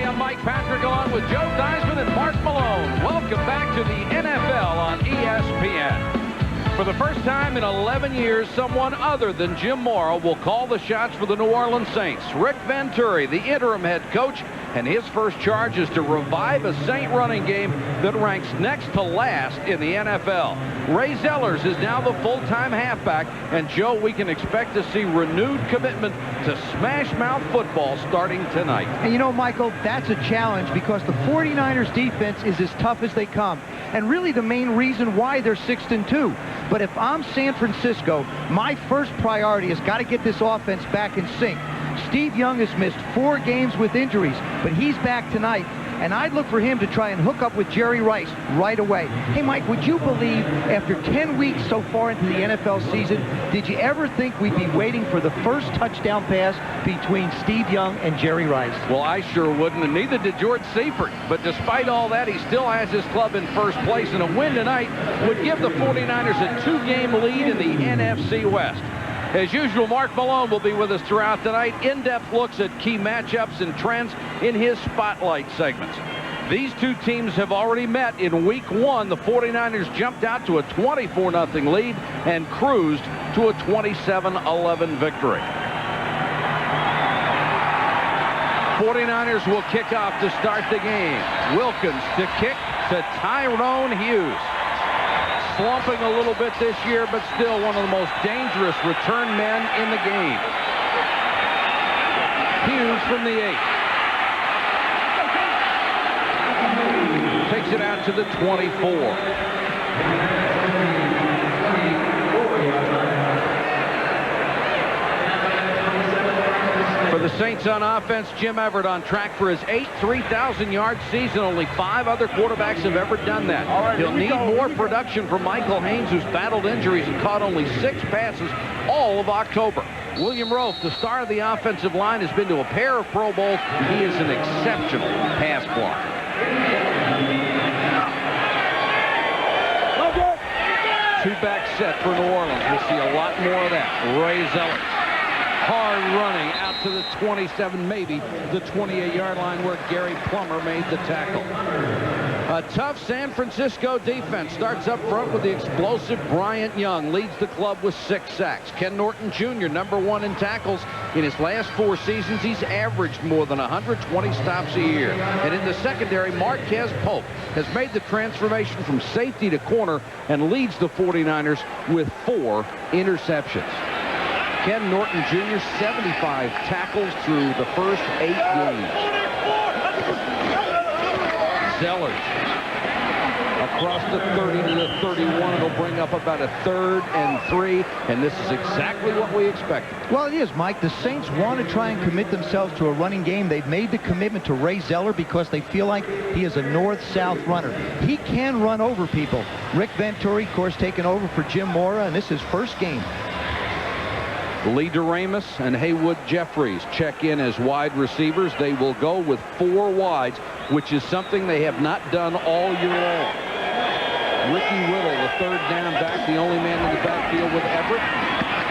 Hi, I'm Mike Patrick along with Joe Theismann and Mark Malone. Welcome back to the NFL on ESPN. For the first time in 11 years, someone other than Jim Mora will call the shots for the New Orleans Saints. Rick Venturi, the interim head coach, and his first charge is to revive a Saint running game that ranks next to last in the NFL. Ray Zellers is now the full-time halfback, and Joe, we can expect to see renewed commitment to smash-mouth football starting tonight. And you know, Michael, that's a challenge because the 49ers defense is as tough as they come, and really the main reason why they're 6-2. But if I'm San Francisco, my first priority has got to get this offense back in sync. Steve Young has missed 4 games with injuries, but he's back tonight, and I'd look for him to try and hook up with Jerry Rice right away. Hey, Mike, would you believe after 10 weeks so far into the NFL season, did you ever think we'd be waiting for the first touchdown pass between Steve Young and Jerry Rice? Well, I sure wouldn't, and neither did George Seifert. But despite all that, he still has his club in first place, and a win tonight would give the 49ers a 2-game lead in the NFC West. As usual, Mark Malone will be with us throughout tonight. In-depth looks at key matchups and trends in his Spotlight segments. These two teams have already met in Week 1. The 49ers jumped out to a 24-0 lead and cruised to a 27-11 victory. 49ers will kick off to start the game. Wilkins to kick to Tyrone Hughes. Slumping a little bit this year, but still one of the most dangerous return men in the game. Hughes from the 8. Takes it out to the 24. For the Saints on offense, Jim Everett on track for his 8th 3,000-yard season. Only 5 other quarterbacks have ever done that. He'll need more production from Michael Haynes, who's battled injuries and caught only 6 passes all of October. William Rofe, the star of the offensive line, has been to a pair of Pro Bowls. He is an exceptional pass blocker. Two-back set for New Orleans. We'll see a lot more of that. Ray Zellers. Hard running out to the 27, maybe the 28-yard line where Gary Plummer made the tackle. A tough San Francisco defense starts up front with the explosive Bryant Young. Leads the club with 6 sacks. Ken Norton Jr., #1 in tackles. In his last 4 seasons, he's averaged more than 120 stops a year. And in the secondary, Marquez Pope has made the transformation from safety to corner and leads the 49ers with 4 interceptions. Ken Norton Jr., 75 tackles through the first 8 games. Zellers across the 30 to the 31. It'll bring up about a 3rd and 3, and this is exactly what we expected. Well, it is, Mike. The Saints want to try and commit themselves to a running game. They've made the commitment to Ray Zeller because they feel like he is a north-south runner. He can run over people. Rick Venturi, of course, taking over for Jim Mora, and this is his first game. Lee DeRamus and Haywood Jeffries check in as wide receivers. They will go with 4 wides, which is something they have not done all year long. Ricky Whittle, the 3rd down back, the only man in the backfield with Everett.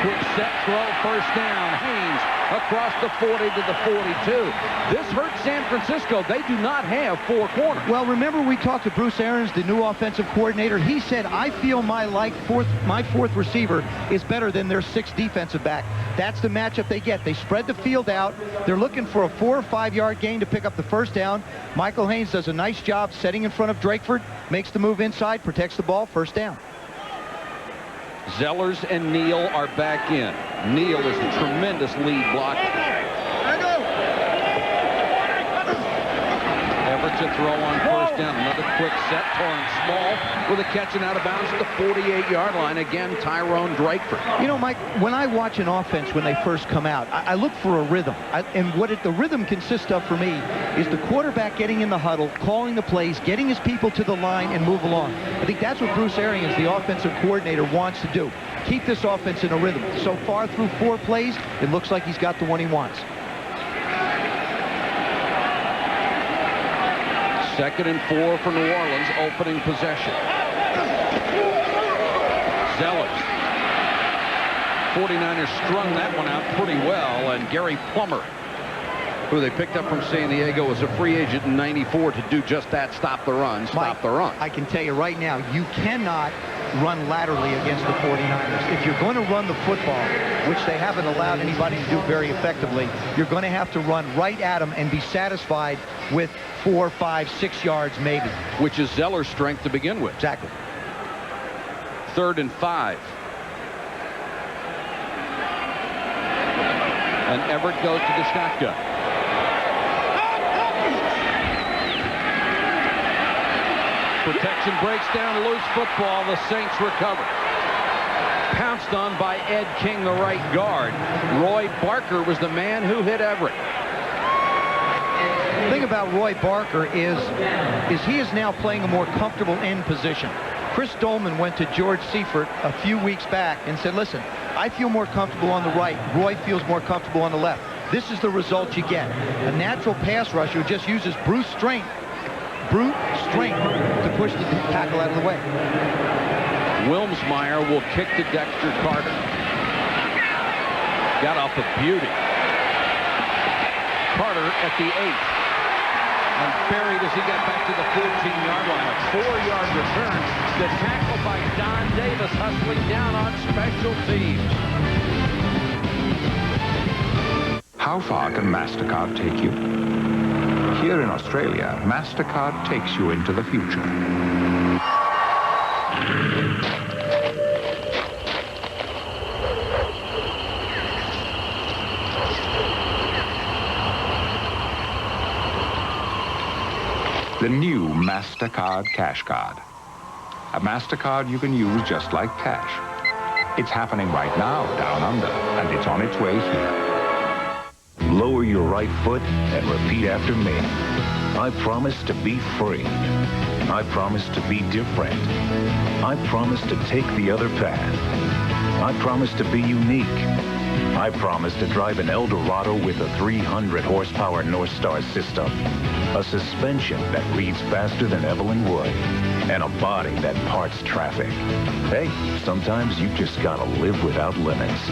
Quick set throw, first down. Haynes across the 40 to the 42. This hurts San Francisco. They do not have 4 corners. Well, remember we talked to Bruce Arians, the new offensive coordinator. He said, I feel my 4th receiver is better than their 6th defensive back. That's the matchup they get. They spread the field out. They're looking for a 4 or 5-yard gain to pick up the first down. Michael Haynes does a nice job setting in front of Drakeford, makes the move inside, protects the ball, first down. Zellers and Neal are back in. Neal is a tremendous lead blocker. Everett to throw on first down. Another quick set. Torrance Small with a catch and out of bounds at the 48-yard line. Again, Tyrone Drakeford. You know, Mike, when I watch an offense when they first come out, I look for a rhythm. And what the rhythm consists of for me is the quarterback getting in the huddle, calling the plays, getting his people to the line and move along. I think that's what Bruce Arians, the offensive coordinator, wants to do. Keep this offense in a rhythm. So far through 4 plays, it looks like he's got the one he wants. 2nd and 4 for New Orleans, opening possession. Zellers. 49ers strung that one out pretty well, and Gary Plummer who they picked up from San Diego as a free agent in '94 to do just that, stop the run, stop the run. I can tell you right now, you cannot run laterally against the 49ers. If you're going to run the football, which they haven't allowed anybody to do very effectively, you're going to have to run right at them and be satisfied with 4, 5, 6 yards maybe. Which is Zeller's strength to begin with. Exactly. 3rd and 5. And Everett goes to the shotgun. Protection breaks down, loose football. The Saints recover. Pounced on by Ed King, the right guard. Roy Barker was the man who hit Everett. The thing about Roy Barker is he is now playing a more comfortable end position. Chris Dolman went to George Seifert a few weeks back and said, listen, I feel more comfortable on the right. Roy feels more comfortable on the left. This is the result you get. A natural pass rusher who just uses brute strength to push the tackle out of the way. Wilmsmeyer will kick to Dexter Carter. Got off a beauty. Carter at the 8. And buried as he got back to the 14-yard line. A 4-yard return. The tackle by Don Davis hustling down on special teams. How far can MasterCard take you? Here in Australia, MasterCard takes you into the future. The new MasterCard Cash Card. A MasterCard you can use just like cash. It's happening right now down under, and it's on its way here. Lower your right foot and repeat after me. I promise to be free. I promise to be different. I promise to take the other path. I promise to be unique. I promise to drive an Eldorado with a 300 horsepower North Star system, a suspension that reads faster than Evelyn Wood, and a body that parts traffic. Hey, sometimes you just gotta live without limits.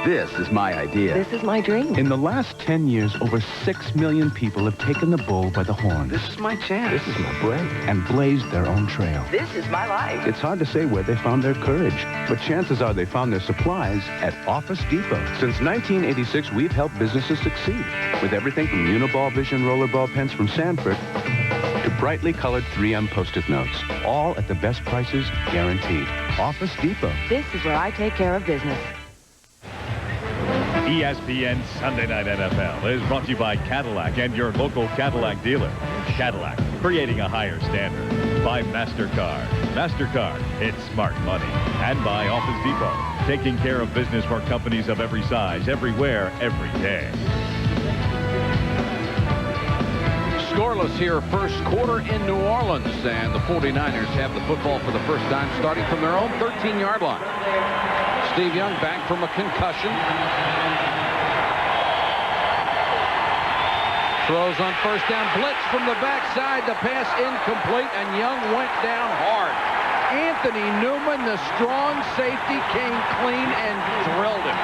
This is my idea. This is my dream. In the last 10 years, over 6 million people have taken the bull by the horns. This is my chance. This is my break. And blazed their own trail. This is my life. It's hard to say where they found their courage, but chances are they found their supplies at Office Depot. Since 1986, we've helped businesses succeed with everything from Uniball Vision rollerball pens from Sanford to brightly colored 3M Post-it notes, all at the best prices guaranteed. Office Depot. This is where I take care of business. ESPN Sunday Night NFL is brought to you by Cadillac and your local Cadillac dealer. Cadillac, creating a higher standard. By MasterCard. MasterCard, it's smart money. And by Office Depot, taking care of business for companies of every size, everywhere, every day. Scoreless here, first quarter in New Orleans, and the 49ers have the football for the first time, starting from their own 13-yard line. Steve Young back from a concussion. Throws on first down, blitz from the backside, the pass incomplete, and Young went down hard. Anthony Newman, the strong safety, came clean and drilled him.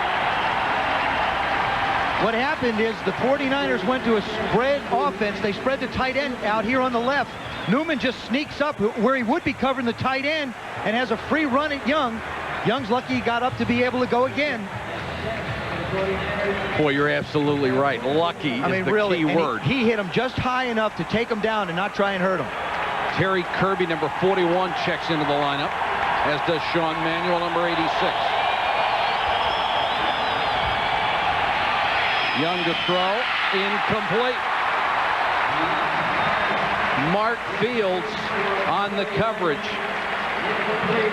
What happened is the 49ers went to a spread offense. They spread the tight end out here on the left. Newman just sneaks up where he would be covering the tight end and has a free run at Young. Young's lucky he got up to be able to go again. Boy, you're absolutely right. Lucky is the key word. He hit him just high enough to take him down and not try and hurt him. Terry Kirby, number 41, checks into the lineup, as does Sean Manuel, number 86. Young to throw, incomplete. Mark Fields on the coverage.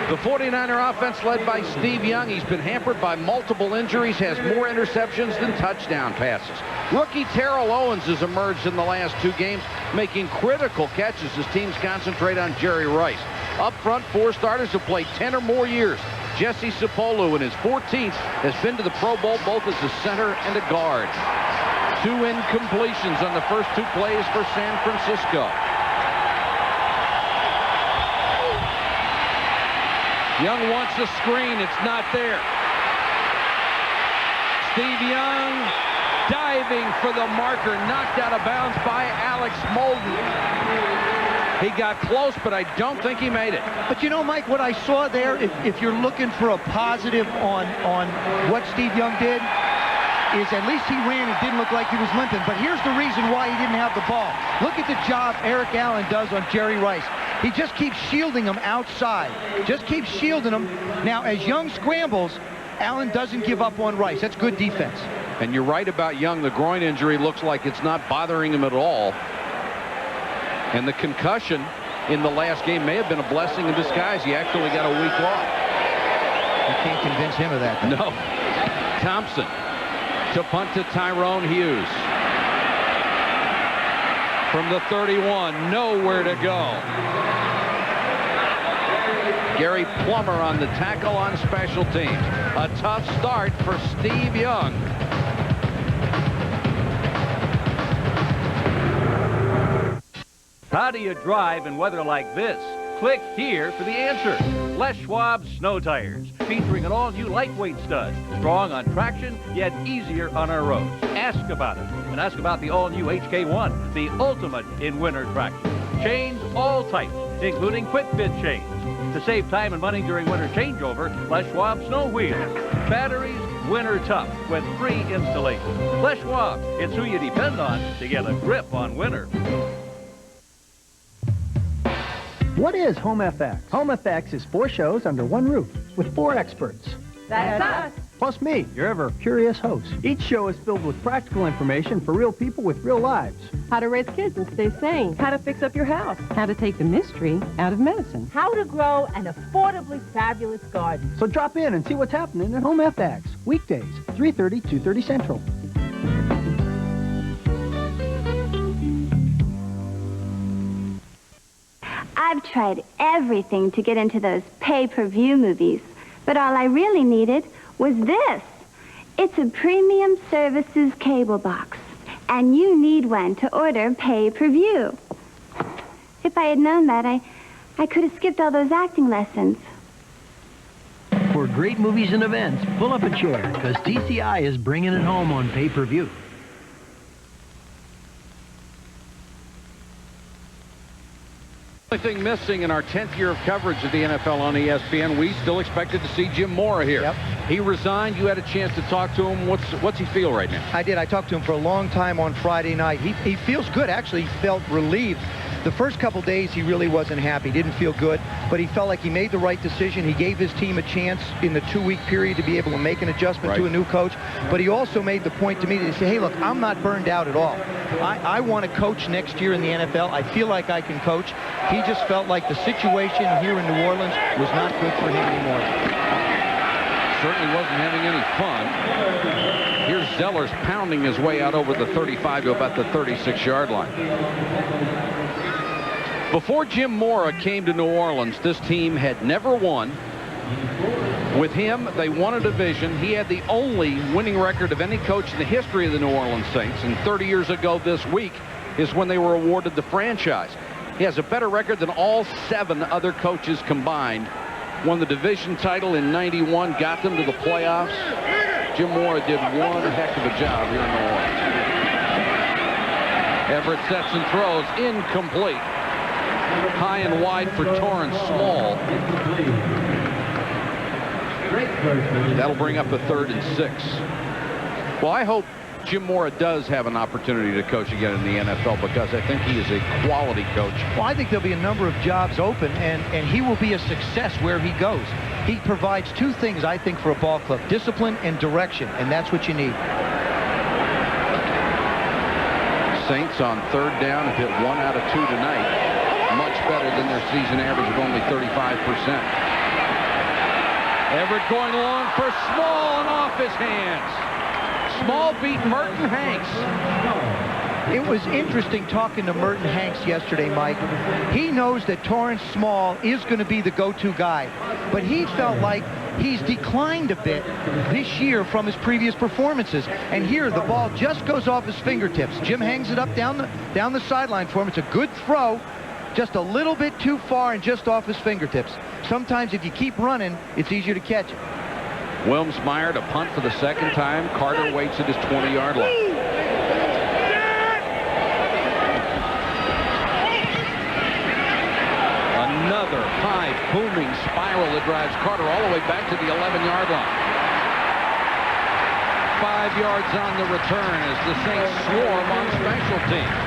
The 49er offense led by Steve Young. He's been hampered by multiple injuries, has more interceptions than touchdown passes. Rookie Terrell Owens has emerged in the last 2 games, making critical catches as teams concentrate on Jerry Rice. Up front, 4 starters have played 10 or more years. Jesse Sapolu, in his 14th, has been to the Pro Bowl both as a center and a guard. 2 incompletions on the first 2 plays for San Francisco. Young wants a screen. It's not there. Steve Young diving for the marker, knocked out of bounds by Alex Molden. He got close, but I don't think he made it. But you know, Mike, what I saw there, if you're looking for a positive on what Steve Young did, is at least he ran. It didn't look like he was limping. But here's the reason why he didn't have the ball. Look at the job Eric Allen does on Jerry Rice. He just keeps shielding him outside. Just keeps shielding him. Now, as Young scrambles, Allen doesn't give up on Rice. That's good defense. And you're right about Young. The groin injury looks like it's not bothering him at all. And the concussion in the last game may have been a blessing in disguise. He actually got a week off. You can't convince him of that, though. No. Thompson to punt to Tyrone Hughes. From the 31, nowhere to go. Gary Plummer on the tackle on special teams. A tough start for Steve Young. How do you drive in weather like this? Click here for the answer. Les Schwab Snow Tires, featuring an all-new lightweight stud, strong on traction, yet easier on our roads. Ask about it, and ask about the all-new HK1, the ultimate in winter traction. Chains all types, including quick-fit chains. To save time and money during winter changeover, Les Schwab Snow Wheels. Batteries, winter tough, with free installation. Les Schwab, it's who you depend on to get a grip on winter. What is Home FX? Home FX is 4 shows under one roof with 4 experts. That's us. Plus me, your ever-curious host. Each show is filled with practical information for real people with real lives. How to raise kids and stay sane. How to fix up your house. How to take the mystery out of medicine. How to grow an affordably fabulous garden. So drop in and see what's happening at Home FX. Weekdays, 3:30, 2:30 Central. I've tried everything to get into those pay-per-view movies, but all I really needed was this. It's a premium services cable box, and you need one to order pay-per-view. If I had known that, I could have skipped all those acting lessons. For great movies and events, pull up a chair, because TCI is bringing it home on pay-per-view. The only thing missing in our 10th year of coverage of the NFL on ESPN, we still expected to see Jim Mora here. Yep. He resigned. You had a chance to talk to him. What's he feel right now? I did. I talked to him for a long time on Friday night. He feels good. Actually, he felt relieved. The first couple days, he really wasn't happy. Didn't feel good, but he felt like he made the right decision. He gave his team a chance in the 2-week period to be able to make an adjustment to a new coach. But he also made the point to me to say, hey, look, I'm not burned out at all. I want to coach next year in the NFL. I feel like I can coach. He just felt like the situation here in New Orleans was not good for him anymore. Certainly wasn't having any fun. Here's Zellers pounding his way out over the 35 to about the 36-yard line. Before Jim Mora came to New Orleans, this team had never won. With him, they won a division. He had the only winning record of any coach in the history of the New Orleans Saints. And 30 years ago this week is when they were awarded the franchise. He has a better record than all 7 other coaches combined. Won the division title in '91, got them to the playoffs. Jim Mora did one heck of a job here in New Orleans. Everett sets and throws, incomplete. High and wide for Torrance Small. That'll bring up a 3rd and 6. Well, I hope Jim Mora does have an opportunity to coach again in the NFL, because I think he is a quality coach. Well, I think there'll be a number of jobs open, and he will be a success where he goes. He provides 2 things, I think, for a ball club: discipline and direction, and that's what you need. Saints on 3rd down have hit 1 out of 2 tonight. Much better than their season average of only 35%. Everett going long for Small and off his hands. Small beat Merton Hanks. It was interesting talking to Merton Hanks yesterday, Mike. He knows that Torrance Small is going to be the go-to guy, but he felt like he's declined a bit this year from his previous performances. And here, the ball just goes off his fingertips. Jim hangs it up down the sideline for him. It's a good throw, just a little bit too far and just off his fingertips. Sometimes if you keep running, it's easier to catch it. Wilmsmeyer to punt for the second time. Carter waits at his 20-yard line. Another high booming spiral that drives Carter all the way back to the 11-yard line. 5 yards on the return as the Saints swarm on special teams.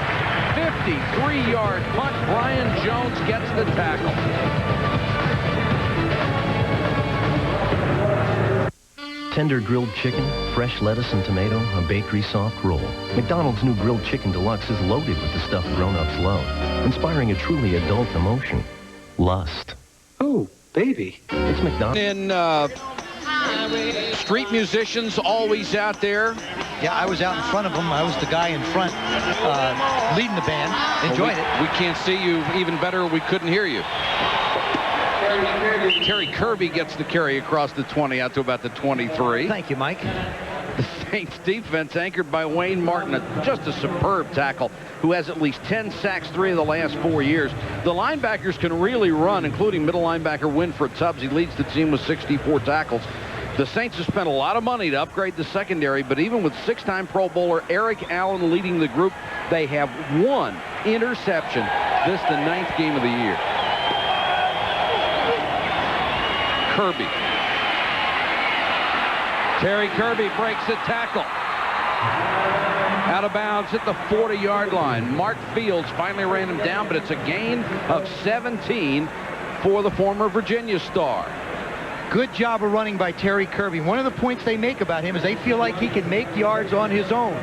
53-yard punt. Brian Jones gets the tackle. Tender grilled chicken, fresh lettuce and tomato, a bakery soft roll. McDonald's new grilled chicken deluxe is loaded with the stuff grown-ups love, inspiring a truly adult emotion. Lust. Oh, baby. It's McDonald's. And street musicians always out there. Yeah, I was out in front of them. I was the guy in front leading the band. Enjoyed it. We can't see you even better. We couldn't hear you. Terry Kirby gets the carry across the 20 out to about the 23. Thank you, Mike. The Saints defense anchored by Wayne Martin, just a superb tackle, who has at least 10 sacks 3 of the last 4 years. The linebackers can really run, including middle linebacker Winfred Tubbs. He leads the team with 64 tackles. The Saints have spent a lot of money to upgrade the secondary, but even with 6-time Pro Bowler Eric Allen leading the group, they have 1 interception. This the 9th game of the year. Kirby. Terry Kirby breaks the tackle. Out of bounds at the 40-yard line. Mark Fields finally ran him down, but it's a gain of 17 for the former Virginia star. Good job of running by Terry Kirby. One of the points they make about him is they feel like he can make yards on his own.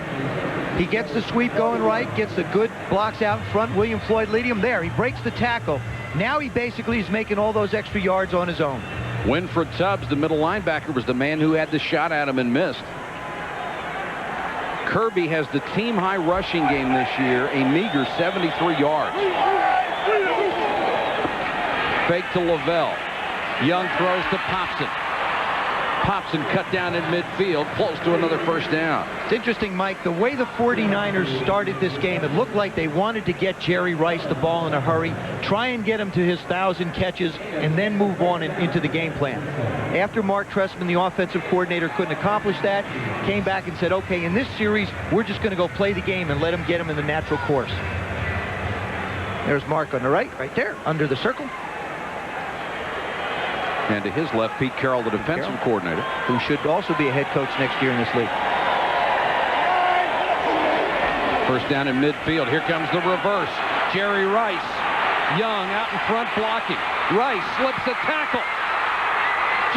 He gets the sweep going right, gets the good blocks out in front. William Floyd leading him there. He breaks the tackle. Now he basically is making all those extra yards on his own. Winfred Tubbs, the middle linebacker, was the man who had the shot at him and missed. Kirby has the team-high rushing game this year, a meager 73 yards. Fake to Lavelle. Young throws to Popson. Popson cut down in midfield, close to another first down. It's interesting, Mike, the way the 49ers started this game, it looked like they wanted to get Jerry Rice the ball in a hurry, try and get him to his 1,000 catches, and then move on into the game plan. After Mark Trestman, the offensive coordinator, couldn't accomplish that, came back and said, okay, in this series, we're just going to go play the game and let him get him in the natural course. There's Mark on the right there, under the circle. And to his left, Pete Carroll, the defensive coordinator, who should also be a head coach next year in this league. First down in midfield. Here comes the reverse. Jerry Rice. Young out in front blocking. Rice slips a tackle.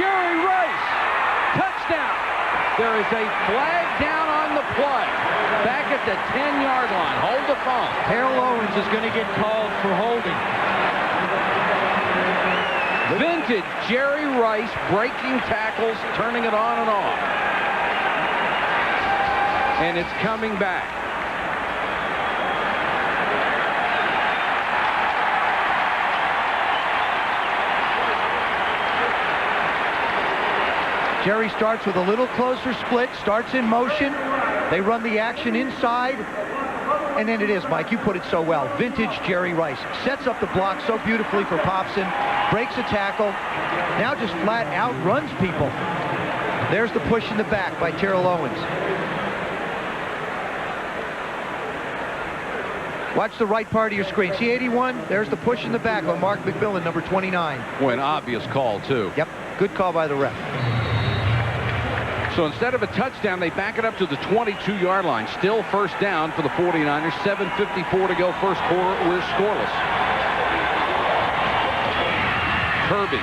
Jerry Rice. Touchdown. There is a flag down on the play. Back at the 10-yard line. Hold the phone. Harold Owens is going to get called for holding. Vintage Jerry Rice breaking tackles, turning it on and off. And it's coming back. Jerry starts with a little closer split, starts in motion. They run the action inside. And then it is, Mike, you put it so well. Vintage Jerry Rice. Sets up the block so beautifully for Popson. Breaks a tackle. Now just flat out runs people. There's the push in the back by Terrell Owens. Watch the right part of your screen. See 81? There's the push in the back on Mark McMillan, number 29. Boy, an obvious call, too. Yep, good call by the ref. So instead of a touchdown, they back it up to the 22-yard line. Still first down for the 49ers. 7:54 to go first quarter. We're scoreless. Kirby.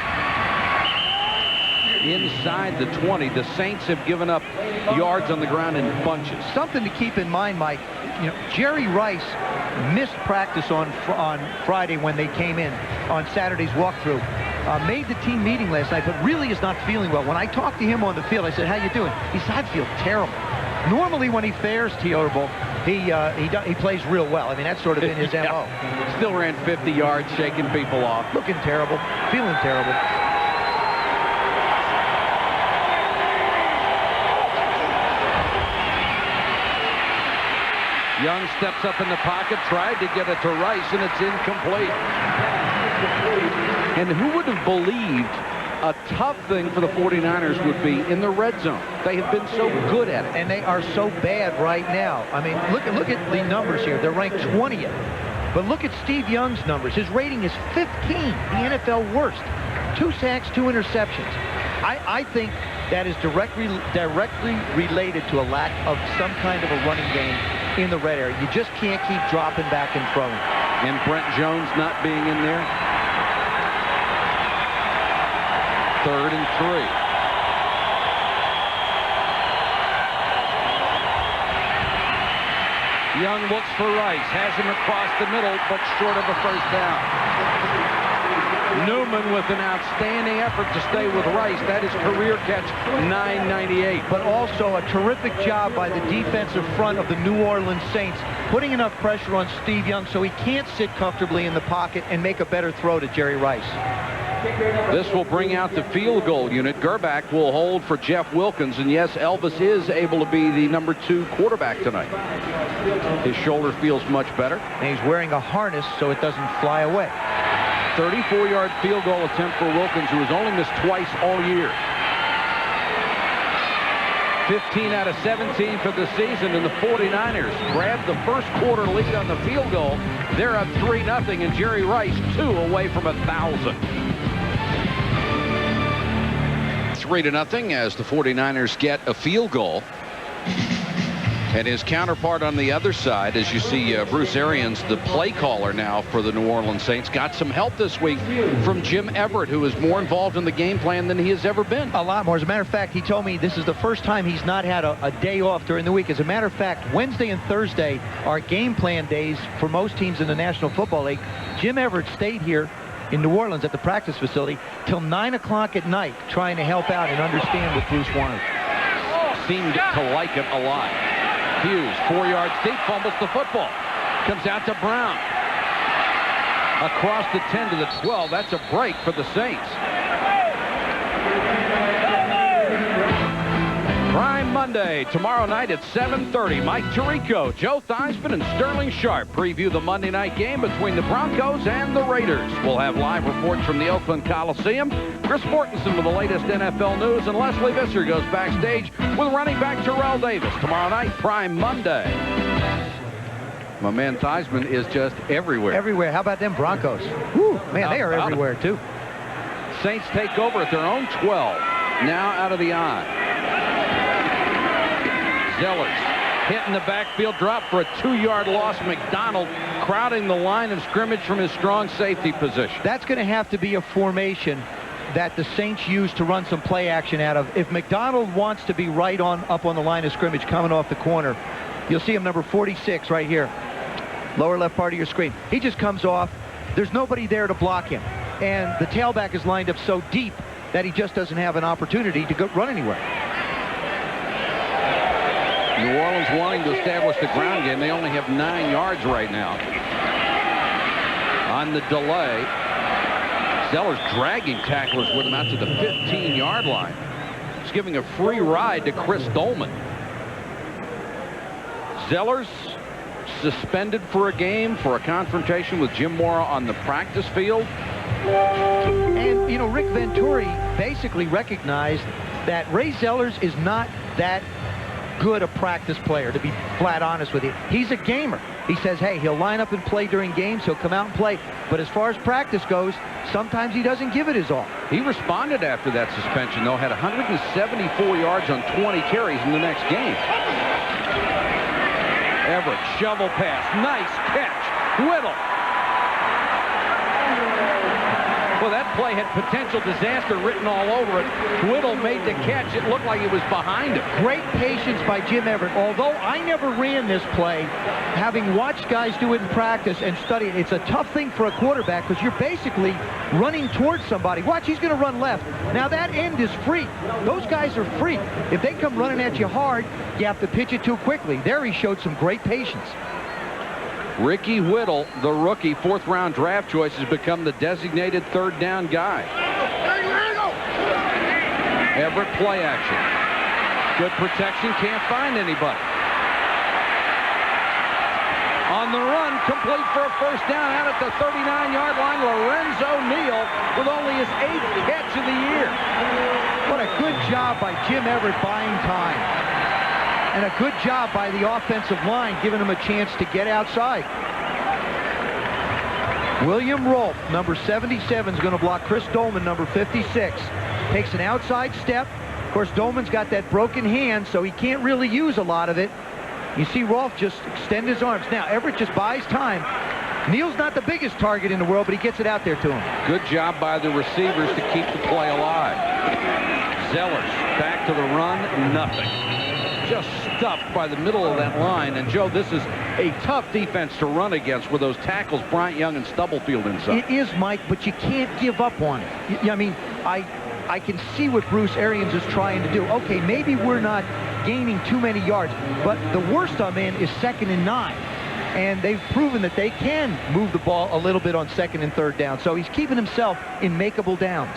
Inside the 20. The Saints have given up yards on the ground in bunches. Something to keep in mind, Mike. You know, Jerry Rice missed practice on Friday when they came in on Saturday's walkthrough. Made the team meeting last night, but really is not feeling well. When I talked to him on the field, I said, how you doing? He said, I feel terrible. Normally when he fares terrible, he plays real well. I mean, that's sort of been his MO. Still ran 50 yards, shaking people off. Looking terrible, feeling terrible. Young steps up in the pocket, tried to get it to Rice, and it's incomplete. And who would have believed A tough thing for the 49ers would be in the red zone. They have been so good at it. And they are so bad right now. I mean, look at the numbers here. They're ranked 20th. But look at Steve Young's numbers. His rating is 15, the NFL worst. 2 sacks, 2 interceptions. I think that is directly related to a lack of some kind of a running game in the red area. You just can't keep dropping back and throwing. And Brent Jones not being in there. 3rd and 3. Young looks for Rice, has him across the middle, but short of a first down. Newman with an outstanding effort to stay with Rice. That is career catch 998. But also a terrific job by the defensive front of the New Orleans Saints, putting enough pressure on Steve Young so he can't sit comfortably in the pocket and make a better throw to Jerry Rice. This will bring out the field goal unit. Gerbach will hold for Jeff Wilkins. And yes, Elvis is able to be the number 2 quarterback tonight. His shoulder feels much better. And he's wearing a harness so it doesn't fly away. 34-yard field goal attempt for Wilkins, who has only missed twice all year. 15 out of 17 for the season, and the 49ers grab the first quarter lead on the field goal. They're up 3-0, and Jerry Rice 2 away from 1,000. 3-0 as the 49ers get a field goal. And his counterpart on the other side, as you see Bruce Arians, the play caller now for the New Orleans Saints, got some help this week from Jim Everett, who is more involved in the game plan than he has ever been. A lot more. As a matter of fact, he told me this is the first time he's not had a day off during the week. As a matter of fact, Wednesday and Thursday are game plan days for most teams in the National Football League. Jim Everett stayed here in New Orleans at the practice facility till 9 o'clock at night trying to help out and understand what Bruce wanted. Seemed to like it a lot. Hughes, 4 yards deep, fumbles the football. Comes out to Brown. Across the 10 to the 12. That's a break for the Saints. Prime Monday, tomorrow night at 7:30. Mike Tirico, Joe Theismann, and Sterling Sharp preview the Monday night game between the Broncos and the Raiders. We'll have live reports from the Oakland Coliseum. Chris Mortensen with the latest NFL news, and Leslie Visser goes backstage with running back Terrell Davis. Tomorrow night, Prime Monday. My man Theismann is just everywhere. Everywhere. How about them Broncos? Woo, man, they are everywhere, too. Saints take over at their own 12. Now out of the eye. Zellers hit in the backfield, drop for a 2-yard loss. McDonald crowding the line of scrimmage from his strong safety position. That's going to have to be a formation that the Saints use to run some play action out of. If McDonald wants to be right on up on the line of scrimmage coming off the corner, you'll see him number 46 right here, lower left part of your screen. He just comes off. There's nobody there to block him, and the tailback is lined up so deep that he just doesn't have an opportunity to go run anywhere. New Orleans wanting to establish the ground game. They only have 9 yards right now. On the delay, Zellers dragging tacklers with him out to the 15-yard line. He's giving a free ride to Chris Dolman. Zellers suspended for a game for a confrontation with Jim Mora on the practice field. And, you know, Rick Venturi basically recognized that Ray Zellers is not that good a practice player, to be flat honest with you. He's a gamer. He says, hey, he'll line up and play during games. He'll come out and play. But as far as practice goes, sometimes he doesn't give it his all. He responded after that suspension, though. Had 174 yards on 20 carries in the next game. Everett, shovel pass. Nice catch. Whittle. Well, that play had potential disaster written all over it. Whittle made the catch. It looked like it was behind him. Great patience by Jim Everett. Although I never ran this play, having watched guys do it in practice and study it, it's a tough thing for a quarterback because you're basically running towards somebody. Watch, he's going to run left. Now, that end is free. Those guys are free. If they come running at you hard, you have to pitch it too quickly. There he showed some great patience. Ricky Whittle, the rookie fourth-round draft choice, has become the designated third down guy. Everett play action. Good protection, can't find anybody. On the run, complete for a first down out at the 39-yard line. Lorenzo Neal with only his 8th catch of the year. What a good job by Jim Everett buying time. And a good job by the offensive line giving him a chance to get outside. William Rolfe, number 77, is going to block Chris Dolman, number 56. Takes an outside step. Of course, Dolman's got that broken hand, so he can't really use a lot of it. You see Rolfe just extend his arms. Now, Everett just buys time. Neal's not the biggest target in the world, but he gets it out there to him. Good job by the receivers to keep the play alive. Zellers back to the run, nothing. Just stuffed by the middle of that line. And, Joe, this is a tough defense to run against with those tackles, Bryant Young and Stubblefield inside. It is, Mike, but you can't give up on it. I mean, I can see what Bruce Arians is trying to do. Okay, maybe we're not gaining too many yards, but the worst I'm in is 2nd and 9. And they've proven that they can move the ball a little bit on 2nd and 3rd down. So he's keeping himself in makeable downs.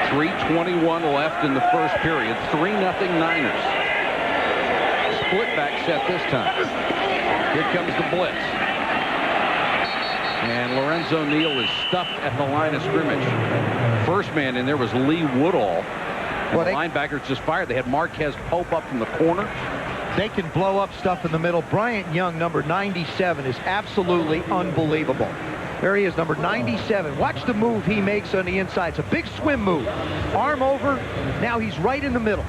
3:21 left in the first period. 3-0 Niners. Split back set this time. Here comes the blitz. And Lorenzo Neal is stuffed at the line of scrimmage. First man in there was Lee Woodall. And the linebackers just fired. They had Marquez Pope up from the corner. They can blow up stuff in the middle. Bryant Young, number 97, is absolutely unbelievable. There he is, number 97. Watch the move he makes on the inside. It's a big swim move. Arm over. Now he's right in the middle.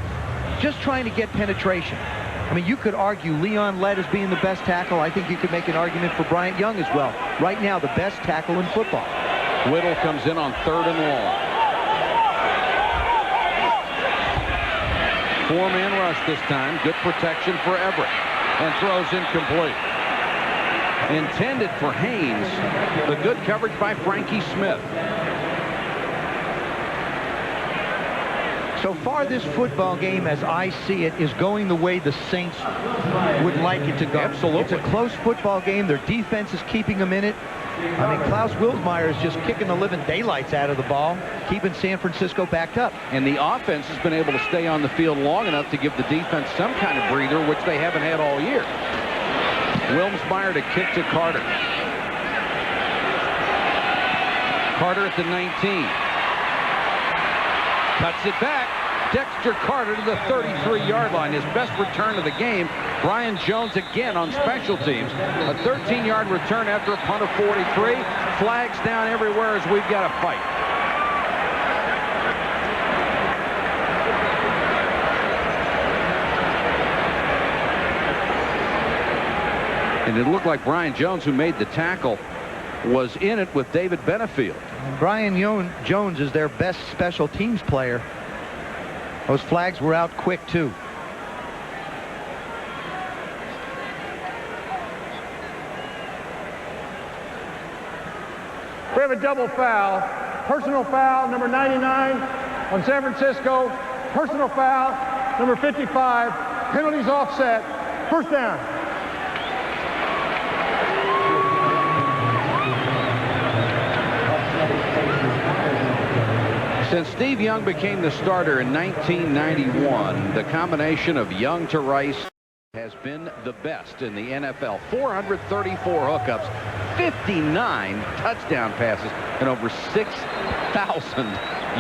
Just trying to get penetration. I mean, you could argue Leon Lett as being the best tackle. I think you could make an argument for Bryant Young as well. Right now, the best tackle in football. Whittle comes in on 3rd and long. 4-man rush this time. Good protection for Everett. And throws incomplete. Intended for Haynes. The good coverage by Frankie Smith. So far, this football game, as I see it, is going the way the Saints would like it to go. Absolutely. It's a close football game. Their defense is keeping them in it. I mean, Klaus Wilsmeyer is just kicking the living daylights out of the ball, keeping San Francisco backed up. And the offense has been able to stay on the field long enough to give the defense some kind of breather, which they haven't had all year. Wilmsmeyer to kick to Carter. Carter at the 19. Cuts it back. Dexter Carter to the 33-yard line. His best return of the game. Brian Jones again on special teams. A 13-yard return after a punt of 43. Flags down everywhere as we've got a fight. And it looked like Brian Jones, who made the tackle, was in it with David Benefield. Brian Jones is their best special teams player. Those flags were out quick, too. We have a double foul. Personal foul, number 99 on San Francisco. Personal foul, number 55. Penalties offset. First down. Since Steve Young became the starter in 1991, the combination of Young to Rice has been the best in the NFL. 434 hookups, 59 touchdown passes, and over 6,000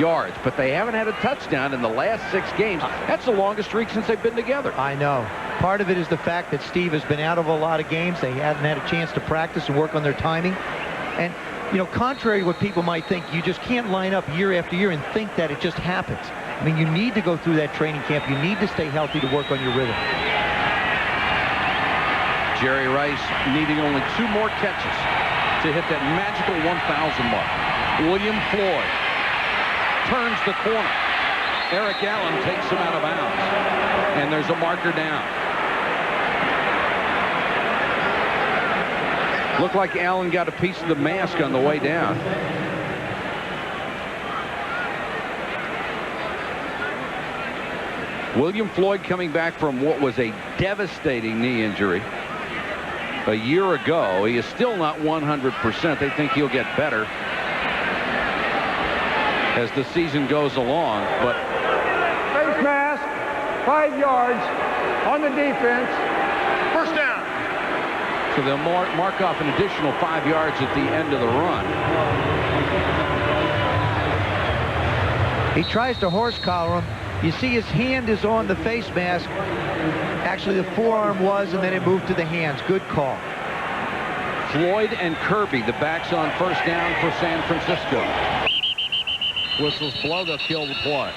yards. But they haven't had a touchdown in the last 6 games. That's the longest streak since they've been together. I know. Part of it is the fact that Steve has been out of a lot of games. They haven't had a chance to practice and work on their timing. And you know, contrary to what people might think, you just can't line up year after year and think that it just happens. I mean, you need to go through that training camp. You need to stay healthy to work on your rhythm. Jerry Rice needing only 2 more catches to hit that magical 1,000 mark. William Floyd turns the corner. Eric Allen takes him out of bounds. And there's a marker down. Looked like Allen got a piece of the mask on the way down. William Floyd coming back from what was a devastating knee injury a year ago. He is still not 100%. They think he'll get better as the season goes along. But face mask, 5 yards on the defense. First down. So they'll mark off an additional 5 yards at the end of the run. He tries to horse collar him. You see his hand is on the face mask. Actually, the forearm was, and then it moved to the hands. Good call. Floyd and Kirby, the backs on first down for San Francisco. Whistles blow, they'll kill the play.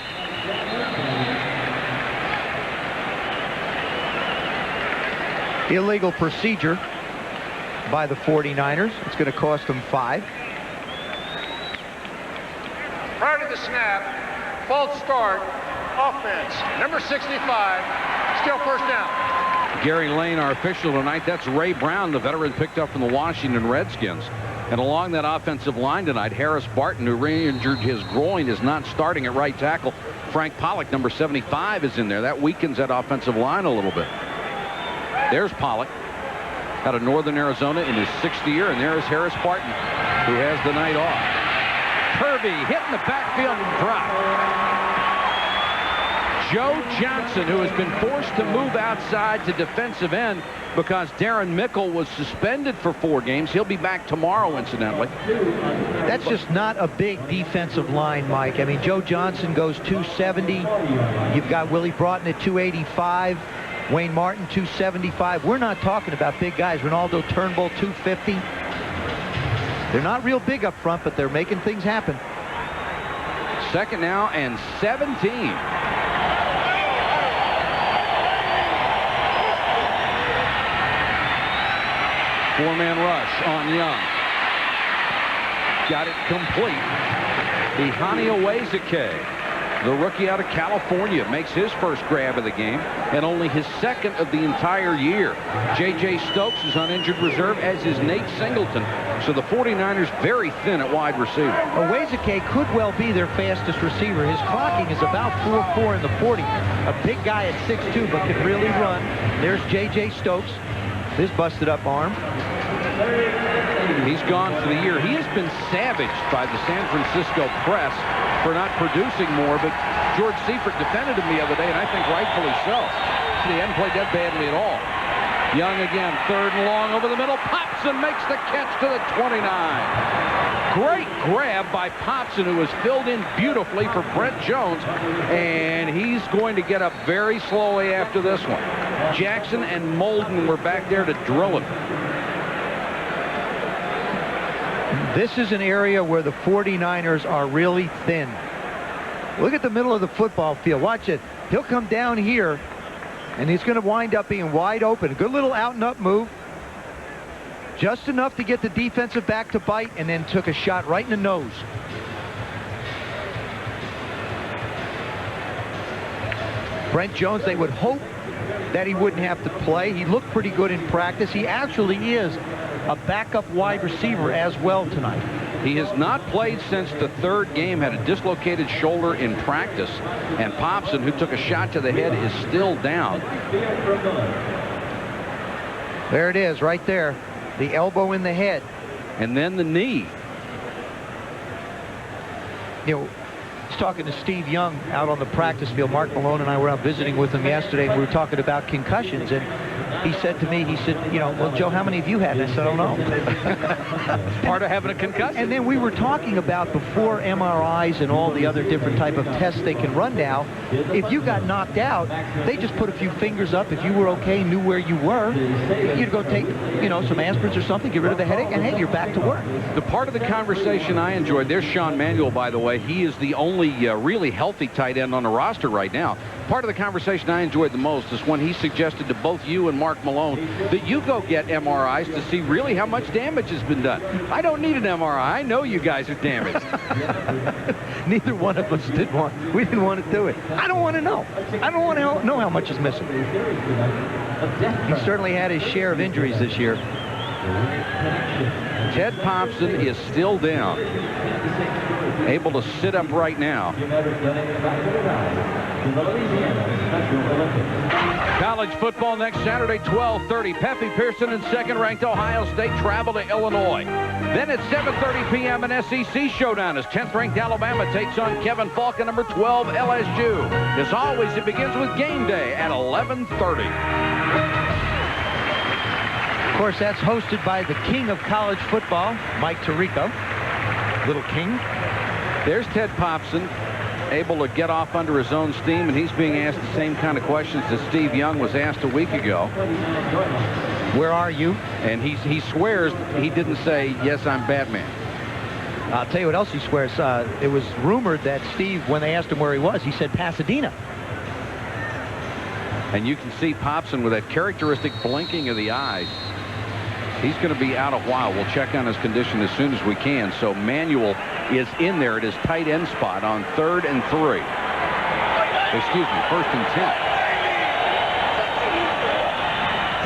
Illegal procedure by the 49ers. It's going to cost them 5. Prior to the snap, false start, offense, number 65, still first down. Gary Lane, our official tonight. That's Ray Brown, the veteran picked up from the Washington Redskins. And along that offensive line tonight, Harris Barton, who re-injured his groin, is not starting at right tackle. Frank Pollock, number 75, is in there. That weakens that offensive line a little bit. There's Pollock out of Northern Arizona in his 6th year, and there's Harris Barton, who has the night off. Kirby hitting the backfield and drop. Joe Johnson, who has been forced to move outside to defensive end because Darren Mickle was suspended for 4 games. He'll be back tomorrow, incidentally. That's just not a big defensive line, Mike. I mean, Joe Johnson goes 270. You've got Willie Broughton at 285. Wayne Martin, 275. We're not talking about big guys. Ronaldo Turnbull, 250. They're not real big up front, but they're making things happen. 2nd now and 17. Four-man rush on Young. Got it complete. Ihani Owezike, the rookie out of California, makes his first grab of the game and only his 2nd of the entire year. J.J. Stokes is on injured reserve, as is Nate Singleton. So the 49ers very thin at wide receiver. Owezike could well be their fastest receiver. His clocking is about 4.4 in the 40. A big guy at 6'2", but can really run. There's J.J. Stokes. His busted up arm. He's gone for the year. He has been savaged by the San Francisco press for not producing more, but George Seifert defended him the other day, and I think rightfully so. He hadn't played that badly at all. Young again, 3rd and long over the middle. Popson makes the catch to the 29. Great grab by Popson, who was filled in beautifully for Brent Jones, and he's going to get up very slowly after this one. Jackson and Molden were back there to drill him. This is an area where the 49ers are really thin. Look at the middle of the football field. Watch it. He'll come down here, and he's going to wind up being wide open. Good little out and up move. Just enough to get the defensive back to bite, and then took a shot right in the nose. Brent Jones, they would hope that he wouldn't have to play. He looked pretty good in practice. He actually is a backup wide receiver as well tonight. He has not played since the 3rd game, had a dislocated shoulder in practice, and Popson, who took a shot to the head, is still down. There it is, right there. The elbow in the head. And then the knee. You know, I was talking to Steve Young out on the practice field. Mark Malone and I were out visiting with him yesterday, and we were talking about concussions, and he said to me, he said, you know, well, Joe, how many have you had? And I said, I don't know. Part of having a concussion. And then we were talking about before MRIs and all the other different type of tests they can run now. If you got knocked out, they just put a few fingers up. If you were okay, knew where you were, you'd go take, you know, some aspirins or something, get rid of the headache, and hey, you're back to work. The part of the conversation I enjoyed, there's Sean Manuel, by the way. He is the only really healthy tight end on the roster right now. Part of the conversation I enjoyed the most is when he suggested to both you and Mark Malone that you go get MRIs to see really how much damage has been done. I don't need an MRI. I know you guys are damaged. Neither one of us did want. We didn't want to do it. I don't want to know. I don't want to know how much is missing. He certainly had his share of injuries this year. Ted Popson is still down. Able to sit up right now. College football next Saturday, 12:30. Pepe Pearson and second-ranked Ohio State travel to Illinois. Then at 7:30 p.m. an SEC showdown as 10th-ranked Alabama takes on Kevin Falk and number 12 LSU. As always, it begins with game day at 11:30. Of course, that's hosted by the king of college football, Mike Tirico. Little king. There's Ted Popson, able to get off under his own steam, and he's being asked the same kind of questions that Steve Young was asked a week ago. Where are you? And he swears he didn't say, yes, I'm Batman. I'll tell you what else he swears. It was rumored that Steve, when they asked him where he was, he said Pasadena. And you can see Popson with that characteristic blinking of the eyes. He's going to be out a while. We'll check on his condition as soon as we can. So Manuel is in there at his tight end spot on 3rd and 3. Excuse me, 1st and 10.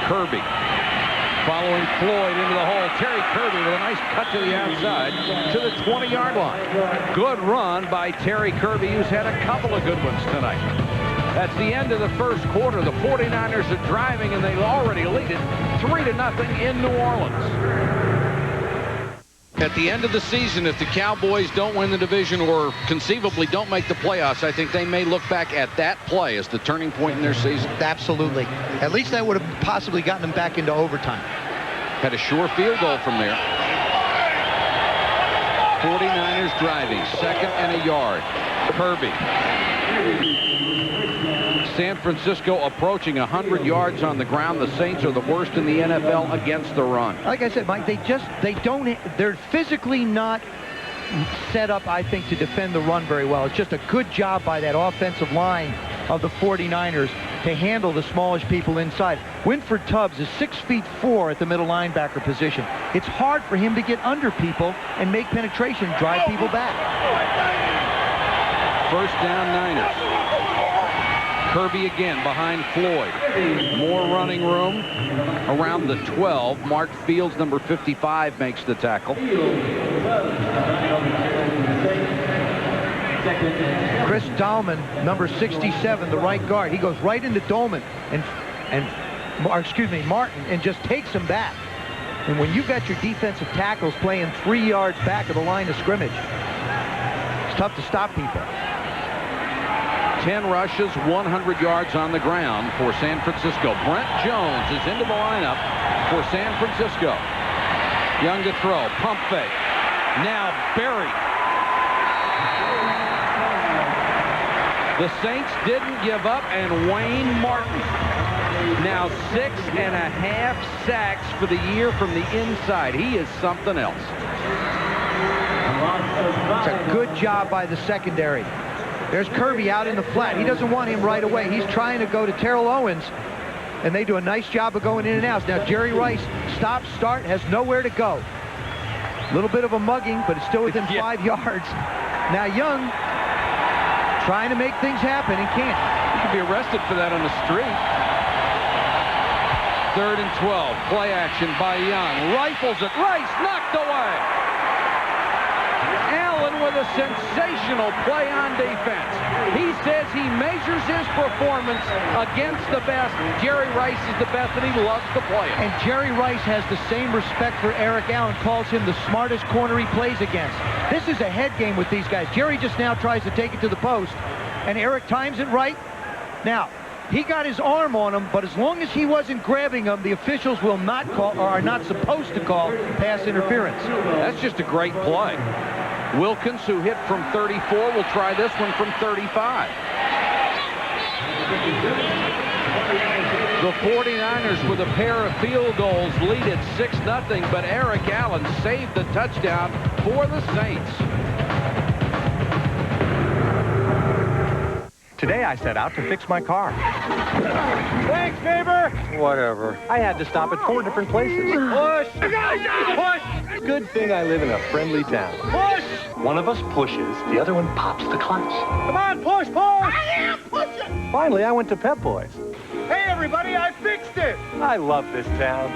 Kirby following Floyd into the hole. Terry Kirby with a nice cut to the outside to the 20-yard line. Good run by Terry Kirby, who's had a couple of good ones tonight. That's the end of the first quarter. The 49ers are driving, and they've already lead it 3-0 in New Orleans. At the end of the season, if the Cowboys don't win the division or conceivably don't make the playoffs, I think they may look back at that play as the turning point in their season. Absolutely. At least that would have possibly gotten them back into overtime. Had a sure field goal from there. 49ers driving, 2nd and a yard. Kirby. San Francisco approaching 100 yards on the ground. The Saints are the worst in the NFL against the run. Like I said, Mike, they're physically not set up, I think, to defend the run very well. It's just a good job by that offensive line of the 49ers to handle the smallish people inside. Winford Tubbs is 6'4" at the middle linebacker position. It's hard for him to get under people and make penetration, drive people back. 1st down, Niners. Kirby again behind Floyd. More running room around the 12. Mark Fields, number 55, makes the tackle. Chris Dahlman, number 67, the right guard. He goes right into Dolman Martin, and just takes him back. And when you've got your defensive tackles playing 3 yards back of the line of scrimmage, it's tough to stop people. 10 rushes, 100 yards on the ground for San Francisco. Brent Jones is into the lineup for San Francisco. Young to throw, pump fake. Now buried. The Saints didn't give up, and Wayne Martin now 6.5 sacks for the year from the inside. He is something else. It's a good job by the secondary. There's Kirby out in the flat. He doesn't want him right away. He's trying to go to Terrell Owens, and they do a nice job of going in and out. Now Jerry Rice, stop, start, has nowhere to go. A little bit of a mugging, but it's still within 5 yards. Now Young trying to make things happen and can't. He could be arrested for that on the street. 3rd and 12. Play action by Young. Rifles it. Rice knocked away. Allen with a sensational play on defense. He says he measures his performance against the best. Jerry Rice is the best, and he loves to play it. And Jerry Rice has the same respect for Eric Allen, calls him the smartest corner he plays against. This is a head game with these guys. Jerry just now tries to take it to the post, and Eric times it right. Now, he got his arm on him, but as long as he wasn't grabbing him, the officials will not call, or are not supposed to call, pass interference. That's just a great play. Wilkins, who hit from 34, will try this one from 35. The 49ers with a pair of field goals lead at 6-0, but Eric Allen saved the touchdown for the Saints. Today I set out to fix my car. Thanks, neighbor. Whatever. I had to stop at 4 different places. Push. Push. Good thing I live in a friendly town. Push. One of us pushes, the other one pops the clutch. Come on, push, push. I am pushing. Finally, I went to Pep Boys. Hey, everybody, I fixed it. I love this town.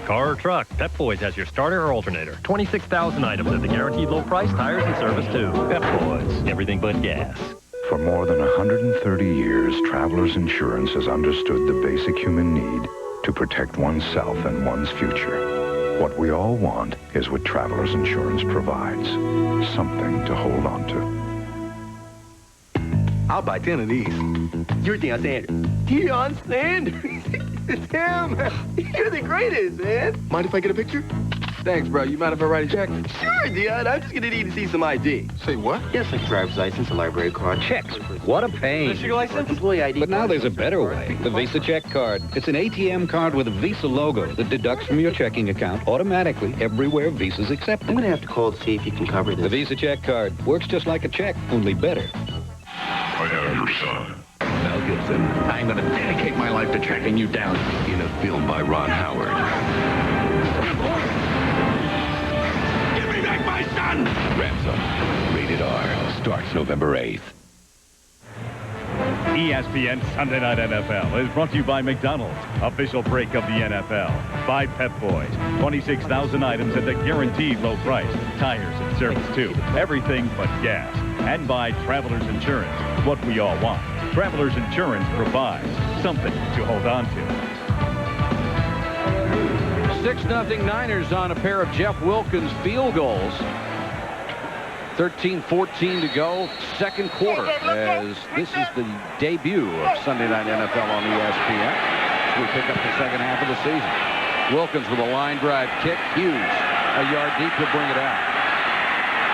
Car or truck, Pep Boys has your starter or alternator. 26,000 items at the guaranteed low price, tires and service too. Pep Boys, everything but gas. For more than 130 years, Travelers Insurance has understood the basic human need to protect oneself and one's future. What we all want is what Travelers Insurance provides. Something to hold on to. I'll buy 10 of these. You're Deion Sanders. Deion Sanders. It's him. You're the greatest, man. Mind if I get a picture? Thanks, bro. You mind if I write a check? Sure, Dion. I'm just gonna need to see some ID. Say what? Yes, like driver's license, a library card. Checks. What a pain. Your license? Employee ID. But now there's a better way. The Visa Check Card. It's an ATM card with a Visa logo that deducts from your checking account automatically everywhere Visa's accepted. I'm gonna have to call to see if you can cover this. The Visa Check Card works just like a check, only better. I am your son. Mel Gibson, I'm going to dedicate my life to tracking you down in a film by Ron Howard. Give me back my son! Ransom, rated R, starts November 8th. ESPN Sunday Night NFL is brought to you by McDonald's, official break of the NFL. By Pep Boys, 26,000 items at the guaranteed low price. Tires and service, too. Everything but gas. And by Travelers Insurance, what we all want. Travelers Insurance provides something to hold on to. 6-0 Niners on a pair of Jeff Wilkins field goals. 13-14 to go, second quarter, as this is the debut of Sunday Night NFL on ESPN. As we pick up the second half of the season. Wilkins with a line drive kick. Hughes a yard deep to bring it out.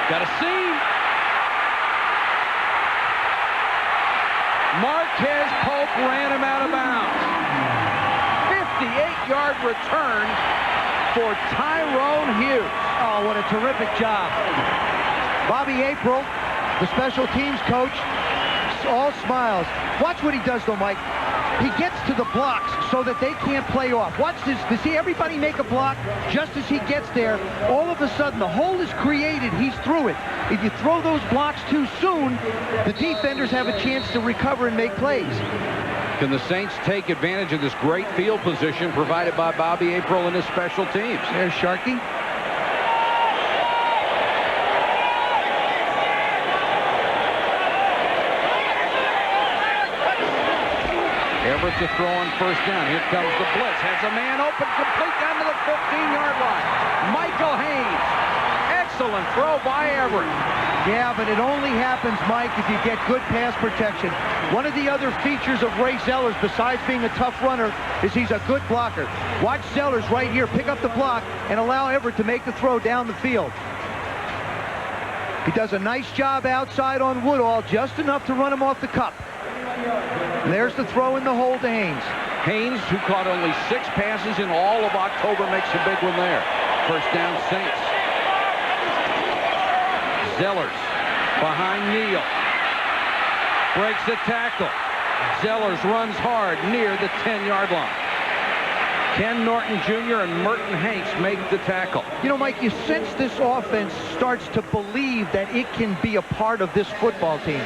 Got a seam. Marquez Pope ran him out of bounds. 58-yard return for Tyrone Hughes. Oh, what a terrific job. Bobby April, the special teams coach, all smiles. Watch what he does, though, Mike. He gets to the blocks so that they can't play off. Watch this. To see everybody make a block just as he gets there, all of a sudden the hole is created. He's through it. If you throw those blocks too soon, the defenders have a chance to recover and make plays. Can the Saints take advantage of this great field position provided by Bobby April and his special teams? There's Sharkey. Everett to throw on first down. Here comes the blitz. Has a man open, complete down to the 15-yard line. Michael Haynes. Excellent throw by Everett. Yeah, but it only happens, Mike, if you get good pass protection. One of the other features of Ray Zellers, besides being a tough runner, is he's a good blocker. Watch Zellers right here pick up the block and allow Everett to make the throw down the field. He does a nice job outside on Woodall, just enough to run him off the cup. And there's the throw in the hole to Haynes. Haynes, who caught only 6 passes in all of October, makes a big one there. First down, Saints. Zellers behind Neal. Breaks the tackle. Zellers runs hard near the 10-yard line. Ken Norton Jr. and Merton Hanks make the tackle. You know, Mike, you sense this offense starts to believe that it can be a part of this football team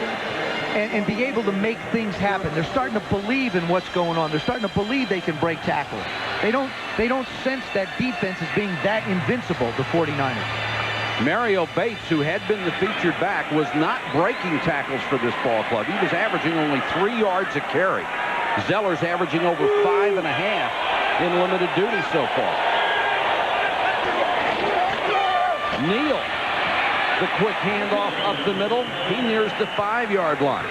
and be able to make things happen. They're starting to believe in what's going on. They're starting to believe they can break tackles. They don't sense that defense as being that invincible, the 49ers. Mario Bates, who had been the featured back, was not breaking tackles for this ball club. He was averaging only 3 yards a carry. Zellers averaging over 5.5 in limited duty so far. Neal, the quick handoff up the middle. He nears the 5-yard line.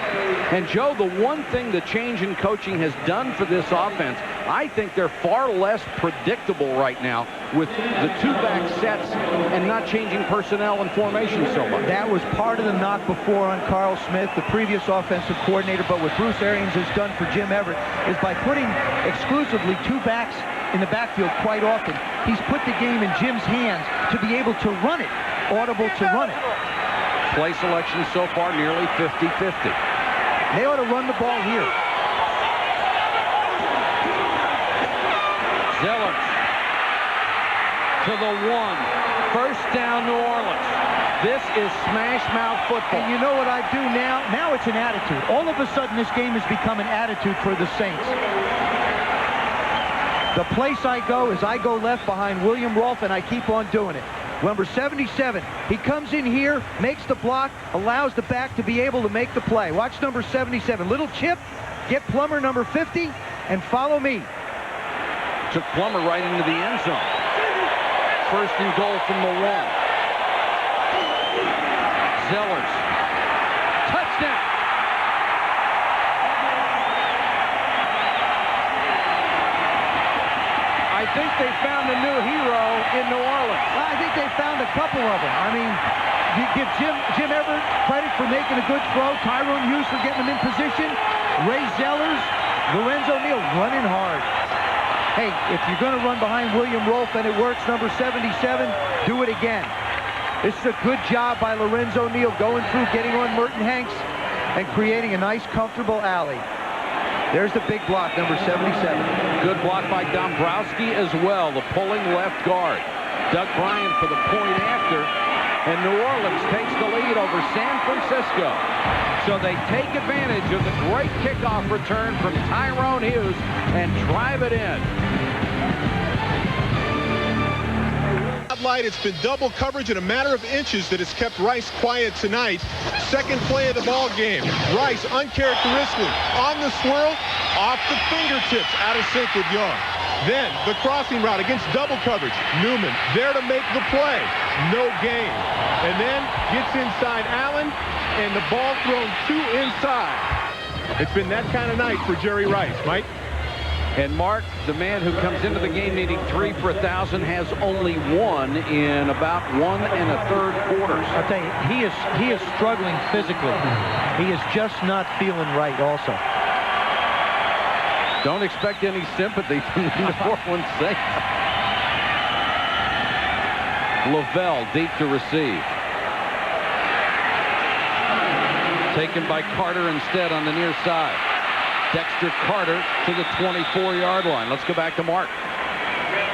And Joe, the one thing the change in coaching has done for this offense, I think they're far less predictable right now with the 2-back sets and not changing personnel and formation so much. That was part of the knock before on Carl Smith, the previous offensive coordinator. But what Bruce Arians has done for Jim Everett is by putting exclusively 2 backs in the backfield quite often, he's put the game in Jim's hands to be able to run it, audible to run it. Play selection so far nearly 50-50. They ought to run the ball here. Zellers to the 1. First down, New Orleans. This is smash mouth football. And you know what I do now? Now it's an attitude. All of a sudden, this game has become an attitude for the Saints. The place I go is I go left behind William Rolfe, and I keep on doing it. Number 77, he comes in here, makes the block, allows the back to be able to make the play. Watch number 77. Little chip, get Plummer number 50, and follow me. Took Plummer right into the end zone. First and goal from the 1. Zellers. Touchdown. think they found a new hero in New Orleans. Well, I think they found a couple of them. I mean, you give Jim Everett credit for making a good throw, Tyrone Hughes for getting him in position, Ray Zellers, Lorenzo Neal running hard. Hey, if you're going to run behind William Rolfe and it works, number 77, do it again. This is a good job by Lorenzo Neal going through, getting on Merton Hanks, and creating a nice, comfortable alley. There's the big block, number 77. Good block by Dombrowski as well, the pulling left guard. Doug Bryant for the point after, and New Orleans takes the lead over San Francisco. So they take advantage of the great kickoff return from Tyrone Hughes and drive it in. It's been double coverage in a matter of inches that has kept Rice quiet tonight. Second play of the ball game. Rice uncharacteristically on the swirl, off the fingertips, out of sync with Young. Then the crossing route against double coverage. Newman there to make the play. No gain. And then gets inside Allen, and the ball thrown too inside. It's been that kind of night for Jerry Rice. Mike? And Mark, the man who comes into the game needing 3 for 1,000, has only one in about 1 1/3 quarters. I'll tell you, he is struggling physically. He is just not feeling right also. Don't expect any sympathy from the New Orleans Saints. Lavelle deep to receive. Taken by Carter instead on the near side. Dexter Carter to the 24-yard line. Let's go back to Mark.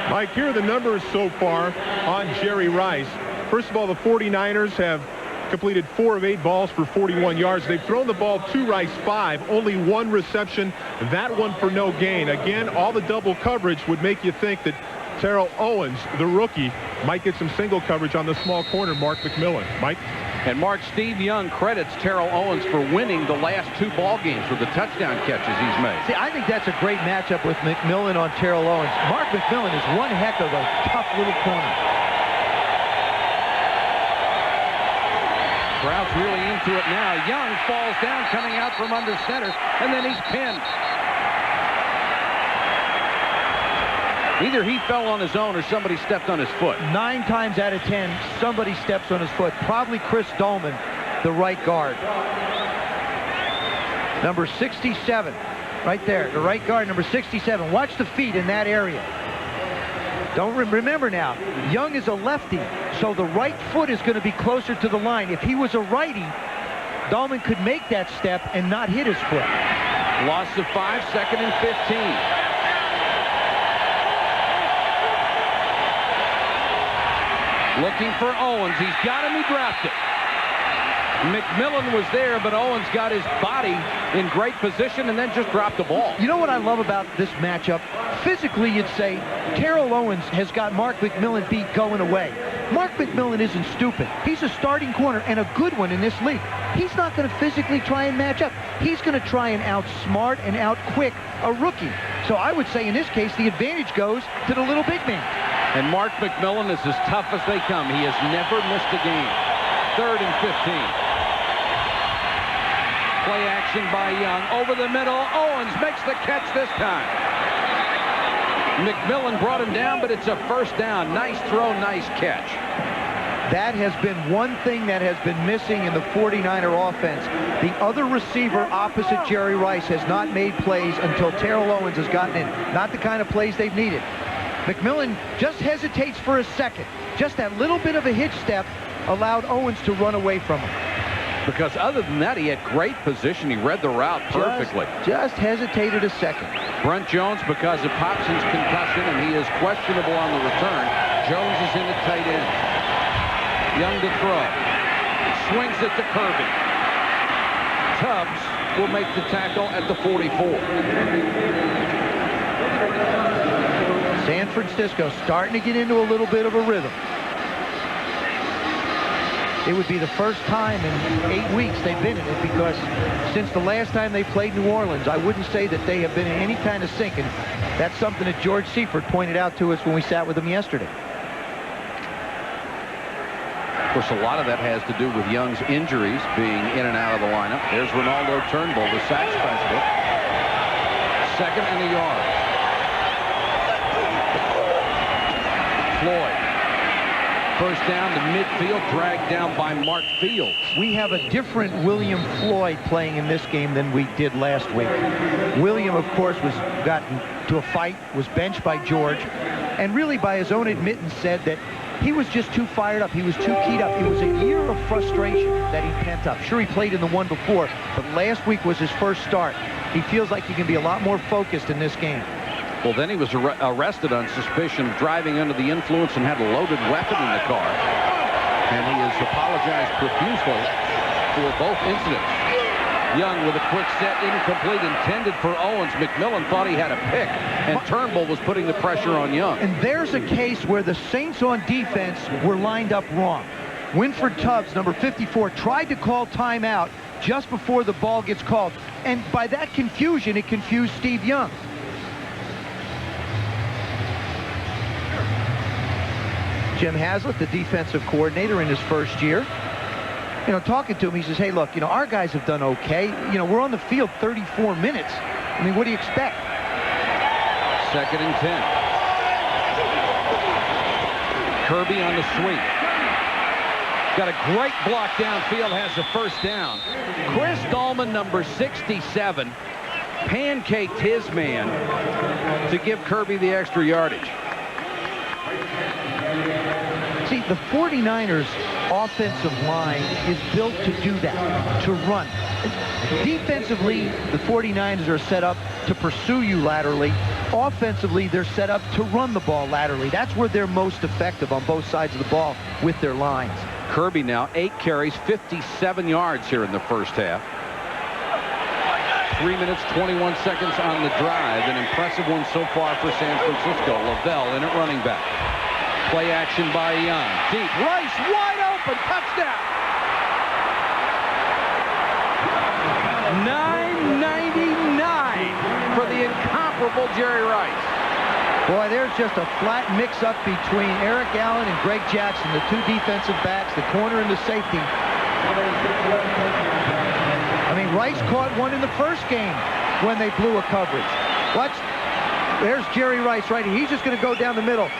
Mike, here are the numbers so far on Jerry Rice. First of all, the 49ers have completed 4 of 8 balls for 41 yards. They've thrown the ball to Rice 5, only 1 reception, that one for no gain. Again, all the double coverage would make you think that Terrell Owens, the rookie, might get some single coverage on the small corner, Mark McMillan. Mike? And Mark, Steve Young credits Terrell Owens for winning the last 2 ball games with the touchdown catches he's made. See, I think that's a great matchup with McMillan on Terrell Owens. Mark McMillan is one heck of a tough little corner. Crowd's really into it now. Young falls down coming out from under center, and then he's pinned. Either he fell on his own or somebody stepped on his foot. 9 times out of 10, somebody steps on his foot. Probably Chris Dolman, the right guard. Number 67, right there. The right guard, number 67. Watch the feet in that area. Don't remember now, Young is a lefty, so the right foot is going to be closer to the line. If he was a righty, Dolman could make that step and not hit his foot. Loss of 5, 2nd and 15. Looking for Owens. He's got him. He dropped it. McMillan was there, but Owens got his body in great position and then just dropped the ball. You know what I love about this matchup? Physically, you'd say Terrell Owens has got Mark McMillan beat going away. Mark McMillan isn't stupid. He's a starting corner and a good one in this league. He's not going to physically try and match up. He's going to try and outsmart and outquick a rookie. So I would say in this case, the advantage goes to the little big man. And Mark McMillan is as tough as they come. He has never missed a game. 3rd and 15. Play action by Young. Over the middle. Owens makes the catch this time. McMillan brought him down, but it's a first down. Nice throw, nice catch. That has been one thing that has been missing in the 49er offense. The other receiver opposite Jerry Rice has not made plays until Terrell Owens has gotten in. Not the kind of plays they've needed. McMillan just hesitates for a second. Just that little bit of a hitch step allowed Owens to run away from him. Because other than that, he had great position. He read the route perfectly. Just hesitated a second. Brent Jones, because of Popson's concussion, and he is questionable on the return. Jones is in at tight end. Young to throw. Swings it to Kirby. Tubbs will make the tackle at the 44. San Francisco starting to get into a little bit of a rhythm. It would be the first time in 8 weeks they've been in it, because since the last time they played New Orleans, I wouldn't say that they have been in any kind of sync, and that's something that George Seifert pointed out to us when we sat with him yesterday. Of course, a lot of that has to do with Young's injuries being in and out of the lineup. There's Ronaldo Turnbull, the sack specialist. 2nd and a yard. Floyd. First down to midfield, dragged down by Mark Fields. We have a different William Floyd playing in this game than we did last week. William, of course, was gotten to a fight, was benched by George, and really by his own admittance said that he was just too fired up. He was too keyed up. It was a year of frustration that he pent up. Sure, he played in the one before, but last week was his first start. He feels like he can be a lot more focused in this game. Well, then he was arrested on suspicion of driving under the influence and had a loaded weapon in the car. And he has apologized profusely for both incidents. Young with a quick set, incomplete, intended for Owens. McMillan thought he had a pick, and Turnbull was putting the pressure on Young. And there's a case where the Saints on defense were lined up wrong. Winford Tubbs, number 54, tried to call timeout just before the ball gets called. And by that confusion, it confused Steve Young. Jim Haslett, the defensive coordinator in his first year, talking to him, he says, hey, look, our guys have done okay. We're on the field 34 minutes. I mean, what do you expect? 2nd and 10. Kirby on the sweep. Got a great block downfield, has the first down. Chris Dahlman, number 67, pancaked his man to give Kirby the extra yardage. See, the 49ers offensive line is built to do that, to run. Defensively, the 49ers are set up to pursue you laterally. Offensively, they're set up to run the ball laterally. That's where they're most effective on both sides of the ball with their lines. Kirby now 8 carries, 57 yards here in the first half. 3 minutes, 21 seconds on the drive. An impressive one so far for San Francisco. Lavelle in at running back. Play action by Young. Deep. Rice wide open. Touchdown. 9.99 for the incomparable Jerry Rice. Boy, there's just a flat mix-up between Eric Allen and Greg Jackson, the two defensive backs, the corner and the safety. I mean, Rice caught one in the first game when they blew a coverage. Watch. There's Jerry Rice right here. He's just going to go down the middle.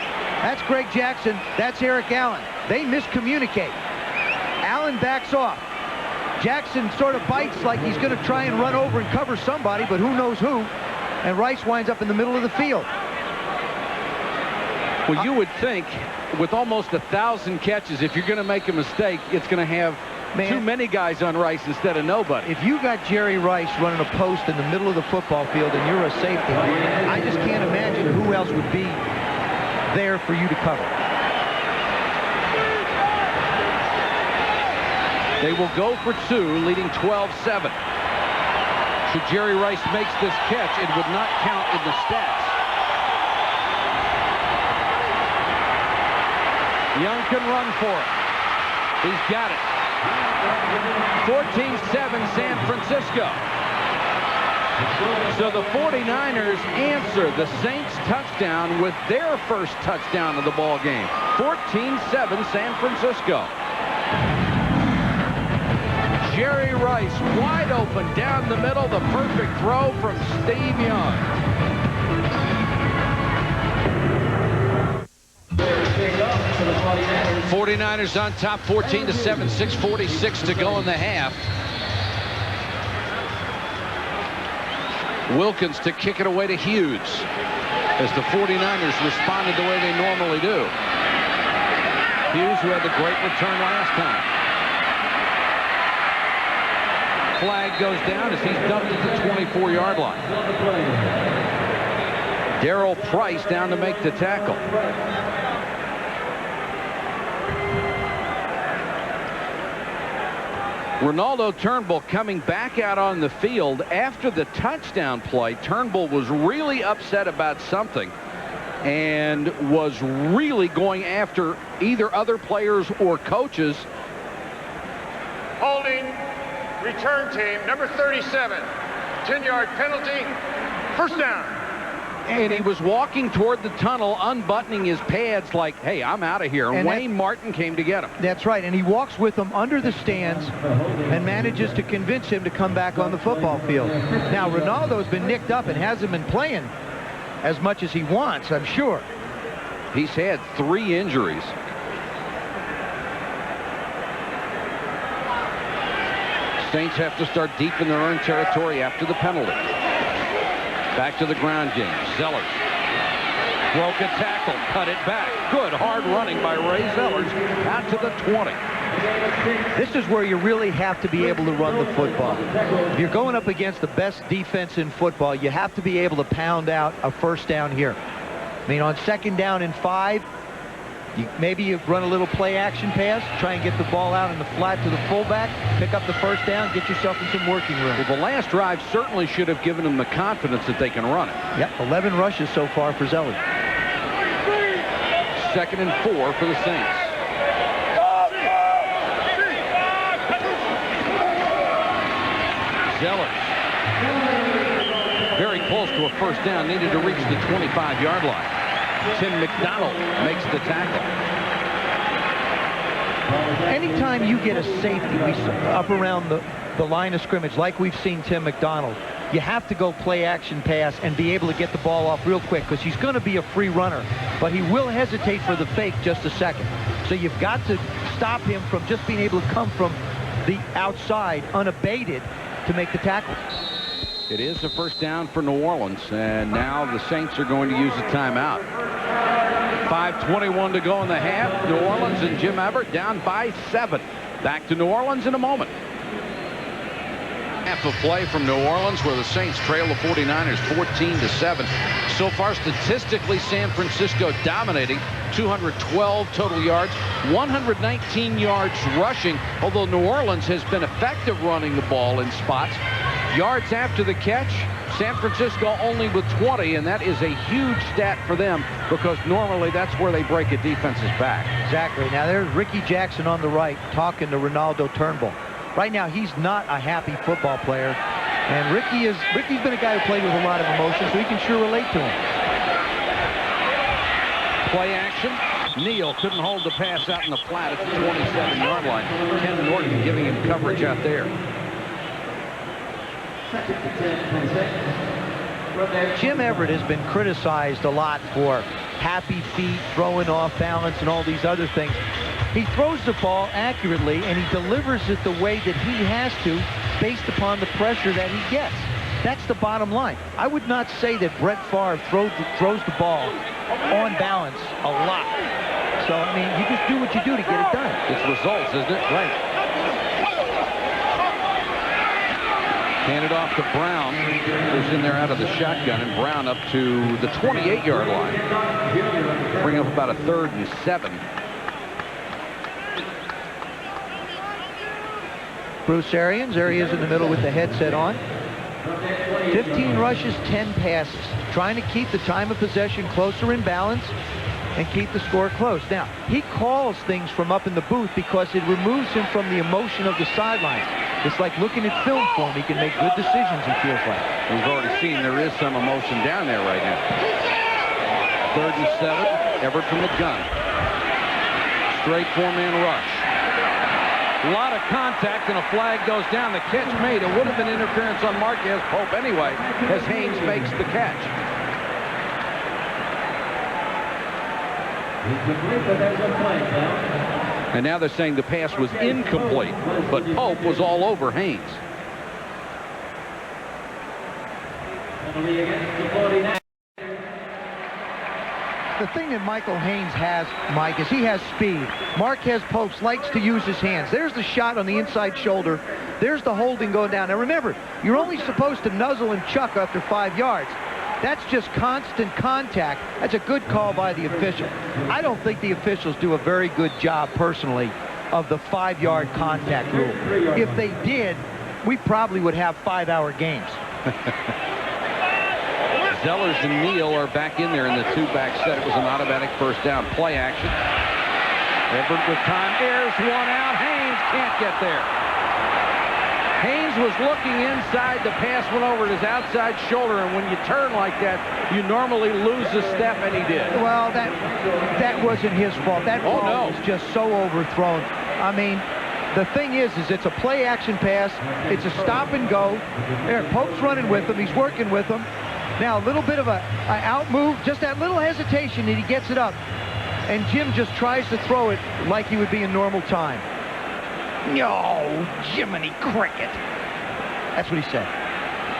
That's Greg Jackson. That's Eric Allen. They miscommunicate. Allen backs off. Jackson sort of bites like he's going to try and run over and cover somebody, but who knows who. And Rice winds up in the middle of the field. Well, you would think with almost 1,000 catches, if you're going to make a mistake, it's going to have too many guys on Rice instead of nobody. If you got Jerry Rice running a post in the middle of the football field and you're a safety, I just can't imagine who else would be there for you to cover. They will go for 2, leading 12-7. Should Jerry Rice makes this catch, it would not count in the stats. Young can run for it. He's got it. 14-7 San Francisco. So the 49ers answer the Saints touchdown with their first touchdown of the ball game. 14-7 San Francisco. Jerry Rice wide open down the middle. The perfect throw from Steve Young. 49ers on top 14-7, 6:46 to go in the half. Wilkins to kick it away to Hughes as the 49ers responded the way they normally do. Hughes, who had the great return last time. Flag goes down as he's dumped at the 24-yard line. Darrell Price down to make the tackle. Ronaldo Turnbull coming back out on the field after the touchdown play. Turnbull was really upset about something and was really going after either other players or coaches. Holding, return team, number 37, 10-yard penalty, first down. And he was walking toward the tunnel, unbuttoning his pads like, hey, I'm out of here. And Wayne Martin came to get him. That's right. And he walks with them under the stands and manages to convince him to come back on the football field. Now, Ronaldo's been nicked up and hasn't been playing as much as he wants, I'm sure. He's had 3 injuries. Saints have to start deep in their own territory after the penalty. Back to the ground game. Zellers broke a tackle, cut it back. Good hard running by Ray Zellers out to the 20. This is where you really have to be able to run the football. If you're going up against the best defense in football, you have to be able to pound out a first down here. I mean, on 2nd down and 5, maybe you run a little play action pass, try and get the ball out in the flat to the fullback, pick up the first down, get yourself in some working room. Well, the last drive certainly should have given them the confidence that they can run it. Yep, 11 rushes so far for Zellers. 2nd and 4 for the Saints. Zellers. Very close to a first down. Needed to reach the 25-yard line. Tim McDonald makes the tackle. Anytime you get a safety up around the line of scrimmage, like we've seen Tim McDonald, you have to go play action pass and be able to get the ball off real quick, because he's going to be a free runner, but he will hesitate for the fake just a second. So you've got to stop him from just being able to come from the outside unabated to make the tackle. It is a first down for New Orleans, and now the Saints are going to use a timeout. 5:21 to go in the half. New Orleans and Jim Everett down by 7. Back to New Orleans in a moment. Half of play from New Orleans, where the Saints trail the 49ers 14-7. So far, statistically, San Francisco dominating. 212 total yards, 119 yards rushing, although New Orleans has been effective running the ball in spots. Yards after the catch, San Francisco only with 20, and that is a huge stat for them, because normally that's where they break a defense's back. Exactly. Now there's Ricky Jackson on the right talking to Ronaldo Turnbull. Right now he's not a happy football player, and Ricky's been a guy who played with a lot of emotion, so he can sure relate to him. Play action. Neal couldn't hold the pass out in the flat at the 27-yard line. Ken Norton giving him coverage out there. Jim Everett has been criticized a lot for happy feet, throwing off balance, and all these other things. He throws the ball accurately, and he delivers it the way that he has to based upon the pressure that he gets. That's the bottom line. I would not say that Brett Favre throws the ball on balance a lot. So, I mean, you just do what you do to get it done. It's results, isn't it? Right. Handed off to Brown, who's in there out of the shotgun, and Brown up to the 28-yard line. Bring up about a 3rd and 7. Bruce Arians, there he is in the middle with the headset on. 15 rushes, 10 passes. Trying to keep the time of possession closer in balance and keep the score close. Now, he calls things from up in the booth because it removes him from the emotion of the sidelines. It's like looking at film for him. He can make good decisions, he feels like. We've already seen there is some emotion down there right now. 3rd and 7, Everett from the gun. Straight 4-man rush. A lot of contact, and a flag goes down. The catch made. It would have been interference on Marquez Pope anyway, as Haynes makes the catch. And now they're saying the pass was incomplete, but Pope was all over Haynes. The thing that Michael Haynes has, Mike, is he has speed. Marquez Pope likes to use his hands. There's the shot on the inside shoulder. There's the holding going down. Now remember, you're only supposed to nuzzle and chuck after 5 yards. That's just constant contact. That's a good call by the official. I don't think the officials do a very good job, personally, of the 5-yard contact rule. If they did, we probably would have 5-hour games. Zellers and Neal are back in there in the 2-back set. It was an automatic first down. Play action. Everett with time. Airs one out. Haynes can't get there. Haynes was looking inside. The pass went over his outside shoulder, and when you turn like that, you normally lose a step, and he did. Well, that wasn't his fault. That ball was just so overthrown. I mean, the thing is it's a play action pass. It's a stop and go. There, Pope's running with him. He's working with him. Now, a little bit of a out move, just that little hesitation, and he gets it up. And Jim just tries to throw it like he would be in normal time. No, Jiminy Cricket. That's what he said.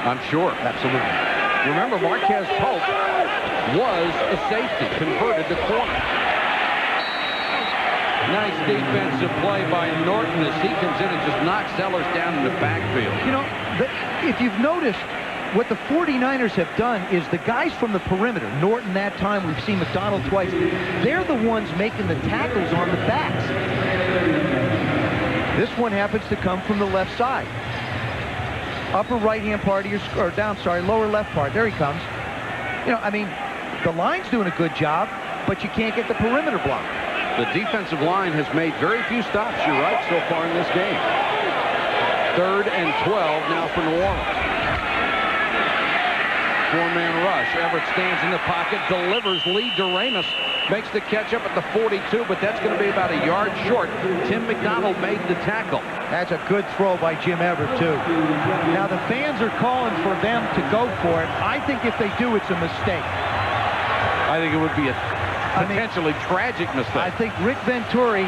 I'm sure. Absolutely. Remember, Marquez Pope was a safety, converted to corner. Nice defensive play by Norton as he comes in and just knocks Sellers down in the backfield. You know, if you've noticed, what the 49ers have done is the guys from the perimeter, Norton that time, we've seen McDonald twice, they're the ones making the tackles on the backs. This one happens to come from the left side. Upper right-hand part of your, or down, sorry, lower left part. There he comes. You know, I mean, the line's doing a good job, but you can't get the perimeter block. The defensive line has made very few stops, you're right, so far in this game. 3rd and 12 now for New Orleans. 4-man rush. Everett stands in the pocket, delivers. Lee Doremus makes the catch up at the 42, but that's going to be about a yard short. Tim McDonald made the tackle. That's a good throw by Jim Everett, too. Now, the fans are calling for them to go for it. I think if they do, it's a mistake. I think it would be a potentially tragic mistake. I think Rick Venturi,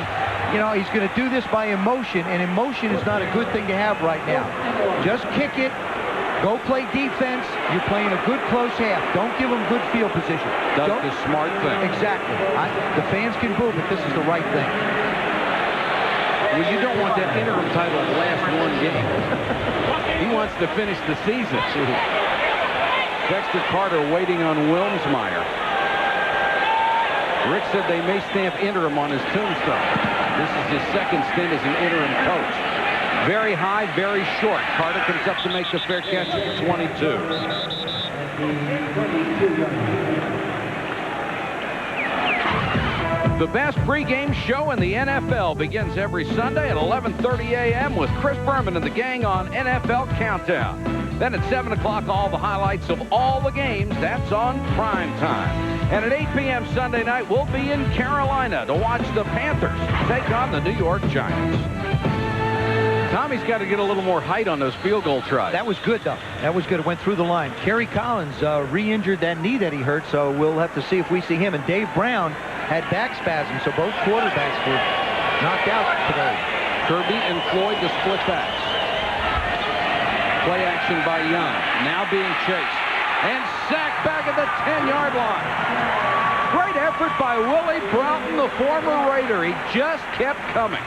you know, he's going to do this by emotion, and emotion is not a good thing to have right now. Just kick it. Go play defense. You're playing a good close half. Don't give them good field position. That's the smart thing. Exactly. The fans can boo, but this is the right thing. Well, you don't want that interim title to last one game. He wants to finish the season. Dexter Carter waiting on Wilmsmeyer. Rick said they may stamp interim on his tombstone. This is his second stint as an interim coach. Very high, very short. Carter comes up to make the fair catch at the 22. The best pregame show in the NFL begins every Sunday at 11:30 a.m. with Chris Berman and the gang on NFL Countdown. Then at 7 o'clock, all the highlights of all the games. That's on prime time. And at 8 p.m. Sunday night, we'll be in Carolina to watch the Panthers take on the New York Giants. Tommy's got to get a little more height on those field goal tries. That was good, though. That was good. It went through the line. Kerry Collins re-injured that knee that he hurt, so we'll have to see if we see him. And Dave Brown had back spasms, so both quarterbacks were knocked out today. Kirby and Floyd the split backs. Play action by Young. Now being chased. And sacked back at the 10-yard line. Great effort by Willie Broughton, the former Raider. He just kept coming.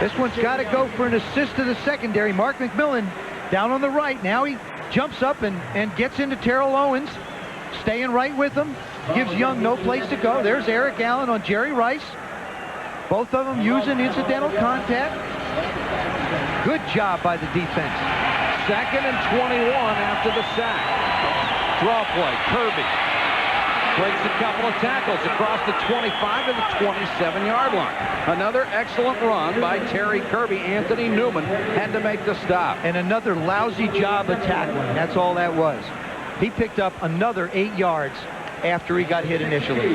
This one's got to go for an assist to the secondary. Mark McMillan down on the right. Now he jumps up and gets into Terrell Owens. Staying right with him. Gives Young no place to go. There's Eric Allen on Jerry Rice. Both of them using incidental contact. Good job by the defense. 2nd and 21 after the sack. Draw play. Kirby breaks a couple of tackles across the 25 to the 27-yard line. Another excellent run by Terry Kirby. Anthony Newman had to make the stop. And another lousy job of tackling. That's all that was. He picked up another 8 yards after he got hit initially.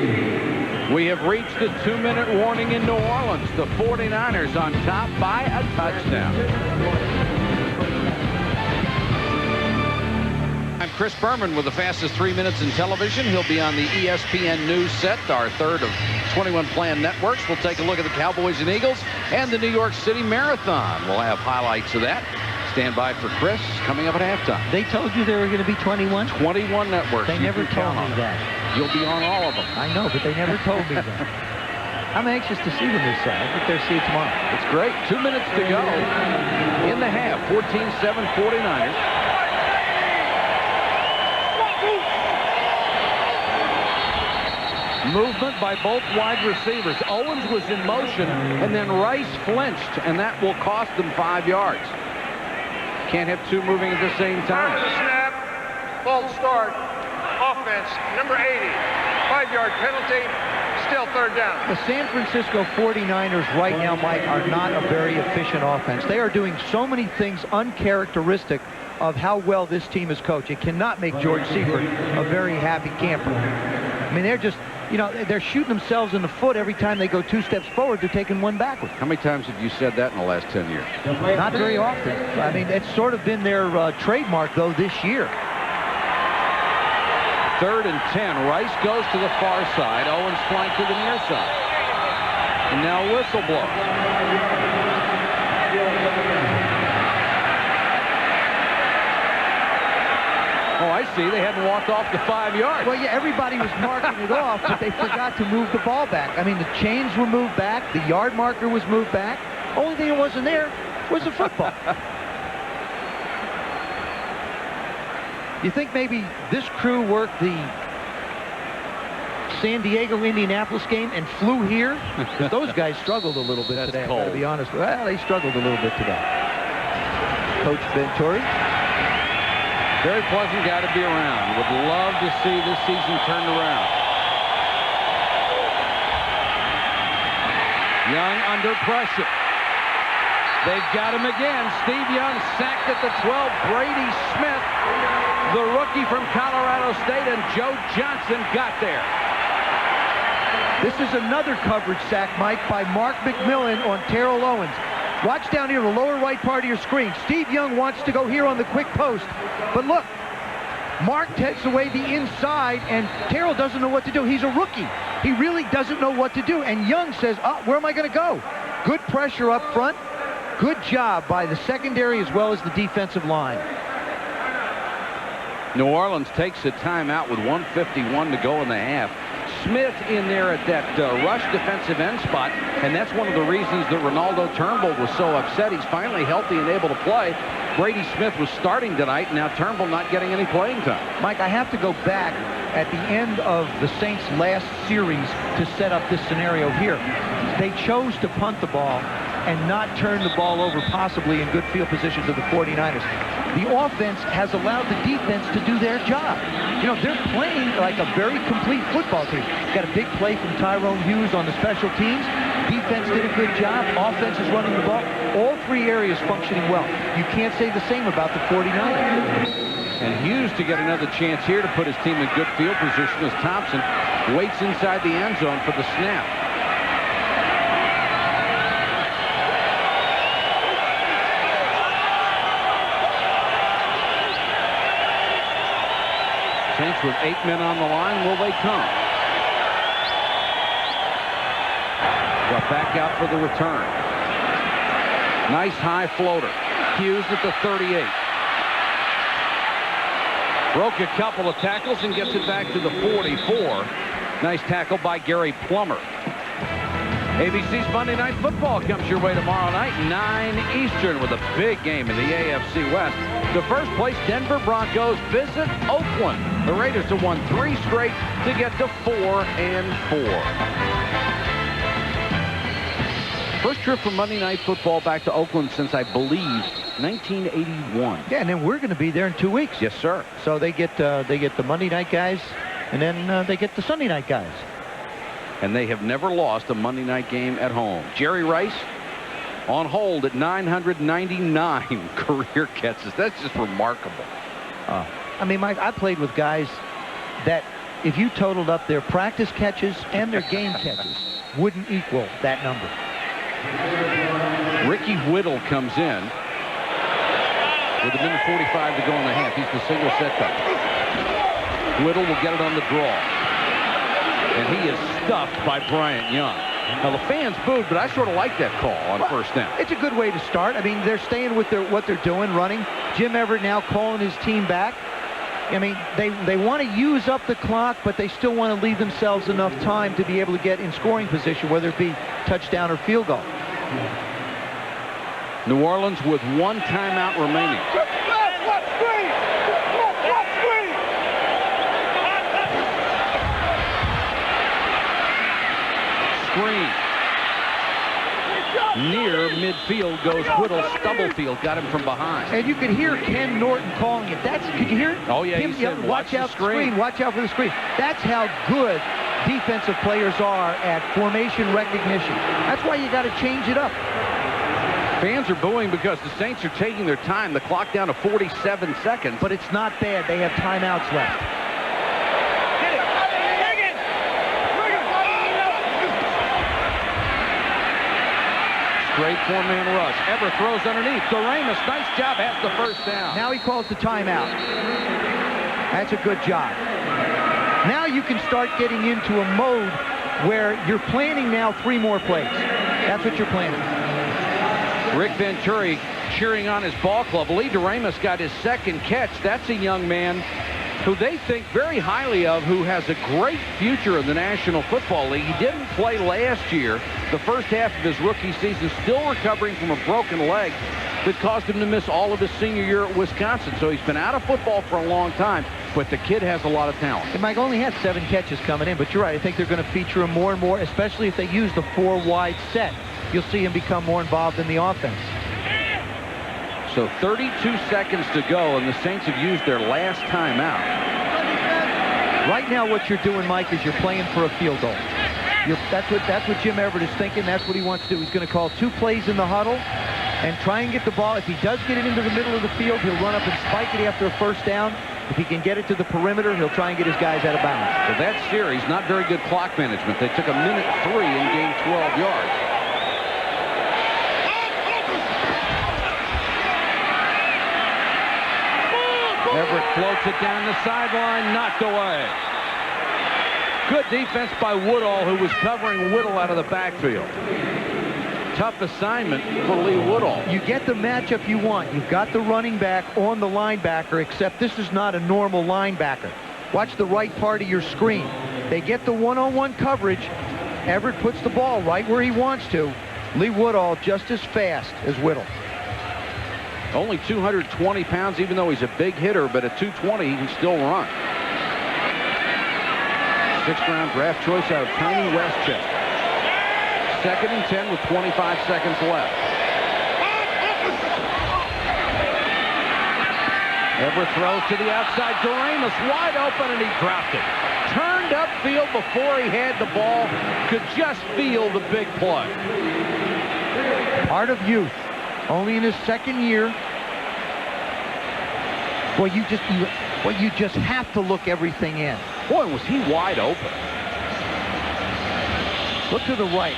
We have reached the 2-minute warning in New Orleans. The 49ers on top by a touchdown. I'm Chris Berman with the fastest 3 minutes in television. He'll be on the ESPN News set, our third of 21 planned networks. We'll take a look at the Cowboys and Eagles and the New York City Marathon. We'll have highlights of that. Stand by for Chris coming up at halftime. They told you there were going to be 21? 21 networks. They never told me that. You'll be on all of them. I know, but they never told me that. I'm anxious to see them this Saturday. I think they'll see it tomorrow. It's great. 2 minutes to go in the half. 14-7 49ers. Movement by both wide receivers. Owens was in motion, and then Rice flinched, and that will cost them 5 yards. Can't have two moving at the same time. Snap, false start, offense, number 80, 5-yard penalty, still 3rd down. The San Francisco 49ers right now, Mike, are not a very efficient offense. They are doing so many things uncharacteristic of how well this team is coached. It cannot make George Seifert a very happy camper. I mean, they're just, you know, they're shooting themselves in the foot every time they go 2 steps forward. They're taking 1 backward. How many times have you said that in the last 10 years? Not very often. I mean, it's sort of been their trademark, though, this year. 3rd and 10. Rice goes to the far side. Owens flanked to the near side. And now whistle blows. Oh, I see. They hadn't walked off the 5 yards. Well, yeah, everybody was marking it off, but they forgot to move the ball back. I mean, the chains were moved back. The yard marker was moved back. Only thing that wasn't there was the football. You think maybe this crew worked the San Diego-Indianapolis game and flew here? Because those guys struggled a little bit today, cold. I've got to be honest. Well, they struggled a little bit today. Coach Venturi. Very pleasant guy to be around. Would love to see this season turned around. Young under pressure. They've got him again. Steve Young sacked at the 12. Brady Smith, the rookie from Colorado State, and Joe Johnson got there. This is another coverage sack, Mike, by Mark McMillan on Terrell Owens. Watch down here, the lower right part of your screen. Steve Young wants to go here on the quick post. But look, Mark takes away the inside, and Terrell doesn't know what to do. He's a rookie. He really doesn't know what to do. And Young says, oh, where am I going to go? Good pressure up front. Good job by the secondary as well as the defensive line. New Orleans takes a timeout with 1:51 to go in the half. Smith in there at that rush defensive end spot, and that's one of the reasons that Ronaldo Turnbull was so upset. He's finally healthy and able to play. Brady Smith was starting tonight, and now Turnbull not getting any playing time. Mike, I have to go back at the end of the Saints' last series to set up this scenario here. They chose to punt the ball and not turn the ball over possibly in good field position to the 49ers. The offense has allowed the defense to do their job. You know, they're playing like a very complete football team. Got a big play from Tyrone Hughes on the special teams. Defense did a good job. Offense is running the ball. All 3 areas functioning well. You can't say the same about the 49ers. And Hughes to get another chance here to put his team in good field position as Thompson waits inside the end zone for the snap. Saints with 8 men on the line. Will they come? Got back out for the return. Nice high floater. Hughes at the 38. Broke a couple of tackles and gets it back to the 44. Nice tackle by Gary Plummer. ABC's Monday Night Football comes your way tomorrow night, 9 Eastern, with a big game in the AFC West. The first place Denver Broncos visit Oakland. The Raiders have won 3 straight to get to 4-4. First trip from Monday Night Football back to Oakland since, I believe, 1981. Yeah, and then we're going to be there in 2 weeks. Yes, sir. So they get the Monday night guys, and then they get the Sunday night guys. And they have never lost a Monday night game at home. Jerry Rice on hold at 999 career catches. That's just remarkable. I mean, Mike, I played with guys that if you totaled up their practice catches and their game catches, wouldn't equal that number. Ricky Whittle comes in with 1:45 to go in the half. He's the single setback. Whittle will get it on the draw. And he is stuffed by Bryant Young. Now, the fans booed, but I sort of like that call on first down. It's a good way to start. I mean, they're staying with what they're doing, running. Jim Everett now calling his team back. I mean, they want to use up the clock, but they still want to leave themselves enough time to be able to get in scoring position, whether it be touchdown or field goal. New Orleans with 1 timeout remaining. Screen. Near midfield goes Whittle. Stubblefield got him from behind. And you could hear Ken Norton calling it. Could you hear it? Oh, yeah, he said, watch out the screen. Watch out for the screen. That's how good defensive players are at formation recognition. That's why you got to change it up. Fans are booing because the Saints are taking their time. The clock down to 47 seconds. But it's not bad. They have timeouts left. Straight four-man rush. Everett throws underneath. Doremus, nice job, has the first down. Now he calls the timeout. That's a good job. Now you can start getting into a mode where you're planning now 3 more plays. That's what you're planning. Rick Venturi cheering on his ball club. Lee Doremus got his second catch. That's a young man who they think very highly of, who has a great future in the National Football League. He didn't play last year, the first half of his rookie season, still recovering from a broken leg that caused him to miss all of his senior year at Wisconsin. So he's been out of football for a long time, but the kid has a lot of talent. And Mike only had 7 catches coming in, but you're right. I think they're going to feature him more and more, especially if they use the 4-wide set. You'll see him become more involved in the offense. So 32 seconds to go, and the Saints have used their last timeout. Right now what you're doing, Mike, is you're playing for a field goal. That's what Jim Everett is thinking. That's what he wants to do. He's going to call 2 plays in the huddle and try and get the ball. If he does get it into the middle of the field, he'll run up and spike it after a first down. If he can get it to the perimeter, he'll try and get his guys out of bounds. So that series, not very good clock management. They took a minute 3 and gained 12 yards. Everett floats it down the sideline, knocked away. Good defense by Woodall, who was covering Whittle out of the backfield. Tough assignment for Lee Woodall. You get the matchup you want. You've got the running back on the linebacker, except this is not a normal linebacker. Watch the right part of your screen. They get the one-on-one coverage. Everett puts the ball right where he wants to. Lee Woodall just as fast as Whittle. Only 220 pounds, even though he's a big hitter, but at 220, he can still run. 6th-round draft choice out of Tiny Westchester. 2nd and 10 with 25 seconds left. Everett throws to the outside. Doremus wide open, and he dropped it. Turned upfield before he had the ball. Could just feel the big play. Part of youth. Only in his 2nd year. Boy, you just have to look everything in. Boy, was he wide open. Look to the right.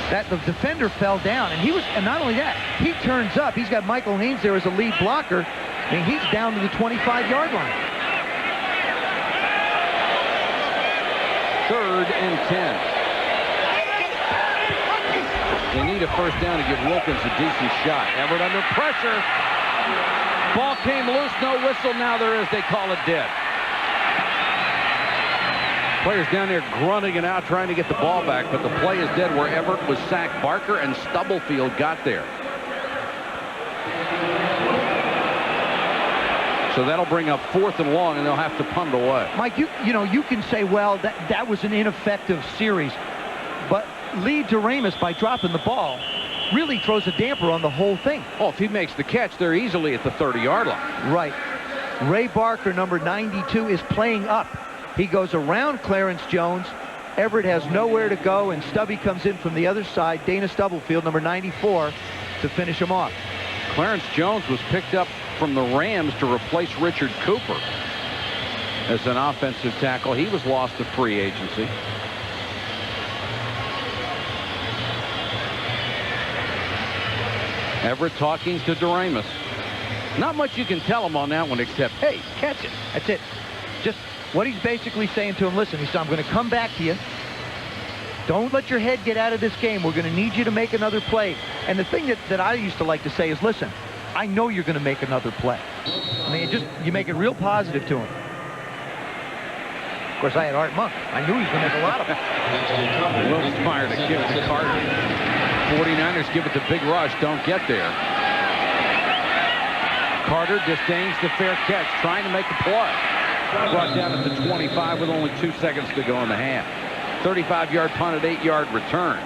That the defender fell down, and not only that, he turns up. He's got Michael Haynes there as a lead blocker, and he's down to the 25-yard line. 3rd and 10. They need a first down to give Wilkins a decent shot. Everett under pressure. Ball came loose, no whistle. Now there is. They call it dead. Players down there grunting it out, trying to get the ball back, but the play is dead where Everett was sacked. Barker and Stubblefield got there. So that'll bring up 4th and long, and they'll have to punt it away. Mike, you can say, well, that was an ineffective series, but Lee Doremus, by dropping the ball, really throws a damper on the whole thing. Oh, if he makes the catch, they're easily at the 30-yard line. Right. Ray Barker, number 92, is playing up. He goes around Clarence Jones. Everett has nowhere to go, and Stubby comes in from the other side. Dana Stubblefield, number 94, to finish him off. Clarence Jones was picked up from the Rams to replace Richard Cooper as an offensive tackle. He was lost to free agency. Everett talking to Doremus. Not much you can tell him on that one except, hey, catch it. That's it. Just what he's basically saying to him, listen, he said, I'm going to come back to you. Don't let your head get out of this game. We're going to need you to make another play. And the thing that I used to like to say is, listen, I know you're going to make another play. I mean, you make it real positive to him. Of course, I had Art Monk. I knew he was going to make a lot of them. Wilkins fired a kick to Carter. 49ers give it the big rush. Don't get there. Carter disdains the fair catch, trying to make a play. Brought down at the 25 with only 2 seconds to go in the half. 35-yard punt at 8-yard return.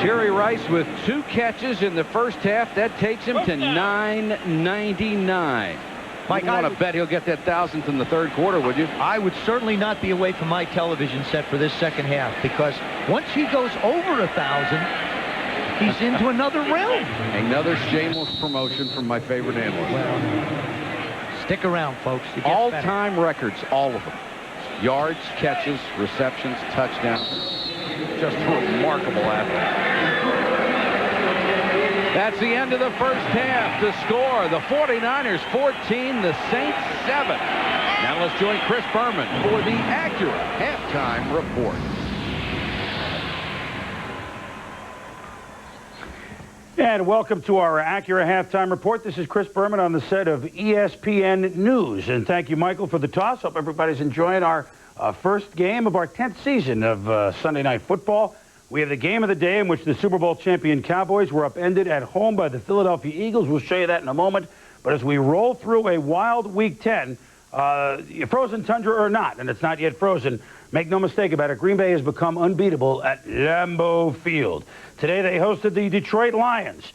Jerry Rice with 2 catches in the first half. That takes him to 999. Mike, you want to bet he'll get that 1,000th in the 3rd quarter, would you? I would certainly not be away from my television set for this 2nd half, because once he goes over 1,000, he's into another realm. Another shameless promotion from my favorite analyst. Well, stick around, folks. All-time records, all of them. Yards, catches, receptions, touchdowns. Just remarkable athlete. That's the end of the first half. The score, the 49ers 14, the Saints 7. Now let's join Chris Berman for the Acura halftime report. And welcome to our Acura halftime report. This is Chris Berman on the set of ESPN News. And thank you, Michael, for the toss. Hope everybody's enjoying our first game of our 10th season of Sunday Night Football. We have the game of the day in which the Super Bowl champion Cowboys were upended at home by the Philadelphia Eagles. We'll show you that in a moment. But as we roll through a wild Week 10, frozen tundra or not, and it's not yet frozen, make no mistake about it, Green Bay has become unbeatable at Lambeau Field. Today they hosted the Detroit Lions.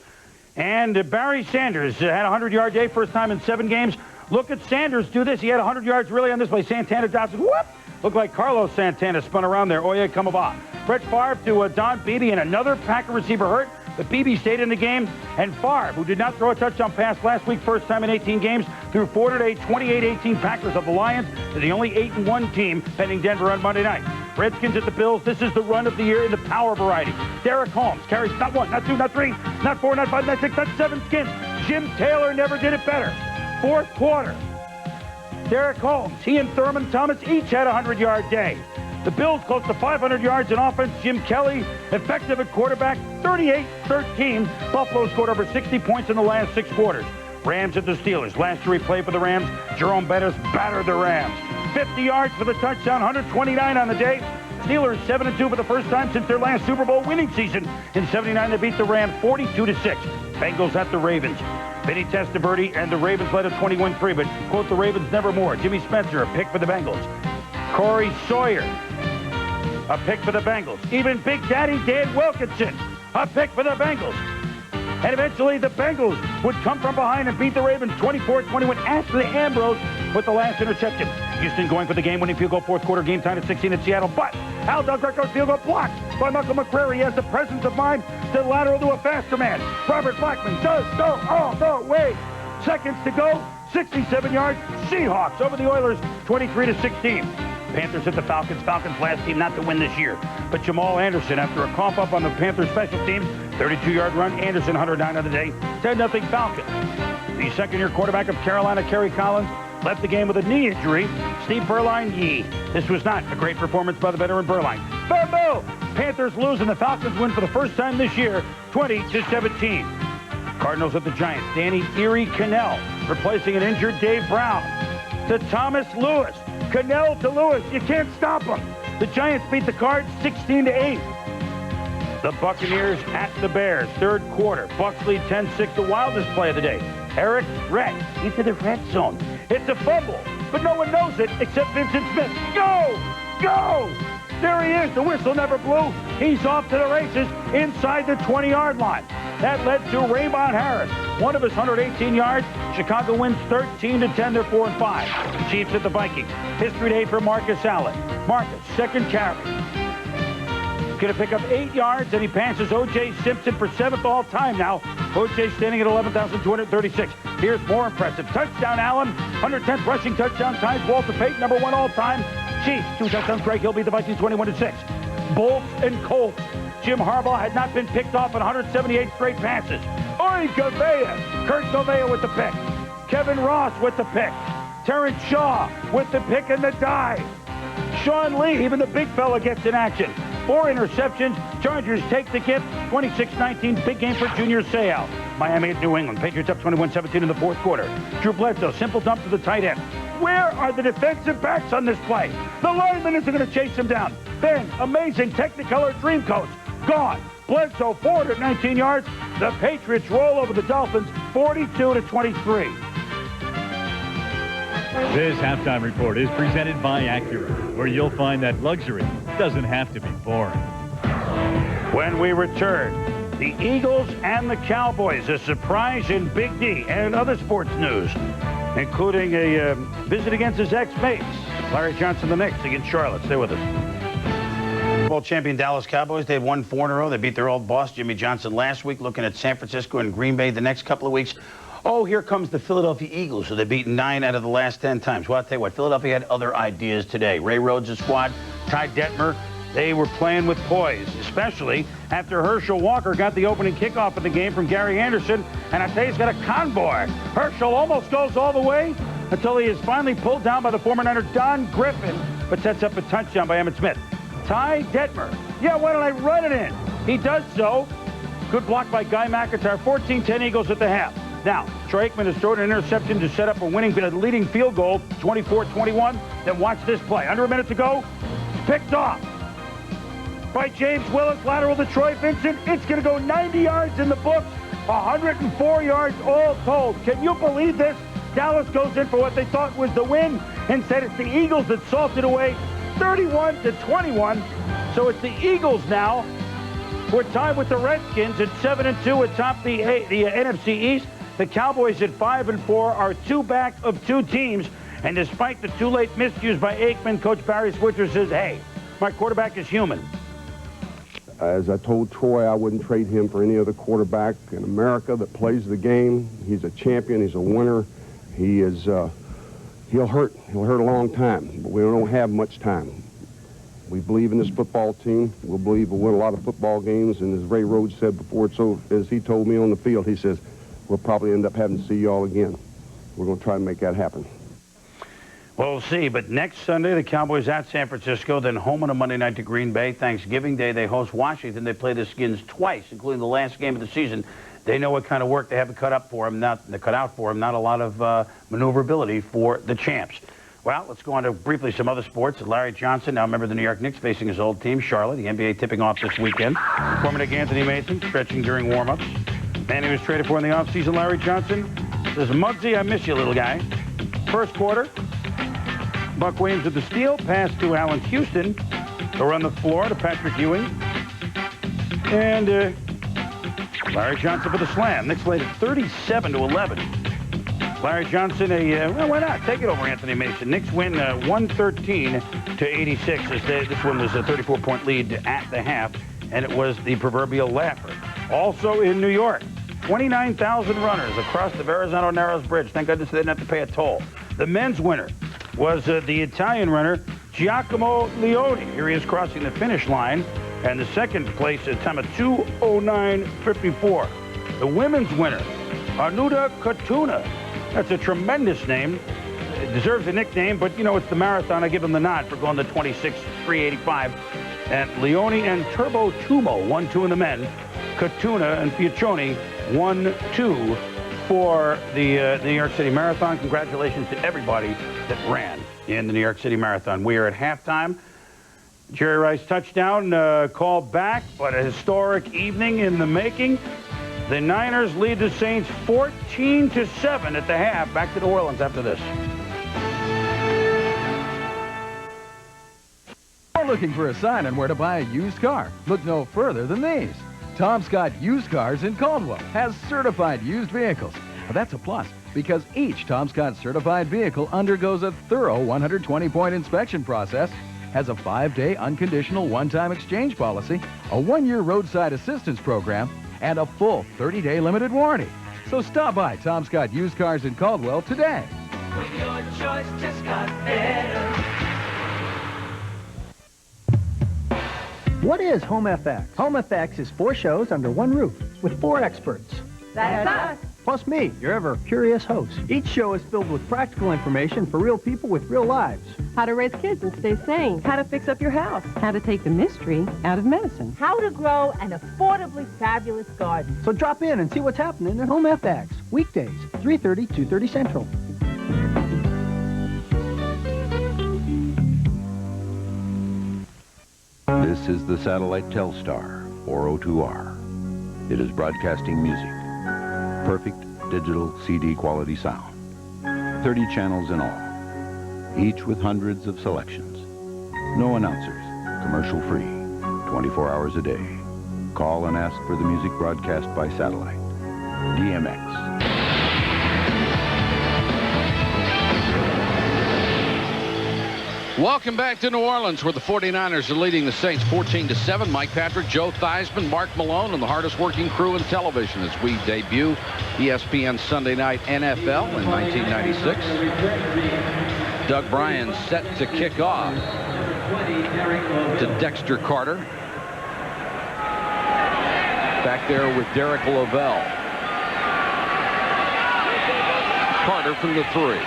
And Barry Sanders had a 100-yard day, first time in 7 games. Look at Sanders do this. He had 100 yards really on this play. Santana Johnson, whoop! Looked like Carlos Santana spun around there. Oye, come about. Brett Favre to Don Beebe, and another Packer receiver hurt, but Beebe stayed in the game. And Favre, who did not throw a touchdown pass last week, first time in 18 games, threw 4 today, 28-18 Packers of the Lions. They're the only 8-1 team pending Denver on Monday night. Redskins at the Bills. This is the run of the year in the power variety. Derek Holmes carries not 1, not 2, not 3, not 4, not 5, not 6, not 7 skins. Jim Taylor never did it better. Fourth quarter. Derek Holmes, he and Thurman Thomas each had a 100-yard day. The Bills close to 500 yards in offense. Jim Kelly, effective at quarterback, 38-13. Buffalo scored over 60 points in the last 6 quarters. Rams at the Steelers. Last year he played for the Rams. Jerome Bettis battered the Rams. 50 yards for the touchdown, 129 on the day. Steelers 7-2 for the first time since their last Super Bowl winning season. In 79, they beat the Rams 42-6. Bengals at the Ravens. Vinny Testaverde and the Ravens led at 21-3, but, quote, the Ravens nevermore. Jimmy Spencer, a pick for the Bengals. Corey Sawyer, a pick for the Bengals. Even Big Daddy Dan Wilkinson, a pick for the Bengals. And eventually the Bengals would come from behind and beat the Ravens 24-21. Ashley Ambrose with the last interception. Houston going for the game-winning field goal, fourth quarter, game time at 16 at Seattle. But Al Del Greco's field goal blocked by Michael McCrary. He has the presence of mind to lateral to a faster man. Robert Blackman does go all the way. Seconds to go, 67 yards. Seahawks over the Oilers, 23-16. Panthers hit the Falcons. Falcons last team not to win this year. But Jamal Anderson, after a cough up on the Panthers special teams, 32-yard run. Anderson, 109 on the day. 10-0 Falcons. The second-year quarterback of Carolina, Kerry Collins, left the game with a knee injury. Steve Berline, this was not a great performance by the veteran Berline. Boom! Panthers lose and the Falcons win for the first time this year, 20-17. Cardinals at the Giants. Danny Erie Cannell replacing an injured Dave Brown. To Thomas Lewis. Cannell to Lewis. You can't stop him. The Giants beat the Cards 16-8. The Buccaneers at the Bears. Third quarter. Bucs lead 10-6. The wildest play of the day. Eric Rett into the red zone. It's a fumble, but no one knows it except Vincent Smith. Go! Go! There he is. The whistle never blew. He's off to the races inside the 20-yard line. That led to Raymond Harris. One of his 118 yards. Chicago wins 13-10. They're 4-5. Chiefs at the Vikings. History day for Marcus Allen. Marcus, second carry. Going to pick up 8 yards, and he passes O.J. Simpson for 7th all-time now. O.J. standing at 11,236. Here's more impressive. Touchdown, Allen. 110th rushing touchdown, ties Walter Payton, number 1 all-time. Chiefs, 2 touchdowns. Greg Hill beat the Vikings 21-6. Bolts and Colts. Jim Harbaugh had not been picked off in 178 straight passes. Oi, Gouveia. Kurt Gouveia with the pick. Kevin Ross with the pick. Terrence Shaw with the pick and the dive. Sean Lee, even the big fella, gets in action. 4 interceptions. Chargers take the gift. 26-19. Big game for Junior Seau. Miami at New England. Patriots up 21-17 in the fourth quarter. Drew Bledsoe, simple dump to the tight end. Where are the defensive backs on this play? The lineman isn't going to chase him down. Then, amazing Technicolor Dreamcoats. Gone. Bledsoe 419 yards. The Patriots roll over the Dolphins 42-23. This halftime report is presented by Acura, where you'll find that luxury doesn't have to be boring. When we return, the Eagles and the Cowboys, a surprise in Big D, and other sports news, including a visit against his ex-mates. Larry Johnson, the Knicks against Charlotte. Stay with us. Super Bowl champion Dallas Cowboys, they had won 4 in a row. They beat their old boss, Jimmy Johnson, last week, looking at San Francisco and Green Bay the next couple of weeks. Oh, here comes the Philadelphia Eagles, who they've beaten 9 out of the last 10 times. Well, I'll tell you what, Philadelphia had other ideas today. Ray Rhodes' squad, Ty Detmer, they were playing with poise, especially after Herschel Walker got the opening kickoff of the game from Gary Anderson, and I tell you, he's got a convoy. Herschel almost goes all the way until he is finally pulled down by the former Niner Don Griffin, but sets up a touchdown by Emmitt Smith. Ty Detmer, yeah, why don't I run it in? He does so. Good block by Guy McIntyre. 14-10 Eagles at the half. Now, Troy Aikman has thrown an interception to set up a leading field goal, 24-21. Then watch this play. Under a minute to go. Picked off by James Willis, lateral to Troy Vincent. It's going to go 90 yards in the books, 104 yards all told. Can you believe this? Dallas goes in for what they thought was the win. Instead, it's the Eagles that salted away 31-21. So it's the Eagles now. We're tied with the Redskins at 7-2 atop the NFC East. The Cowboys at 5-4 are two back of two teams. And despite the too late miscues by Aikman, Coach Barry Switzer says, hey, my quarterback is human. As I told Troy, I wouldn't trade him for any other quarterback in America that plays the game. He's a champion. He's a winner. He is, he'll hurt. He'll hurt a long time, but we don't have much time. We believe in this football team. We believe we'll win a lot of football games. And as Ray Rhodes said before, so as he told me on the field, he says, we'll probably end up having to see you all again. We're going to try to make that happen. Well, we'll see. But next Sunday, the Cowboys at San Francisco, then home on a Monday night to Green Bay. Thanksgiving Day, they host Washington. They play the Skins twice, including the last game of the season. They know what kind of work they have to cut out for them. Not a lot of maneuverability for the champs. Well, let's go on to briefly some other sports. Larry Johnson, now a member of the New York Knicks, facing his old team, Charlotte. The NBA tipping off this weekend. Former Nick Anthony Mason stretching during warm-ups. Man he was traded for in the offseason, Larry Johnson, says, Muggsy, I miss you, little guy. First quarter, Buck Williams with the steal. Pass to Allen Houston. They'll run the floor to Patrick Ewing. And Larry Johnson for the slam. Knicks led it 37-11. Larry Johnson, well, why not? Take it over, Anthony Mason. Knicks win 113-86. This one was a 34-point lead at the half, and it was the proverbial laugher. Also in New York, 29,000 runners across the Verrazano Narrows Bridge. Thank goodness they didn't have to pay a toll. The men's winner was the Italian runner, Giacomo Leone. Here he is crossing the finish line, and the second place at a time of 2:09:54. The women's winner, Arnuda Katuna. That's a tremendous name. It deserves a nickname, but, you know, it's the marathon. I give him the nod for going to 26:3:85. And Leone and Turbo Tumo, 1-2 in the men. Katuna and Fiaccioni, 1-2 for the New York City Marathon. Congratulations to everybody that ran in the New York City Marathon. We are at halftime. Jerry Rice touchdown called back, but a historic evening in the making. The Niners lead the Saints 14-7 at the half. Back to New Orleans after this. You're looking for a sign on where to buy a used car? Look no further than these. Tom Scott Used Cars in Caldwell has certified used vehicles. Now, that's a plus because each Tom Scott certified vehicle undergoes a thorough 120-point inspection process, has a 5-day unconditional one-time exchange policy, a 1-year roadside assistance program, and a full 30-day limited warranty. So stop by Tom Scott Used Cars in Caldwell today. When your choice just got better. What is Home FX? Home FX is 4 shows under one roof with 4 experts. That's us. Plus me, your ever-curious host. Each show is filled with practical information for real people with real lives. How to raise kids and stay sane. How to fix up your house. How to take the mystery out of medicine. How to grow an affordably fabulous garden. So drop in and see what's happening at Home FX. Weekdays, 3:30, 2:30 Central. This is the satellite Telstar 402R. It is broadcasting music. Perfect digital CD quality sound. 30 channels in all, each with hundreds of selections. No announcers, commercial free, 24 hours a day. Call and ask for the music broadcast by satellite. DMX. Welcome back to New Orleans, where the 49ers are leading the Saints 14-7. Mike Patrick, Joe Theismann, Mark Malone, and the hardest working crew in television as we debut ESPN Sunday Night NFL in 1996. Doug Bryan set to kick off. to Dexter Carter. Back there with Derek Lavelle. Carter from the 3.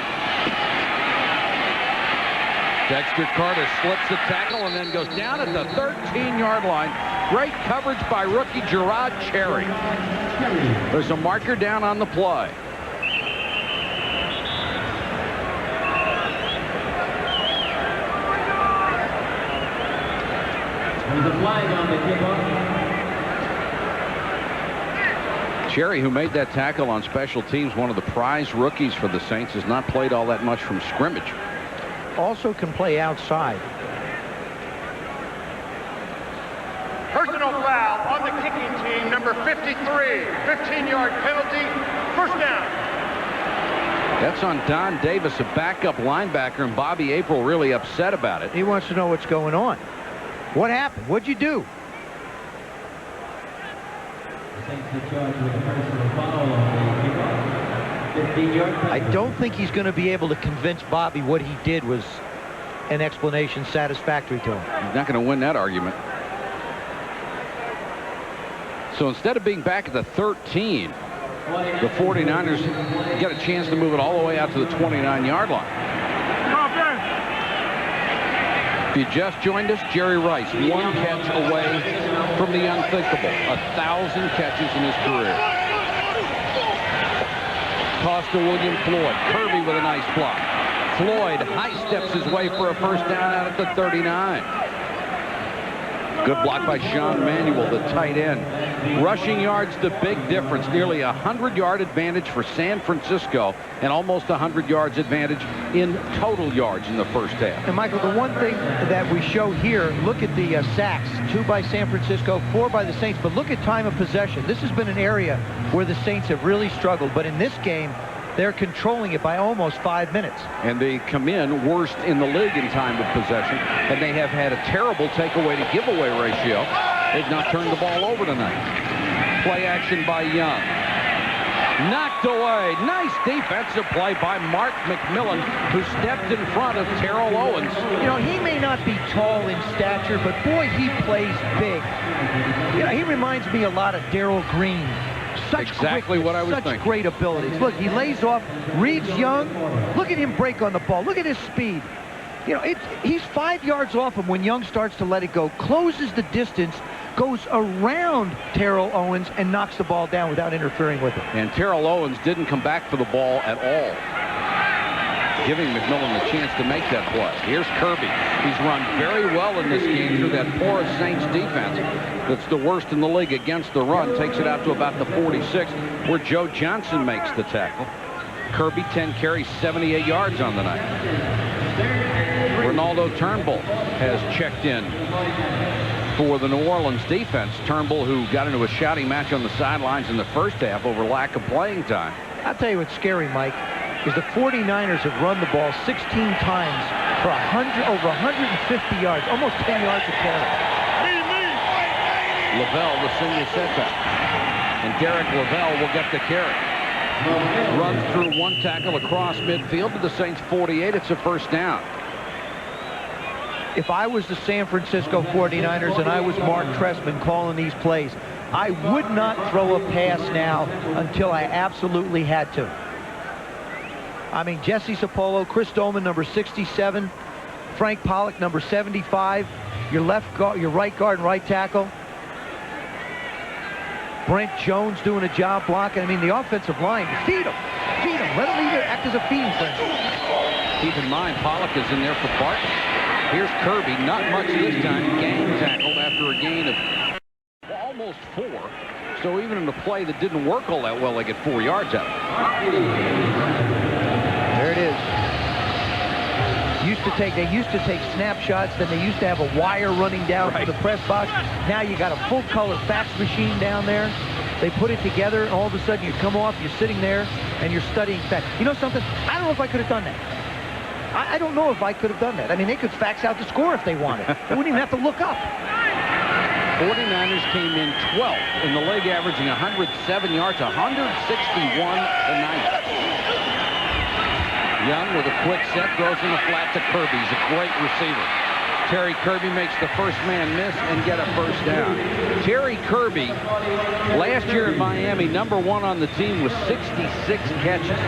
Dexter Carter slips the tackle and then goes down at the 13-yard line. Great coverage by rookie Gerard Cherry. There's a marker down on the play. There's a flag on the kickoff. Cherry, who made that tackle on special teams, one of the prize rookies for the Saints, has not played all that much from scrimmage. Also can play outside. Personal foul on the kicking team, number 53. 15-yard penalty, first down. That's on Don Davis, a backup linebacker, and Bobby April really upset about it. He wants to know what's going on. What happened? What'd you do? I don't think he's going to be able to convince Bobby what he did was an explanation satisfactory to him. He's not going to win that argument. So instead of being back at the 13, the 49ers get a chance to move it all the way out to the 29-yard line. If you just joined us, Jerry Rice, one catch away from the unthinkable. 1,000 catches in his career. Toss to William Floyd. Kirby with a nice block. Floyd high steps his way for a first down out at the 39. Good block by Sean Manuel, the tight end. Rushing yards, the big difference. Nearly a 100-yard advantage for San Francisco and almost 100 yards advantage in total yards in the first half. And Michael, the one thing that we show here, look at the sacks. 2 by San Francisco, 4 by the Saints. But look at time of possession. This has been an area where the Saints have really struggled. But in this game, they're controlling it by almost 5 minutes. And they come in worst in the league in time of possession, and they have had a terrible takeaway to giveaway ratio. They've not turned the ball over tonight. Play action by Young. Knocked away. Nice defensive play by Mark McMillan, who stepped in front of Terrell Owens. You know, he may not be tall in stature, but boy, he plays big. You know, he reminds me a lot of Darrell Green. Exactly what I was thinking. Such great abilities. Look, he lays off, reads Young. Look at him break on the ball. Look at his speed. You know, he's 5 yards off him when Young starts to let it go, closes the distance, goes around Terrell Owens, and knocks the ball down without interfering with it. And Terrell Owens didn't come back for the ball at all, giving McMillan the chance to make that play. Here's Kirby. He's run very well in this game through that porous Saints defense that's the worst in the league against the run. Takes it out to about the 46, where Joe Johnson makes the tackle. Kirby, 10 carries, 78 yards on the night. Ronaldo Turnbull has checked in for the New Orleans defense. Turnbull, who got into a shouting match on the sidelines in the first half over lack of playing time. I'll tell you what's scary, Mike, is the 49ers have run the ball 16 times for over 150 yards, almost 10 yards a carry. Lavelle, the single setback. And Derek Lavelle will get the carry. Runs through one tackle across midfield to the Saints 48. It's a first down. If I was the San Francisco 49ers and I was Mark Trestman calling these plays, I would not throw a pass now until I absolutely had to. I mean, Jesse Sapolo, Chris Dolman, number 67, Frank Pollock, number 75, your left guard, your right guard and right tackle. Brent Jones doing a job blocking. I mean, the offensive line, feed them. Let them either act as a feeding frenzy. Keep in mind, Pollock is in there for Barton. Here's Kirby, not much this time, gang tackled after a gain of almost 4. So even in a play that didn't work all that well, they get 4 yards out. There it is. They used to take snapshots, then they used to have a wire running down to the press box. Now you got a full-color fax machine down there. They put it together, and all of a sudden you come off, you're sitting there, and you're studying fax. You know something? I don't know if I could have done that. I don't know if I could have done that. I mean, they could fax out the score if they wanted. They wouldn't even have to look up. 49ers came in 12th in the league, averaging 107 yards, 161 tonight. Young with a quick set, throws in the flat to Kirby. He's a great receiver. Terry Kirby makes the first man miss and get a first down. Terry Kirby, last year in Miami, #1 on the team with 66 catches.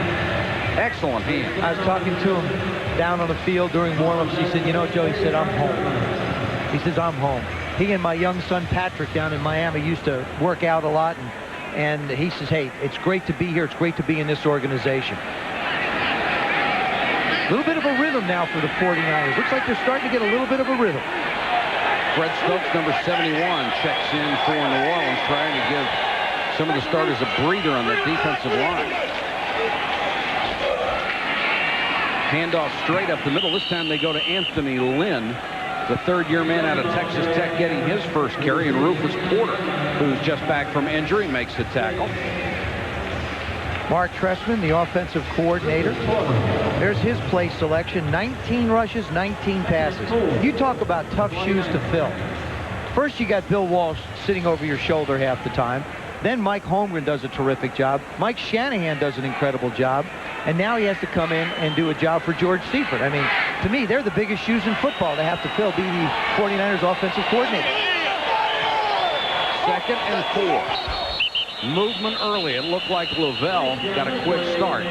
Excellent hand. I was talking to him down on the field during warm-ups. He said, you know, Joe, he said, I'm home. He says, I'm home. He and my young son, Patrick, down in Miami, used to work out a lot. And he says, hey, it's great to be here. It's great to be in this organization. A little bit of a rhythm now for the 49ers. Looks like they're starting to get a little bit of a rhythm. Fred Stokes, #71, checks in for New Orleans, trying to give some of the starters a breather on the defensive line. Handoff straight up the middle. This time they go to Anthony Lynn, the third-year man out of Texas Tech, getting his first carry, and Rufus Porter, who's just back from injury, makes the tackle. Mark Trestman, the offensive coordinator. There's his play selection. 19 rushes, 19 passes. You talk about tough shoes to fill. First, you got Bill Walsh sitting over your shoulder half the time. Then Mike Holmgren does a terrific job. Mike Shanahan does an incredible job. And now he has to come in and do a job for George Seifert. I mean, to me, they're the biggest shoes in football to have to fill, be the 49ers offensive coordinator. 2nd and 4. Movement early. It looked like Lavelle got a quick start.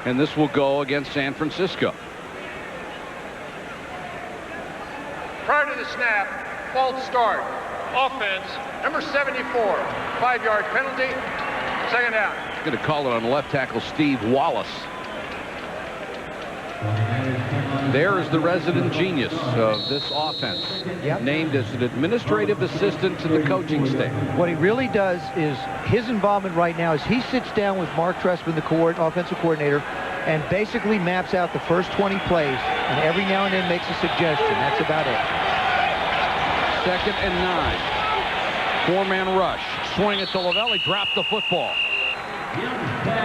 And this will go against San Francisco. Prior to the snap, false start. Offense, #74. 5-yard penalty. 2nd down. Going to call it on left tackle Steve Wallace. There is the resident genius of this offense, named as an administrative assistant to the coaching staff. What he really does is his involvement right now is he sits down with Mark Trestman, the offensive coordinator, and basically maps out the first 20 plays, and every now and then makes a suggestion. That's about it. 2nd and 9. 4-man rush. Swing it to Lavelle. He dropped the football.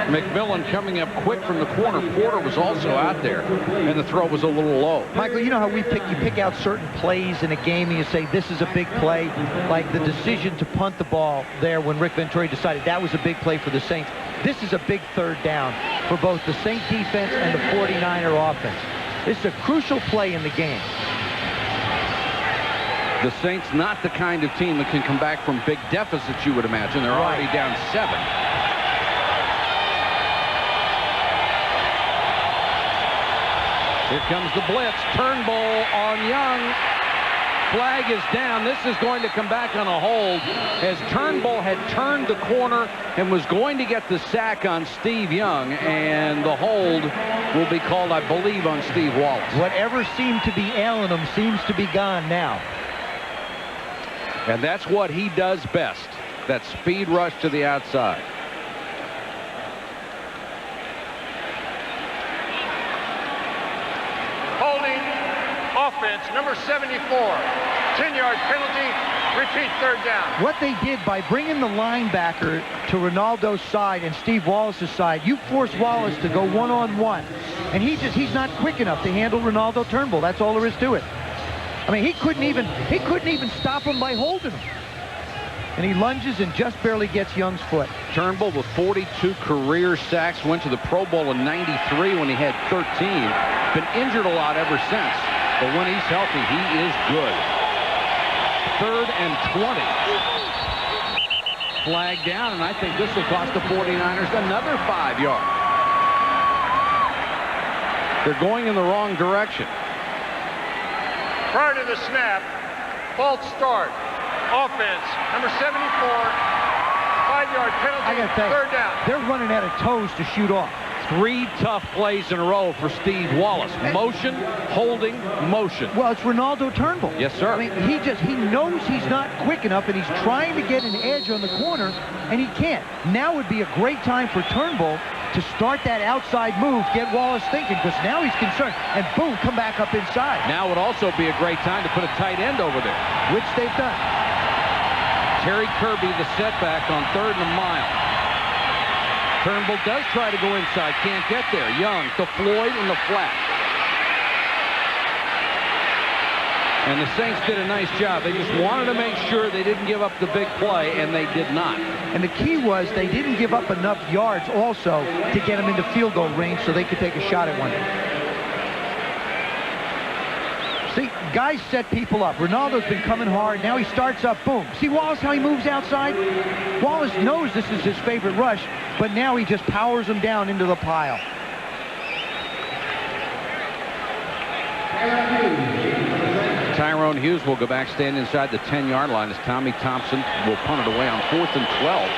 McMillan coming up quick from the corner. Porter was also out there, and the throw was a little low. Michael, you know how you pick out certain plays in a game and you say this is a big play, like the decision to punt the ball there when Rick Venturi decided that was a big play for the Saints. This is a big 3rd down for both the Saint defense and the 49er offense. This is a crucial play in the game. The Saints not the kind of team that can come back from big deficits, you would imagine. They're already down 7. Here comes the blitz. Turnbull on Young. Flag is down. This is going to come back on a hold as Turnbull had turned the corner and was going to get the sack on Steve Young, and the hold will be called, I believe, on Steve Wallace. Whatever seemed to be ailing him seems to be gone now. And that's what he does best, that speed rush to the outside. Holding, offense, #74. 10-yard penalty, repeat 3rd down. What they did by bringing the linebacker to Ronaldo's side and Steve Wallace's side, you force Wallace to go one-on-one. And he's not quick enough to handle Ronaldo Turnbull. That's all there is to it. I mean, he couldn't even stop him by holding him. And he lunges and just barely gets Young's foot. Turnbull with 42 career sacks, went to the Pro Bowl in '93 when he had 13. Been injured a lot ever since, but when he's healthy, he is good. 3rd and 20. Flag down, and I think this will cost the 49ers another 5 yards. They're going in the wrong direction. Prior to the snap, false start. Offense, #74. 5-yard penalty. I got to tell you, 3rd down. they're running out of toes to shoot off. 3 tough plays in a row for Steve Wallace. Motion, holding, motion. Well, it's Ronaldo Turnbull. Yes, sir. I mean, he knows he's not quick enough, and he's trying to get an edge on the corner, and he can't. Now would be a great time for Turnbull to start that outside move, get Wallace thinking, because now he's concerned, and boom, come back up inside. Now would also be a great time to put a tight end over there, which they've done. Terry Kirby, the setback on 3rd and a mile. Turnbull does try to go inside, can't get there. Young to Floyd in the flat. And the Saints did a nice job. They just wanted to make sure they didn't give up the big play, and they did not. And the key was they didn't give up enough yards also to get them into field goal range so they could take a shot at one. See, guys set people up. Ronaldo's been coming hard. Now he starts up. Boom. See Wallace how he moves outside? Wallace knows this is his favorite rush, but now he just powers him down into the pile. Tyrone Hughes will go back, stand inside the 10-yard line as Tommy Thompson will punt it away on 4th and 12.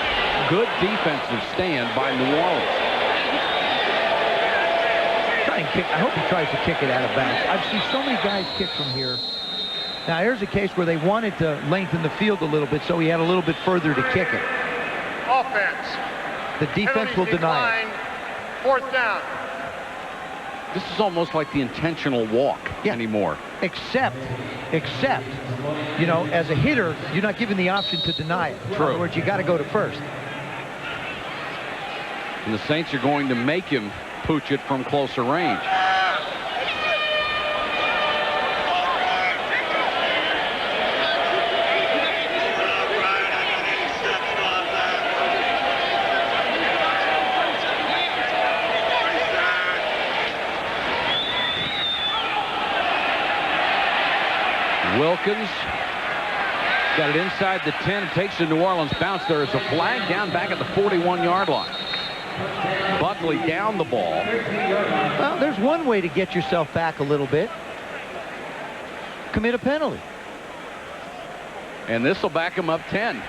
Good defensive stand by New Orleans. I hope he tries to kick it out of bounds. I've seen so many guys kick from here. Now, here's a case where they wanted to lengthen the field a little bit, so he had a little bit further to kick it. Offense. The defense will deny it. 4th down. This is almost like the intentional walk anymore. Except, you know, as a hitter, you're not given the option to deny it. True. In other words, you got to go to first. And the Saints are going to make him pooch it from closer range. Wilkins got it inside the 10. It takes the New Orleans bounce. There is a flag down back at the 41-yard line. Buckley down the ball. Well, there's one way to get yourself back a little bit. Commit a penalty. And this will back him up 10.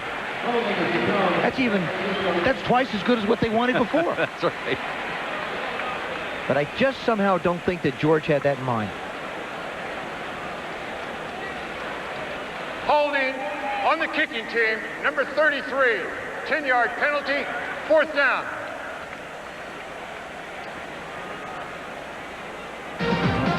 That's twice as good as what they wanted before. That's right. But I just somehow don't think that George had that in mind. Holding on the kicking team, number 33, 10-yard penalty, 4th down.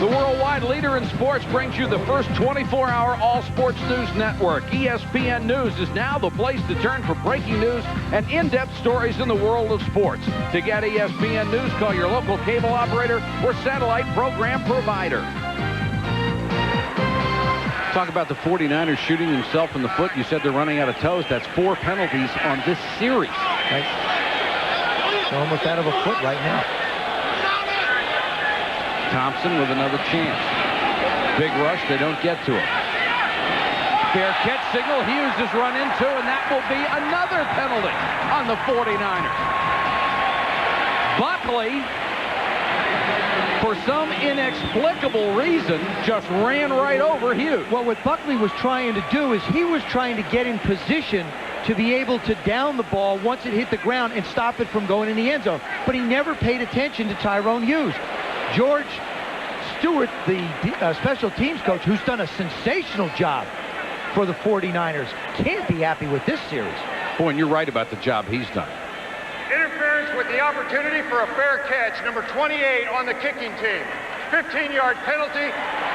The worldwide leader in sports brings you the first 24-hour all-sports news network. ESPN News is now the place to turn for breaking news and in-depth stories in the world of sports. To get ESPN News, call your local cable operator or satellite program provider. Talk about the 49ers shooting himself in the foot. You said they're running out of toes. That's 4 penalties on this series. Right. They're almost out of a foot right now. Thompson with another chance. Big rush. They don't get to him. Fair catch signal. Hughes is run into, and that will be another penalty on the 49ers. Buckley, for some inexplicable reason, just ran right over Hughes. Well, what Buckley was trying to do is he was trying to get in position to be able to down the ball once it hit the ground and stop it from going in the end zone. But he never paid attention to Tyrone Hughes. George Stewart, the special teams coach, who's done a sensational job for the 49ers, can't be happy with this series. Boy, and you're right about the job he's done. Interference with the opportunity for a fair catch, number 28 on the kicking team. 15-yard penalty,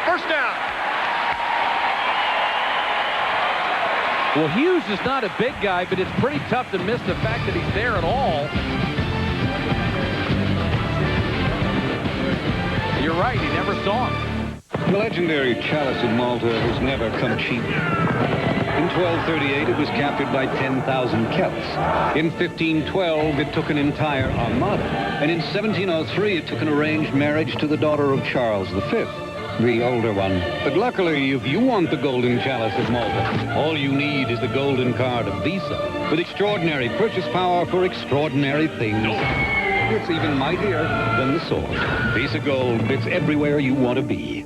1st down. Well, Hughes is not a big guy, but it's pretty tough to miss the fact that he's there at all. You're right, he never saw him. The legendary Chalice of Malta has never come cheap. In 1238, it was captured by 10,000 Celts. In 1512, it took an entire armada. And in 1703, it took an arranged marriage to the daughter of Charles V, the older one. But luckily, if you want the Golden Chalice of Malta, all you need is the golden card of Visa, with extraordinary purchase power for extraordinary things. It's even mightier than the sword. Visa Gold, it's everywhere you want to be.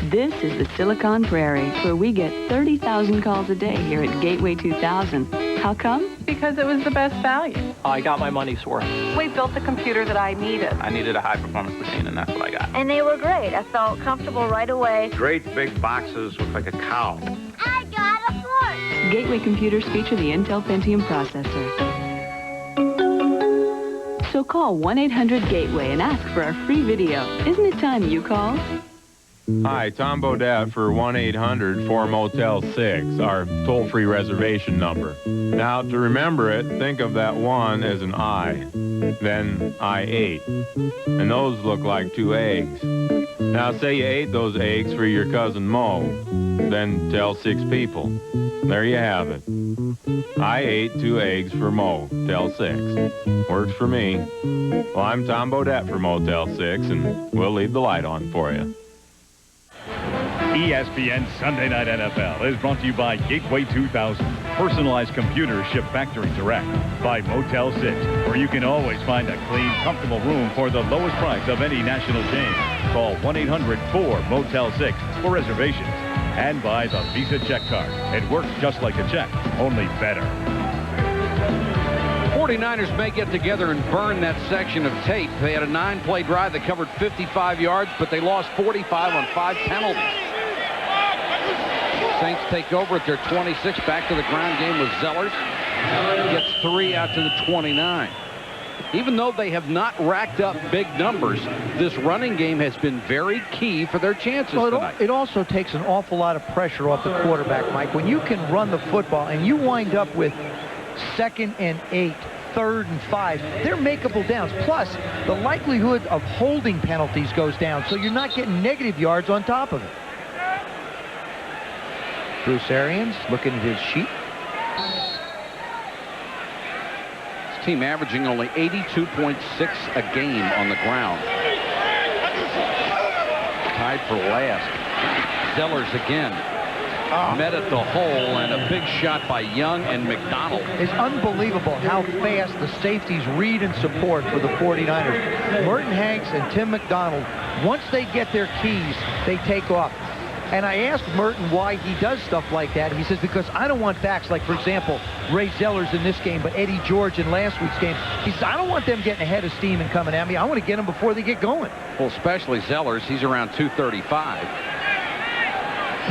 This is the Silicon Prairie, where we get 30,000 calls a day here at Gateway 2000. How come? Because it was the best value. I got my money's worth. We built the computer that I needed. I needed a high-performance machine, and that's what I got. And they were great. I felt comfortable right away. Great big boxes, look like a cow. I got a fork. Gateway computers feature the Intel Pentium processor. So call 1-800-GATEWAY and ask for our free video. Isn't it time you called? Hi, Tom Bodette for 1-800-4-Motel-6, our toll-free reservation number. Now, to remember it, think of that 1 as an I, then I-8. And those look like 2 eggs. Now, say you ate those eggs for your cousin Mo, then tell 6 people. There you have it. I ate 2 eggs for Mo, tell 6. Works for me. Well, I'm Tom Bodette for Motel 6, and we'll leave the light on for you. ESPN Sunday Night NFL is brought to you by Gateway 2000. Personalized computers shipped factory direct. By Motel 6, where you can always find a clean, comfortable room for the lowest price of any national chain. Call 1-800-4-MOTEL-6 for reservations. And by the Visa Check Card. It works just like a check, only better. 49ers may get together and burn that section of tape. They had a 9-play drive that covered 55 yards, but they lost 45 on 5 penalties. Saints take over at their 26, back to the ground game with Zellers. Gets 3 out to the 29. Even though they have not racked up big numbers, this running game has been very key for their chances tonight. It also takes an awful lot of pressure off the quarterback, Mike. When you can run the football and you wind up with 2nd and 8, 3rd and 5, they're makeable downs. Plus, the likelihood of holding penalties goes down, so you're not getting negative yards on top of it. Bruce Arians looking at his sheet. His team averaging only 82.6 a game on the ground. Tied for last. Zellers again. Met at the hole, and a big shot by Young and McDonald. It's unbelievable how fast the safeties read and support for the 49ers. Merton Hanks and Tim McDonald, once they get their keys, they take off. And I asked Merton why he does stuff like that. He says, because I don't want backs like, for example, Ray Zellers in this game, but Eddie George in last week's game. He says, I don't want them getting ahead of steam and coming at me. I want to get them before they get going. Well, especially Zellers. He's around 235.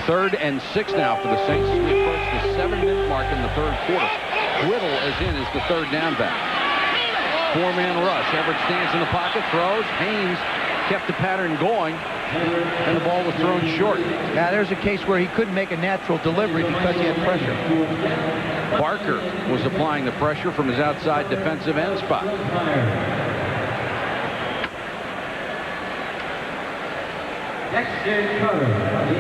3rd and 6 now for the Saints. We approach the 7-minute mark in the 3rd quarter. Whittle is in as the 3rd down back. 4-man rush. Everett stands in the pocket, throws. Haynes kept the pattern going, and the ball was thrown short. Now, there's a case where he couldn't make a natural delivery because he had pressure. Barker was applying the pressure from his outside defensive end spot.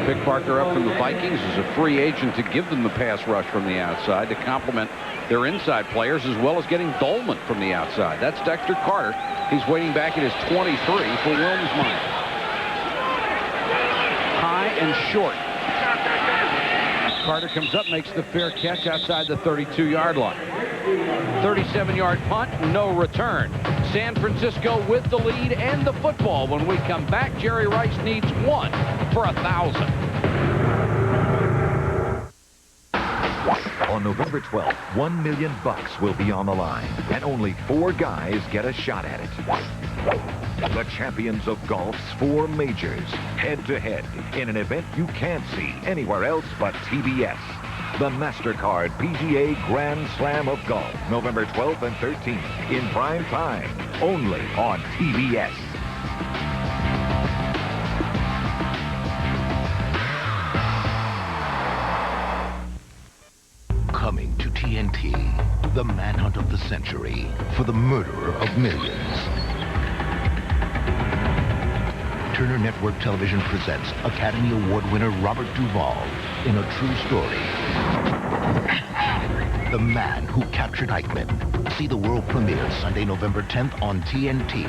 Vic Barker up from the Vikings is a free agent to give them the pass rush from the outside to complement their inside players, as well as getting Dolman from the outside. That's Dexter Carter. He's waiting back at his 23 for Wilmsmeyer. High and short. Carter comes up, makes the fair catch outside the 32-yard line. 37-yard punt, no return. San Francisco with the lead and the football. When we come back, Jerry Rice needs 1 for 1,000. On November 12th, $1 million will be on the line, and only 4 guys get a shot at it. The champions of golf's 4 majors, head-to-head, in an event you can't see anywhere else but TBS. The MasterCard PGA Grand Slam of Golf, November 12th and 13th, in prime time, only on TBS. Coming to TNT, the manhunt of the century for the murderer of millions. Turner Network Television presents Academy Award winner Robert Duvall in a true story. The Man Who Captured Eichmann. See the world premiere Sunday, November 10th on TNT,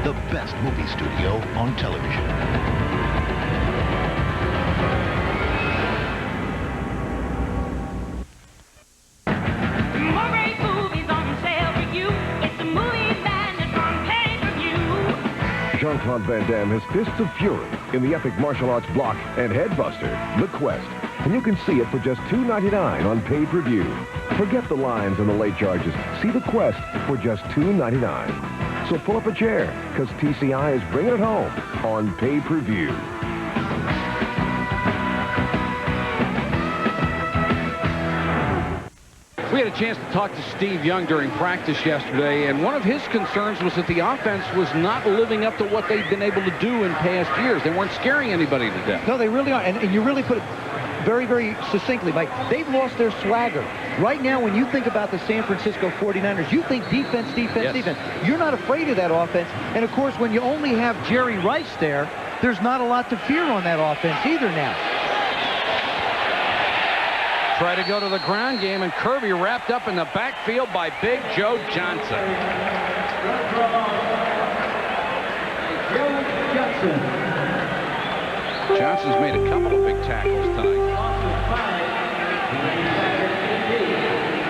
the best movie studio on television. Jean-Claude Van Damme has Fists of Fury in the epic martial arts block and headbuster, The Quest. And you can see it for just $2.99 on pay-per-view. Forget the lines and the late charges. See The Quest for just $2.99. So pull up a chair, because TCI is bringing it home on pay-per-view. We had a chance to talk to Steve Young during practice yesterday, and one of his concerns was that the offense was not living up to what they've been able to do in past years. They weren't scaring anybody to death. No, they really are. And you really put it very, very succinctly, Mike. They've lost their swagger. Right now, when you think about the San Francisco 49ers, you think defense, defense, defense. You're not afraid of that offense. And, of course, when you only have Jerry Rice there, there's not a lot to fear on that offense either now. Try to go to the ground game, and Kirby wrapped up in the backfield by Big Joe Johnson. Johnson's made a couple of big tackles tonight.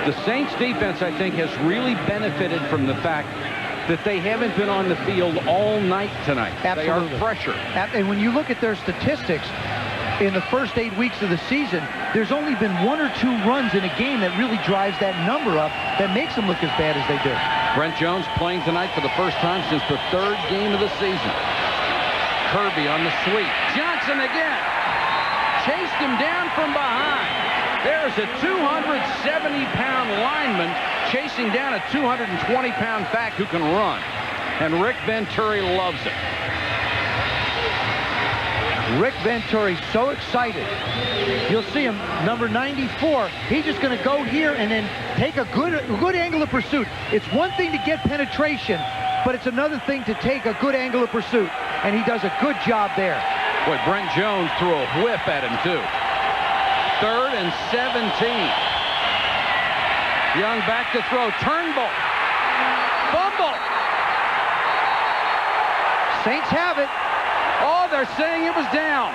The Saints defense, I think, has really benefited from the fact that they haven't been on the field all night tonight. Absolutely. They are fresher. And when you look at their statistics, in the first 8 weeks of the season, there's only been 1 or 2 runs in a game that really drives that number up, that makes them look as bad as they do. Brent Jones playing tonight for the first time since the 3rd game of the season. Kirby on the sweep. Johnson again. Chased him down from behind. There's a 270-pound lineman chasing down a 220-pound back who can run. And Rick Venturi loves it. Rick Venturi's so excited. You'll see him, number 94. He's just going to go here and then take a good angle of pursuit. It's one thing to get penetration, but it's another thing to take a good angle of pursuit. And he does a good job there. Boy, Brent Jones threw a whip at him, too. 3rd and 17. Young back to throw. Turnbull. Fumble. Saints have it. Oh, they're saying it was down.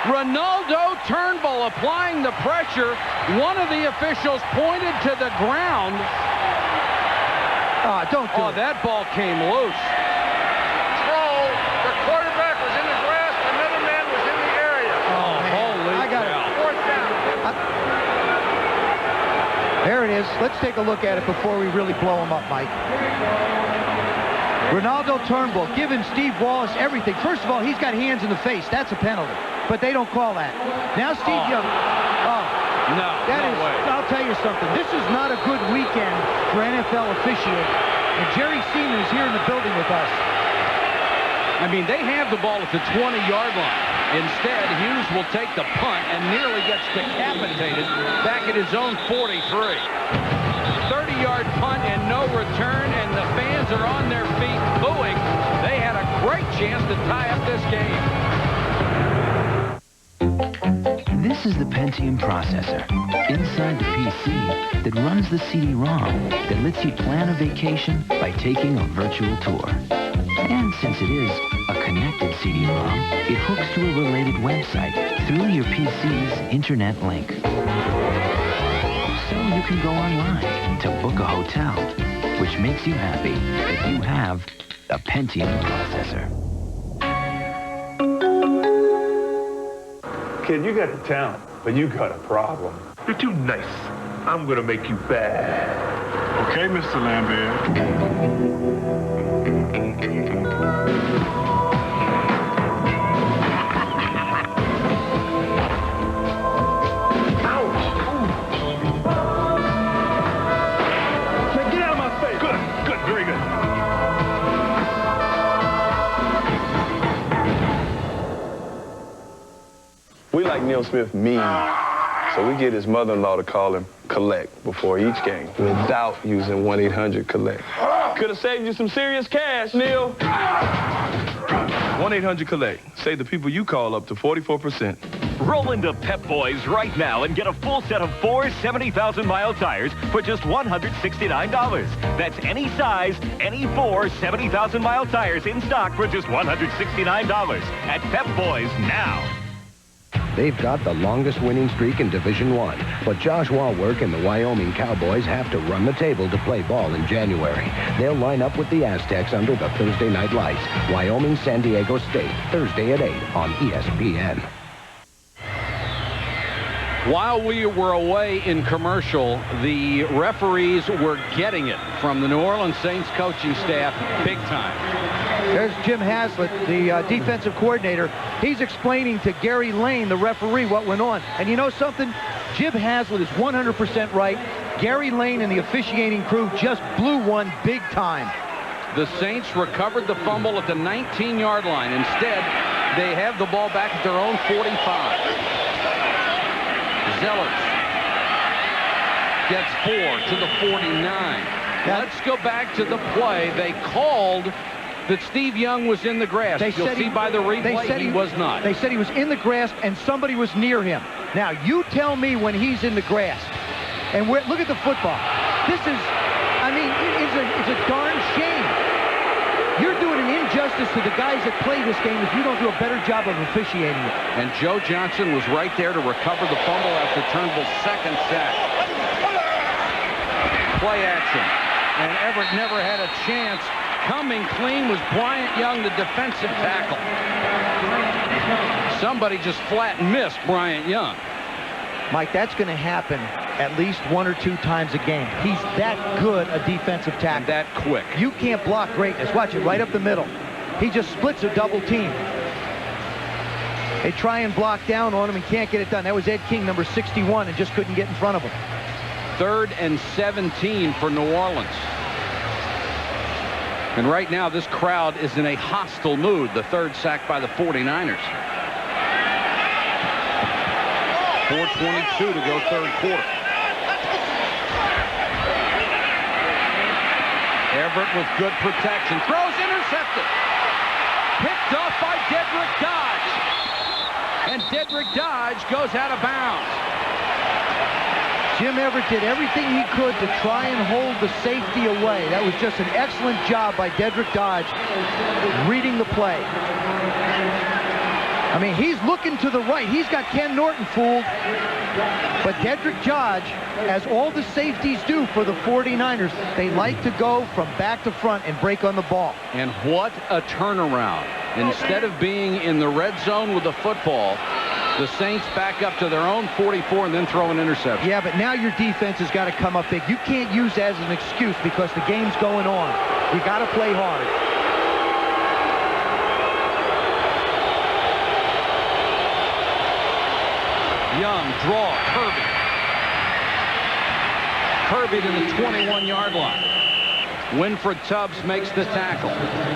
Ronaldo Turnbull applying the pressure. One of the officials pointed to the ground. Don't do it. That ball came loose. Throw. The quarterback was in the grass. Another man was in the area. Oh, holy cow. 4th down. There it is. Let's take a look at it before we really blow him up, Mike. Ronaldo Turnbull giving Steve Wallace everything. First of all, he's got hands in the face. That's a penalty. But they don't call that. Now Steve Young. No, way. I'll tell you something. This is not a good weekend for NFL officiating. And Jerry Seaman is here in the building with us. I mean, they have the ball at the 20-yard line. Instead, Hughes will take the punt and nearly gets decapitated back at his own 43. 30-yard punt and no return, and the fans are on their feet booing. They had a great chance to tie up this game. This is the Pentium processor inside the PC that runs the CD-ROM that lets you plan a vacation by taking a virtual tour. And since it is a connected CD-ROM, it hooks to a related website through your PC's internet link. So you can go online to book a hotel, which makes you happy that you have a Pentium processor. Kid, you got the talent, but you got a problem. You're too nice. I'm gonna make you bad. Okay, Mr. Lambert. We like Neil Smith mean, so we get his mother-in-law to call him collect before each game without using 1-800-COLLECT. Could have saved you some serious cash, Neil. 1-800-COLLECT. Save the people you call up to 44%. Roll into Pep Boys right now and get a full set of 4 70,000-mile tires for just $169. That's any size, any 4 70,000-mile tires in stock for just $169 at Pep Boys now. They've got the longest winning streak in Division I, but Josh Walwork and the Wyoming Cowboys have to run the table to play ball in January. They'll line up with the Aztecs under the Thursday night lights. Wyoming, San Diego State, Thursday at 8 on ESPN. While we were away in commercial, the referees were getting it from the New Orleans Saints coaching staff big time. There's Jim Haslett, the defensive coordinator. He's explaining to Gary Lane, the referee, what went on. And you know something? Jim Haslett is 100% right. Gary Lane and the officiating crew just blew one big time. The Saints recovered the fumble at the 19-yard line. Instead, they have the ball back at their own 45. Zellers gets 4 to the 49. Let's go back to the play. They called that Steve Young was in the grass. You'll see by the replay he was not. They said he was in the grass and somebody was near him. Now, you tell me when he's in the grass. And look at the football. This is, I mean, it's a darn shame. You're doing an injustice to the guys that play this game if you don't do a better job of officiating it. And Joe Johnson was right there to recover the fumble after Turnbull's second sack. Play action. And Everett never had a chance. Coming clean was Bryant Young, the defensive tackle. Somebody just flat missed Bryant Young. Mike, that's going to happen at least 1 or 2 times a game. He's that good a defensive tackle. And that quick. You can't block greatness. Watch it, right up the middle. He just splits a double team. They try and block down on him and can't get it done. That was Ed King, number 61, and just couldn't get in front of him. 3rd and 17 for New Orleans. And right now, this crowd is in a hostile mood. The 3rd sack by the 49ers. 4:22 to go 3rd quarter. Everett with good protection. Throws intercepted. Picked off by Dedrick Dodge. And Dedrick Dodge goes out of bounds. Jim Everett did everything he could to try and hold the safety away. That was just an excellent job by Dedrick Dodge reading the play. I mean, he's looking to the right. He's got Ken Norton fooled. But Dedrick Dodge, as all the safeties do for the 49ers, they like to go from back to front and break on the ball. And what a turnaround. Instead of being in the red zone with the football, the Saints back up to their own 44 and then throw an interception. Yeah, but now your defense has got to come up big. You can't use that as an excuse because the game's going on. You got to play hard. Young, draw, Kirby to the 21-yard line. Winfred Tubbs makes the tackle.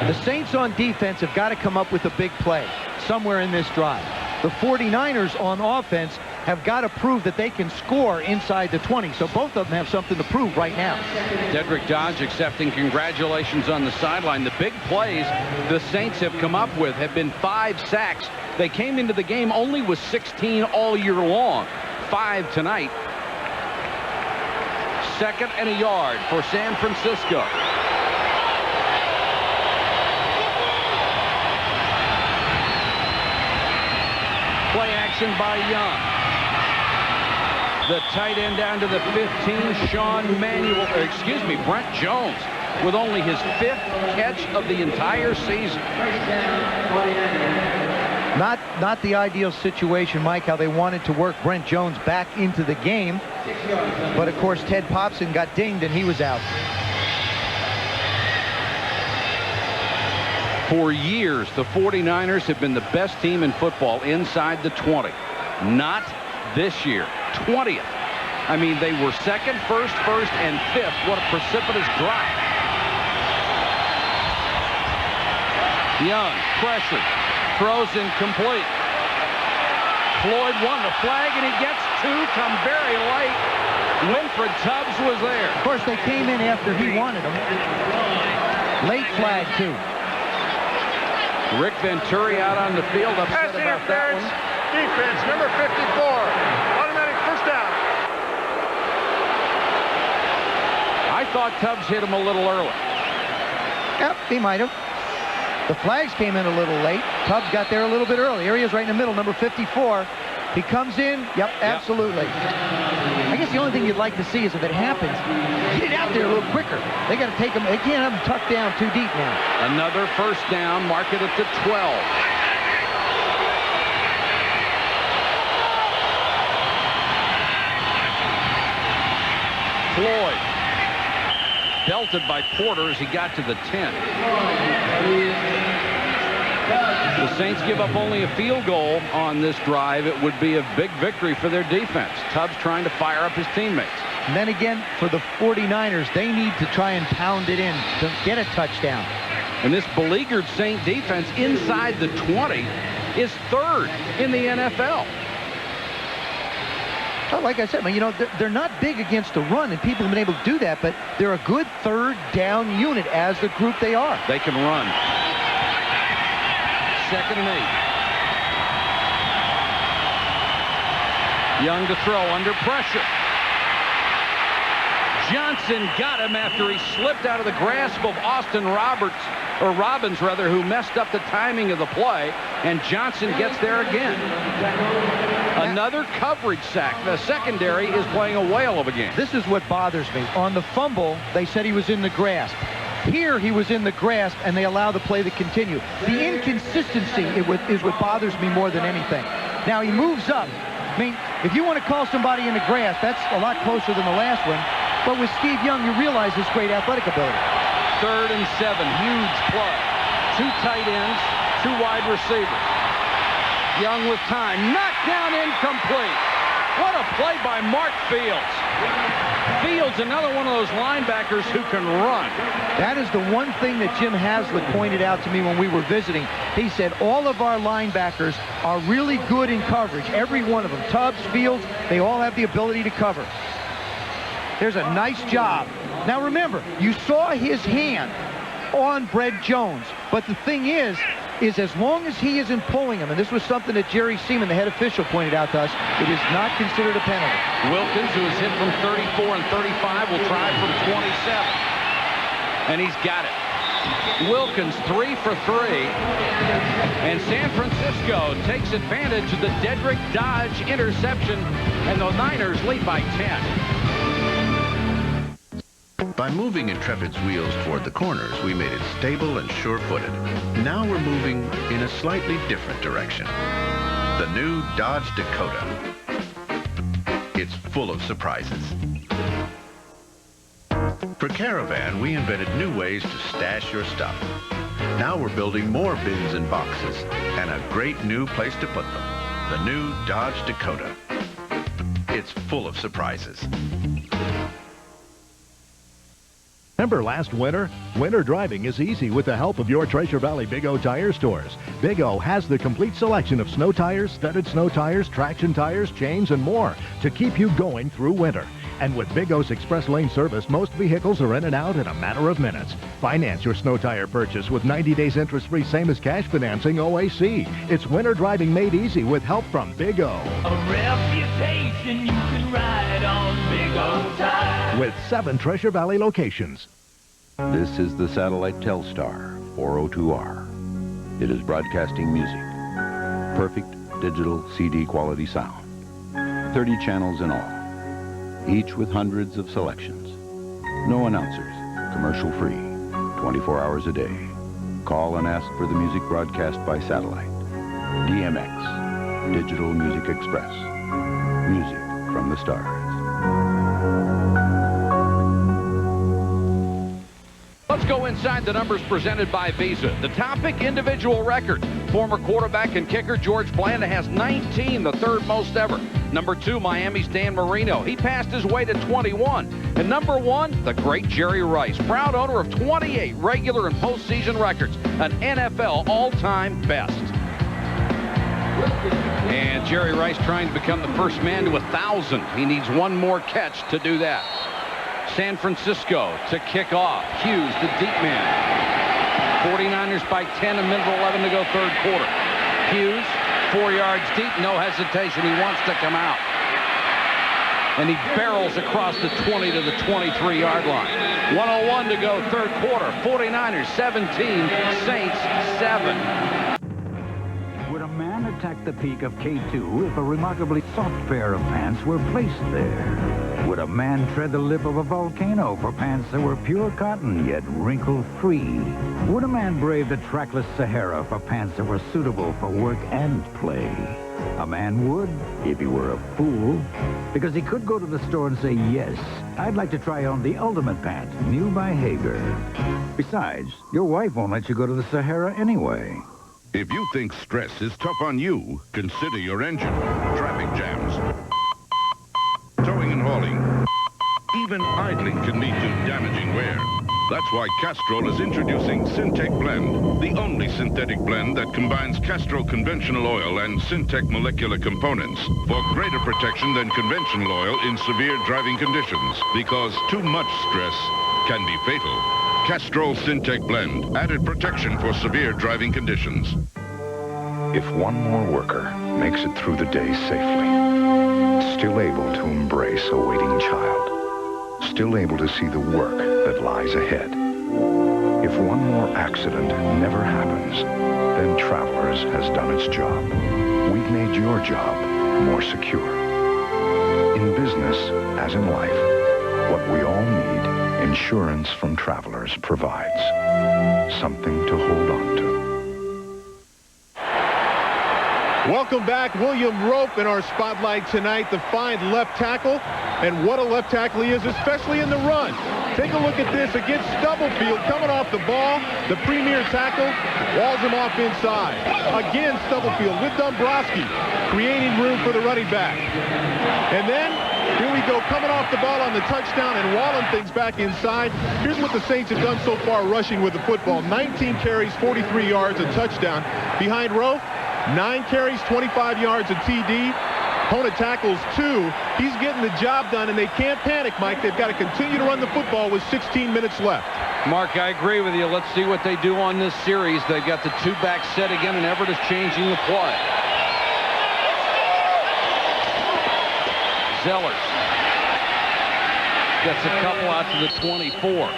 The Saints on defense have got to come up with a big play somewhere in this drive. The 49ers on offense have got to prove that they can score inside the 20. So both of them have something to prove right now. Dedrick Dodge accepting congratulations on the sideline. The big plays the Saints have come up with have been 5 sacks. They came into the game only with 16 all year long. 5 tonight. 2nd and a yard for San Francisco. Play action by Young. The tight end down to the 15, Brent Jones, with only his 5th catch of the entire season. Not the ideal situation, Mike, how they wanted to work Brent Jones back into the game. But, of course, Ted Popson got dinged and he was out. For years, the 49ers have been the best team in football inside the 20. Not this year. 20th. I mean, they were 2nd, 1st, and 5th. What a precipitous drop. Young, pressure. Throws incomplete. Floyd won the flag, and he gets 2. Come very late. Winfred Tubbs was there. Of course, they came in after he wanted them. Late flag, too. Rick Venturi out on the field, upset about that one. Defense, number 54. Automatic first down. I thought Tubbs hit him a little early. Yep, he might have. The flags came in a little late. Tubbs got there a little bit early. Here he is right in the middle, number 54. He comes in. Yep, absolutely. I guess the only thing you'd like to see is if it happens, get it out there a little quicker. They got to take him. They can't have him tucked down too deep now. Another first down, mark it at the 12. Floyd belted by Porter as he got to the 10. The Saints give up only a field goal on this drive. It would be a big victory for their defense. Tubbs trying to fire up his teammates. And then again, for the 49ers, they need to try and pound it in to get a touchdown. And this beleaguered Saint defense inside the 20 is 3rd in the NFL. Well, like I said, you know, they're not big against the run, and people have been able to do that, but they're a good 3rd down unit as the group they are. They can run. 2nd and 8. Young to throw under pressure. Johnson got him after he slipped out of the grasp of Austin Robbins, who messed up the timing of the play, and Johnson gets there again. Another coverage sack. The secondary is playing a whale of a game. This is what bothers me. On the fumble, they said he was in the grasp. Here, he was in the grasp, and they allow the play to continue. The inconsistency is what bothers me more than anything. Now, he moves up. I mean, if you want to call somebody in the grasp, that's a lot closer than the last one. But with Steve Young, you realize his great athletic ability. 3rd and 7, huge play. 2 tight ends, 2 wide receivers. Young with time, knocked down, incomplete. What a play by Mark Fields. Fields, another one of those linebackers who can run. That is the one thing that Jim Haslett pointed out to me when we were visiting. He said all of our linebackers are really good in coverage. Every one of them. Tubbs, Fields, they all have the ability to cover. There's a nice job. Now remember, you saw his hand on Brett Jones. But the thing is as long as he isn't pulling him, and this was something that Jerry Seaman, the head official, pointed out to us, it is not considered a penalty. Wilkins, who is hit from 34 and 35, will try from 27. And he's got it. Wilkins 3 for 3. And San Francisco takes advantage of the Dedrick Dodge interception, and the Niners lead by 10. By moving Intrepid's wheels toward the corners, we made it stable and sure-footed. Now we're moving in a slightly different direction. The new Dodge Dakota. It's full of surprises. For Caravan, we invented new ways to stash your stuff. Now we're building more bins and boxes, and a great new place to put them. The new Dodge Dakota. It's full of surprises. Remember last winter? Winter driving is easy with the help of your Treasure Valley Big O tire stores. Big O has the complete selection of snow tires, studded snow tires, traction tires, chains, and more to keep you going through winter. And with Big O's express lane service, most vehicles are in and out in a matter of minutes. Finance your snow tire purchase with 90 days interest-free, same as cash financing OAC. It's winter driving made easy with help from Big O. A reputation you can ride on Big O tires. With 7 Treasure Valley locations. This is the satellite Telstar 402R. It is broadcasting music. Perfect digital CD quality sound. 30 channels in all. Each with hundreds of selections. No announcers. Commercial free. 24 hours a day. Call and ask for the music broadcast by satellite. DMX. Digital Music Express. Music from the stars. Let's go inside the numbers presented by Visa. The topic, individual record. Former quarterback and kicker George Blanda has 19, the 3rd most ever. Number 2, Miami's Dan Marino. He passed his way to 21. And number 1, the great Jerry Rice, proud owner of 28 regular and postseason records, an NFL all-time best. And Jerry Rice trying to become the first man to 1,000. He needs one more catch to do that. San Francisco to kick off. Hughes, the deep man. 49ers by 10, a minute 11 to go, 3rd quarter. Hughes, 4 yards deep, no hesitation. He wants to come out. And he barrels across the 20 to the 23-yard line. 1:01 to go, 3rd quarter. 49ers 17, Saints 7. Would a man attack the peak of K2 if a remarkably soft pair of pants were placed there? Would a man tread the lip of a volcano for pants that were pure cotton, yet wrinkle-free? Would a man brave the trackless Sahara for pants that were suitable for work and play? A man would, if he were a fool, because he could go to the store and say, yes, I'd like to try on the ultimate pant, new by Hager. Besides, your wife won't let you go to the Sahara anyway. If you think stress is tough on you, consider your engine. Traffic jams, towing and hauling, even idling can lead to damaging wear. That's why Castrol is introducing Syntec Blend, the only synthetic blend that combines Castrol conventional oil and Syntec molecular components for greater protection than conventional oil in severe driving conditions, because too much stress can be fatal. Castrol Syntec Blend, added protection for severe driving conditions. If one more worker makes it through the day safely, still able to embrace a waiting child, still able to see the work that lies ahead. If one more accident never happens, then Travelers has done its job. We've made your job more secure. In business, as in life, what we all need, insurance from Travelers provides. Something to hold on to. Welcome back. William Rope in our spotlight tonight, the fine left tackle. And what a left tackle he is, especially in the run. Take a look at this against Stubblefield coming off the ball. The premier tackle walls him off inside. Again, Stubblefield with Dombrowski, creating room for the running back. And then, here we go, coming off the ball on the touchdown and walling things back inside. Here's what the Saints have done so far rushing with the football. 19 carries, 43 yards, a touchdown. Behind Rowe, 9 carries, 25 yards, a TD. Opponent tackles 2. He's getting the job done, and they can't panic, Mike. They've got to continue to run the football with 16 minutes left. Mark, I agree with you. Let's see what they do on this series. They've got the 2-back set again, and Everett is changing the play. Zellers gets a couple out to the 24.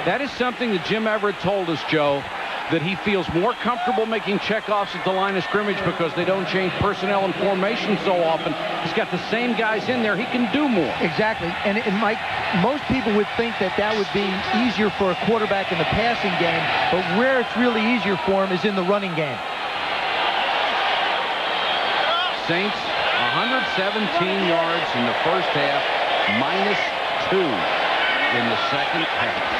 That is something that Jim Everett told us, Joe, that he feels more comfortable making checkoffs at the line of scrimmage because they don't change personnel and formation so often. He's got the same guys in there. He can do more. Exactly. And Mike, most people would think that that would be easier for a quarterback in the passing game, but where it's really easier for him is in the running game. Saints, 117 yards in the first half, -2 in the second half.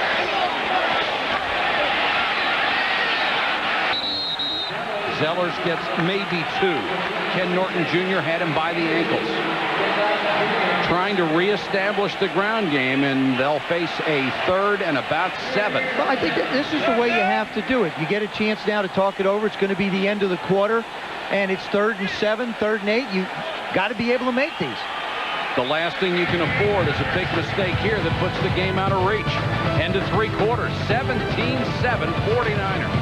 Zellers gets maybe 2. Ken Norton Jr. had him by the ankles. Trying to reestablish the ground game, and they'll face a 3rd and about 7. Well, I think that this is the way you have to do it. You get a chance now to talk it over. It's going to be the end of the quarter, and it's 3rd and 7, 3rd and 8. You got to be able to make these. The last thing you can afford is a big mistake here that puts the game out of reach. End of 3 quarters, 17-7, 49ers.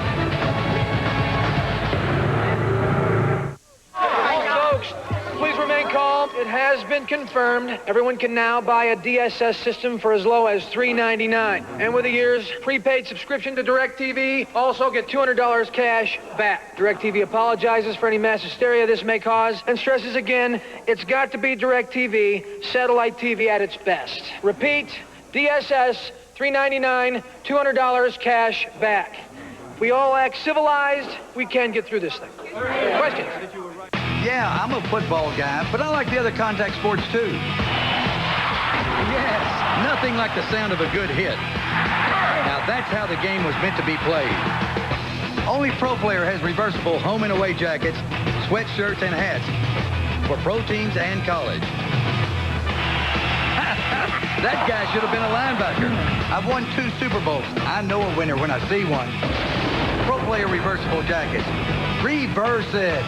Please remain calm. It has been confirmed. Everyone can now buy a DSS system for as low as $3.99. And with a year's prepaid subscription to DirecTV, also get $200 cash back. DirecTV apologizes for any mass hysteria this may cause and stresses again, it's got to be DirecTV, satellite TV at its best. Repeat, DSS, $3.99, $200 cash back. If we all act civilized, we can get through this thing. Questions? Yeah, I'm a football guy, but I like the other contact sports too. Yes, nothing like the sound of a good hit. Now that's how the game was meant to be played. Only Pro Player has reversible home and away jackets, sweatshirts, and hats for pro teams and college. That guy should have been a linebacker. I've won 2 Super Bowls. I know a winner when I see one. Pro Player reversible jackets. Reverse it.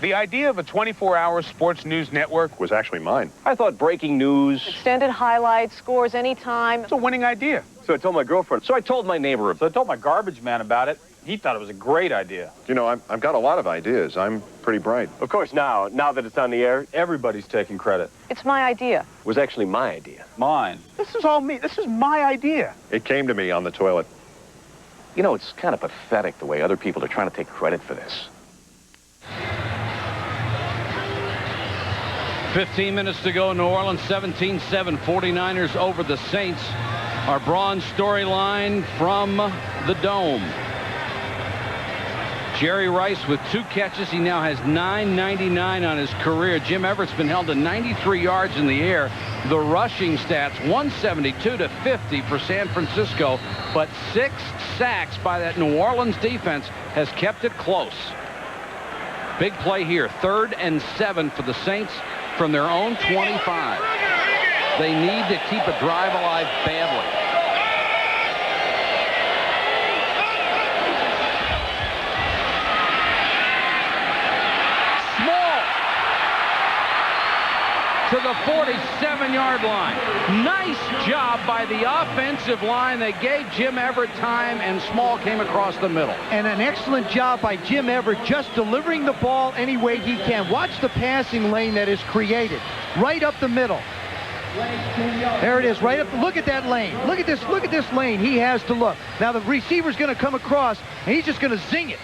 The idea of a 24-hour sports news network was actually mine. I thought breaking news, extended highlights, scores anytime. It's a winning idea. So I told my girlfriend. So I told my neighbor. So I told my garbage man about it. He thought it was a great idea. You know, I've got a lot of ideas. I'm pretty bright. Of course, now that it's on the air, everybody's taking credit. It's my idea. It was actually my idea. Mine. This is all me. This is my idea. It came to me on the toilet. You know, it's kind of pathetic the way other people are trying to take credit for this. 15 minutes to go. New Orleans 17-7, 49ers over the Saints. Our bronze storyline from the Dome. Jerry Rice with 2 catches. He now has 999 on his career. Jim Everett's been held to 93 yards in the air. The rushing stats, 172-50 for San Francisco, but 6 sacks by that New Orleans defense has kept it close. Big play here, 3rd and 7 for the Saints from their own 25. They need to keep a drive alive badly. To the 47-yard line. Nice job by the offensive line. They gave Jim Everett time, and Small came across the middle. And an excellent job by Jim Everett just delivering the ball any way he can. Watch the passing lane that is created right up the middle. There it is, right up. Look at that lane. Look at this lane. He has to look. Now the receiver's going to come across, and he's just going to zing it.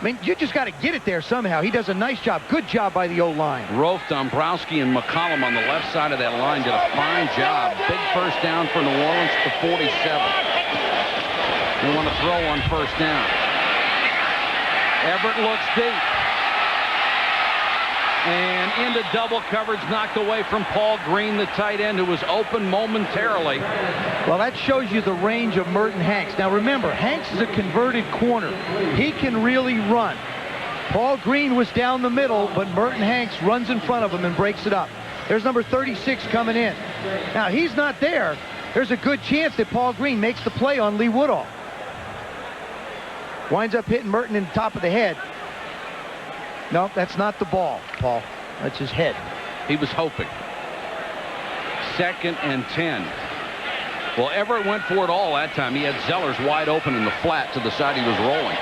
I mean, you just got to get it there somehow. He does a nice job. Good job by the O-line. Rofe, Dombrowski, and McCollum on the left side of that line did a fine job. Big first down for New Orleans to 47. They want to throw on first down. Everett looks deep. And into double coverage, knocked away from Paul Green, the tight end, who was open momentarily. Well, that shows you the range of Merton Hanks. Now, remember, Hanks is a converted corner. He can really run. Paul Green was down the middle, but Merton Hanks runs in front of him and breaks it up. There's number 36 coming in. Now, he's not there. There's a good chance that Paul Green makes the play on Lee Woodall. Winds up hitting Merton in the top of the head. No, that's not the ball, Paul. That's his head. He was hoping. 2nd and 10. Well, Everett went for it all that time. He had Zellers wide open in the flat to the side he was rolling.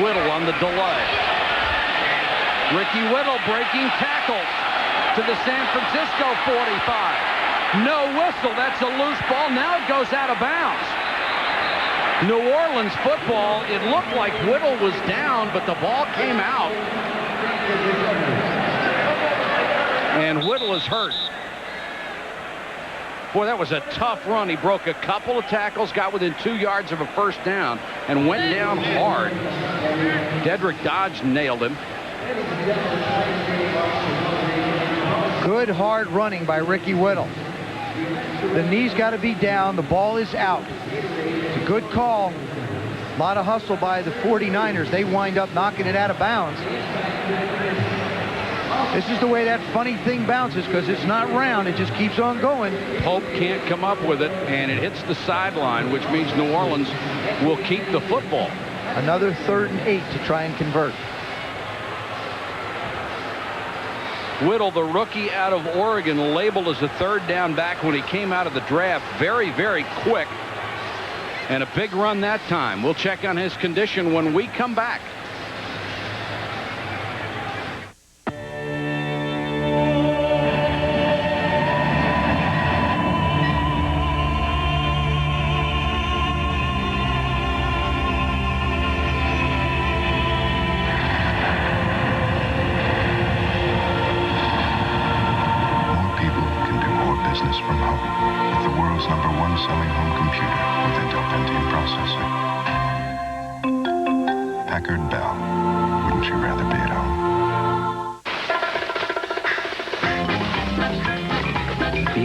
Whittle on the delay. Ricky Whittle breaking tackles to the San Francisco 45. No whistle. That's a loose ball. Now it goes out of bounds. New Orleans football, it looked like Whittle was down, but the ball came out. And Whittle is hurt. Boy, that was a tough run. He broke a couple of tackles, got within 2 yards of a first down, and went down hard. Dedrick Dodge nailed him. Good hard running by Ricky Whittle. The knee's got to be down. The ball is out. It's a good call. A lot of hustle by the 49ers. They wind up knocking it out of bounds. This is the way that funny thing bounces, because it's not round. It just keeps on going. Pope can't come up with it, and it hits the sideline, which means New Orleans will keep the football. Another 3rd and 8 to try and convert. Whittle, the rookie out of Oregon, labeled as a 3rd down back when he came out of the draft. Very, very quick. And a big run that time. We'll check on his condition when we come back.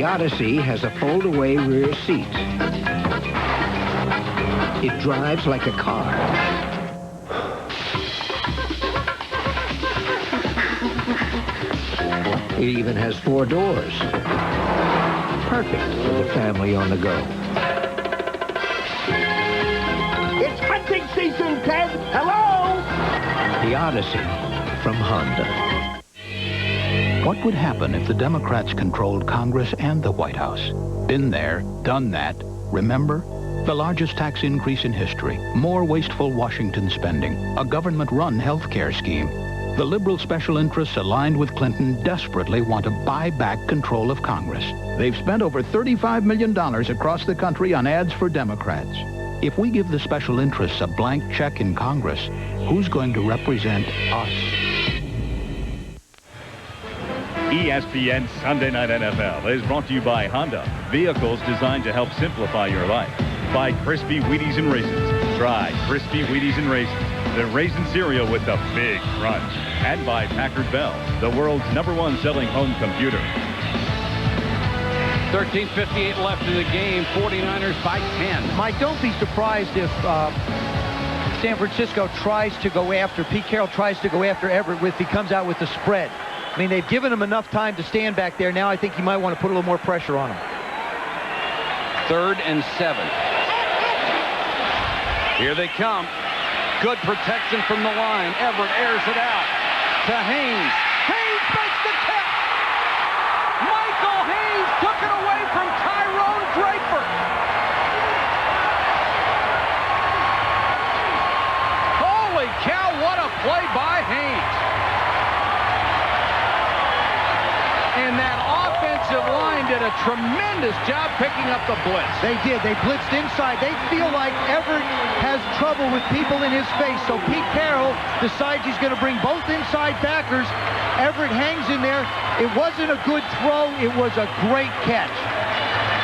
Odyssey has a fold-away rear seat. It drives like a car. It even has 4 doors. Perfect for the family on the go. It's hunting season, Ted! Hello! The Odyssey from Honda. What would happen if the Democrats controlled Congress and the White House? Been there, done that. Remember? The largest tax increase in history, more wasteful Washington spending, a government-run health care scheme. The liberal special interests aligned with Clinton desperately want to buy back control of Congress. They've spent over $35 million across the country on ads for Democrats. If we give the special interests a blank check in Congress, who's going to represent us? ESPN Sunday Night NFL is brought to you by Honda. Vehicles designed to help simplify your life. By Crispy Wheaties and Raisins. Try Crispy Wheaties and Raisins, the raisin cereal with the big crunch. And by Packard Bell, the world's #1 selling home computer. 13:58 left in the game. 49ers by 10. Mike, don't be surprised if San Francisco tries to go after, Pete Carroll tries to go after Everett if he comes out with the spread. I mean, they've given him enough time to stand back there. Now I think you might want to put a little more pressure on him. 3rd and 7. Here they come. Good protection from the line. Everett airs it out to Haynes. Haynes makes the catch. Michael Haynes took it away from Tyrone Draper. Holy cow, what a play by Haynes. offensive line did a tremendous job picking up the blitz. They did. They blitzed inside. They feel like Everett has trouble with people in his face. So Pete Carroll decides he's going to bring both inside backers. Everett hangs in there. It wasn't a good throw. It was a great catch.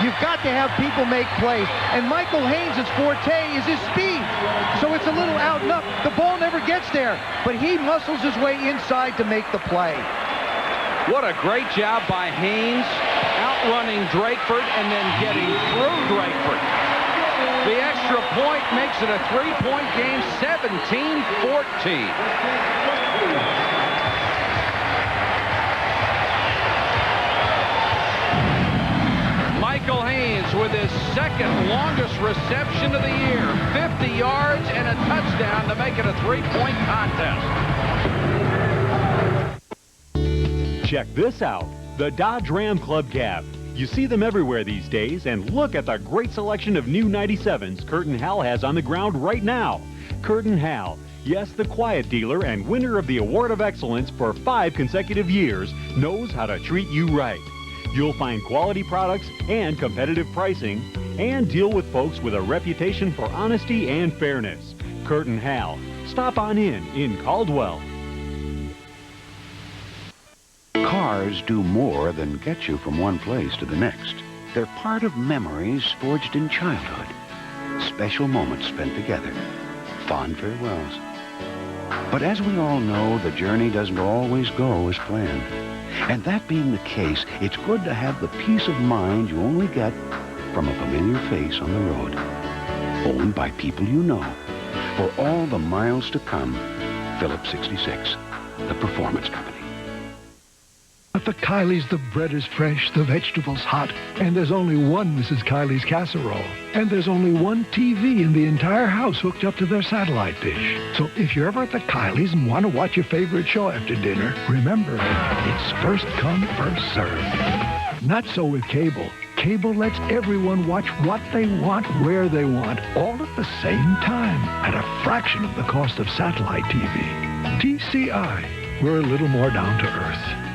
You've got to have people make plays. And Michael Haynes' forte is his speed. So it's a little out and up. The ball never gets there. But he muscles his way inside to make the play. What a great job by Haynes, outrunning Drakeford and then getting through Drakeford. The extra point makes it a 3-point game, 17-14. Michael Haynes with his second longest reception of the year, 50 yards and a touchdown to make it a 3-point contest. Check this out, the Dodge Ram Club Cab. You see them everywhere these days, and look at the great selection of new 97s Curtin Hal has on the ground right now. Curtin Hal, yes, the quiet dealer and winner of the Award of Excellence for 5 consecutive years, knows how to treat you right. You'll find quality products and competitive pricing, and deal with folks with a reputation for honesty and fairness. Curtin Hal. Stop on in Caldwell. Cars do more than get you from one place to the next. They're part of memories forged in childhood. Special moments spent together. Fond farewells. But as we all know, the journey doesn't always go as planned. And that being the case, it's good to have the peace of mind you only get from a familiar face on the road. Owned by people you know. For all the miles to come, Phillips 66, the performance company. At the Kiley's, the bread is fresh, the vegetables hot, and there's only one Mrs. Kiley's casserole. And there's only one TV in the entire house hooked up to their satellite dish. So if you're ever at the Kiley's and want to watch your favorite show after dinner, remember, it's first come, first served. Not so with cable. Cable lets everyone watch what they want, where they want, all at the same time, at a fraction of the cost of satellite TV. TCI, we're a little more down to earth.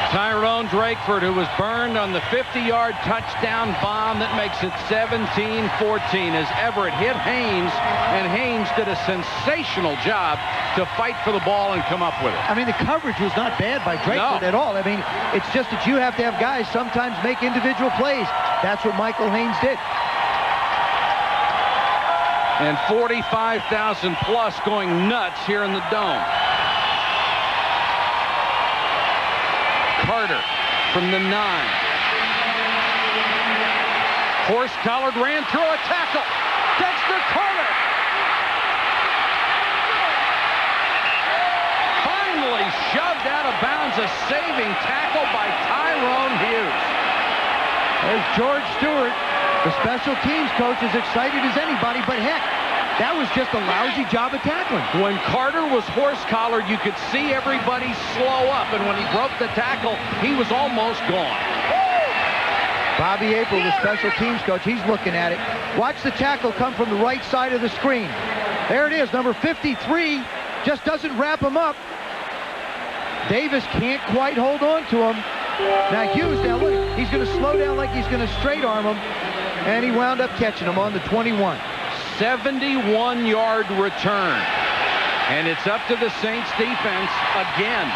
Tyrone Drakeford, who was burned on the 50-yard touchdown bomb that makes it 17-14 as Everett hit Haynes, and Haynes did a sensational job to fight for the ball and come up with it. I mean, the coverage was not bad by Drakeford at all. I mean, it's just that you have to have guys sometimes make individual plays. That's what Michael Haynes did. And 45,000 plus going nuts here in the Dome. Carter from the 9. Horse-collared, ran through a tackle. Dexter Carter. Finally shoved out of bounds, a saving tackle by Tyrone Hughes. There's George Stewart, the special teams coach, as excited as anybody, but heck, that was just a lousy job of tackling. When Carter was horse-collared, you could see everybody slow up, and when he broke the tackle, he was almost gone. Bobby April, the special teams coach, he's looking at it. Watch the tackle come from the right side of the screen. There it is, number 53, just doesn't wrap him up. Davis can't quite hold on to him. Now Hughes, now look, he's going to slow down like he's going to straight arm him, and he wound up catching him on the 21. 71-yard return. And it's up to the Saints defense again.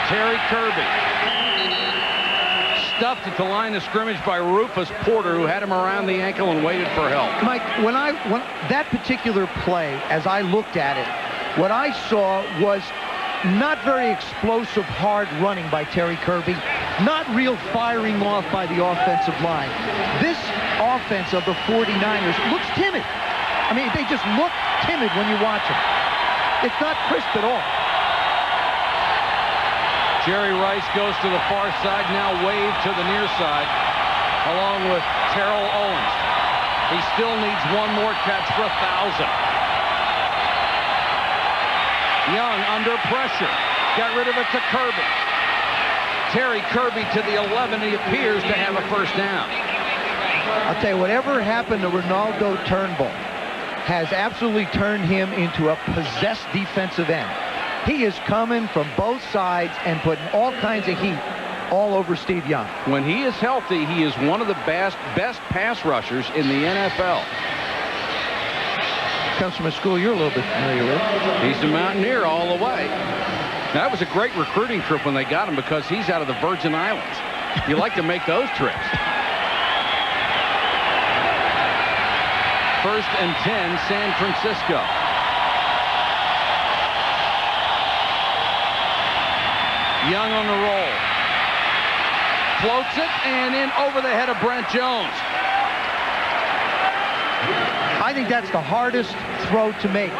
Terry Kirby. Stuffed at the line of scrimmage by Rufus Porter, who had him around the ankle and waited for help. Mike, when that particular play, as I looked at it, what I saw was not very explosive, hard running by Terry Kirby. Not real firing off by the offensive line. This offense of the 49ers looks timid. I mean, they just look timid when you watch them. It's not crisp at all. Jerry Rice goes to the far side, now waved to the near side, along with Terrell Owens. He still needs one more catch for 1,000. Young under pressure. Got rid of it to Kirby. Terry Kirby to the 11. He appears to have a first down. I'll tell you, whatever happened to Ronaldo Turnbull, has absolutely turned him into a possessed defensive end. He is coming from both sides and putting all kinds of heat all over Steve Young. When he is healthy, he is one of the best pass rushers in the NFL. Comes from a school you're a little bit familiar with. He's a Mountaineer all the way. That was a great recruiting trip when they got him because he's out of the Virgin Islands. You like to make those trips. 1st and 10, San Francisco. Young on the roll. Floats it and in over the head of Brent Jones. I think that's the hardest throw to make.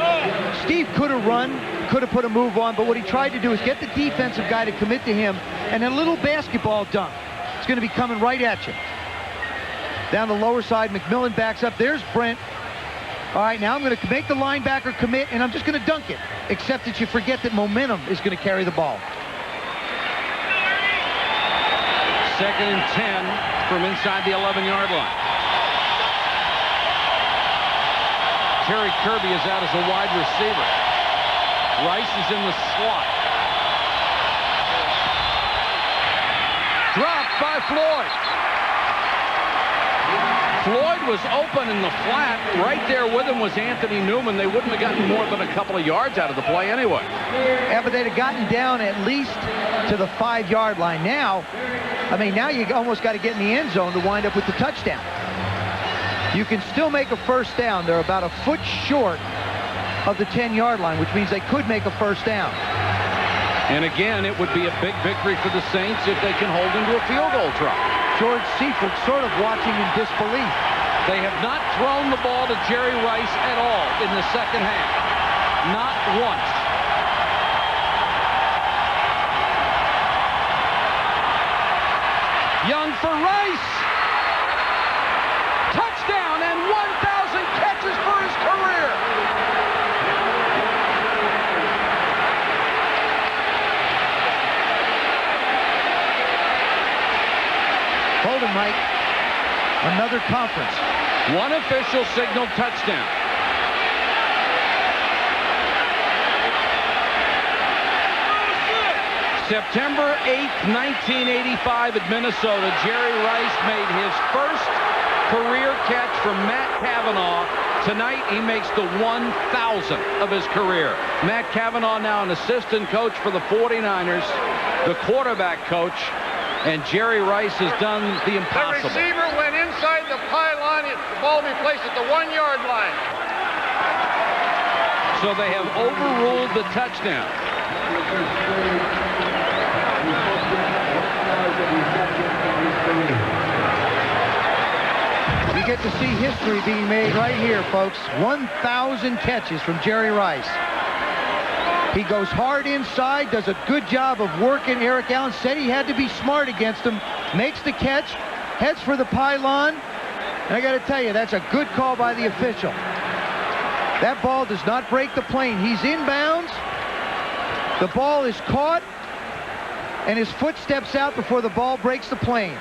Steve could have run, could have put a move on, but what he tried to do is get the defensive guy to commit to him, and a little basketball dunk. It's going to be coming right at you. Down the lower side, McMillan backs up. There's Brent. All right, now I'm going to make the linebacker commit, and I'm just going to dunk it, except that you forget that momentum is going to carry the ball. 2nd and 10 from inside the 11-yard line. Terry Kirby is out as a wide receiver. Rice is in the slot. Dropped by Floyd. Floyd was open in the flat. Right there with him was Anthony Newman. They wouldn't have gotten more than a couple of yards out of the play anyway. Yeah, but they'd have gotten down at least to the 5-yard line. Now, I mean, now you almost got to get in the end zone to wind up with the touchdown. You can still make a first down. They're about a foot short of the 10-yard line, which means they could make a first down. And again, it would be a big victory for the Saints if they can hold into a field goal try. George Seifert sort of watching in disbelief. They have not thrown the ball to Jerry Rice at all in the second half. Not once. Young for Rice. Touchdown and 1,000 catches for his career. Hold him, Mike. Another conference. One official signaled touchdown. September 8th, 1985 at Minnesota, Jerry Rice made his first career catch from Matt Cavanaugh. Tonight, he makes the 1,000th of his career. Matt Cavanaugh now an assistant coach for the 49ers, the quarterback coach, and Jerry Rice has done the impossible. The receiver went inside the pylon. The ball will be placed at the 1-yard line. So they have overruled the touchdown. We get to see history being made right here, folks. 1,000 catches from Jerry Rice. He goes hard inside, does a good job of working. Eric Allen said he had to be smart against him. Makes the catch, heads for the pylon. And I got to tell you, that's a good call by the official. That ball does not break the plane. He's inbounds. The ball is caught, and his foot steps out before the ball breaks the plane.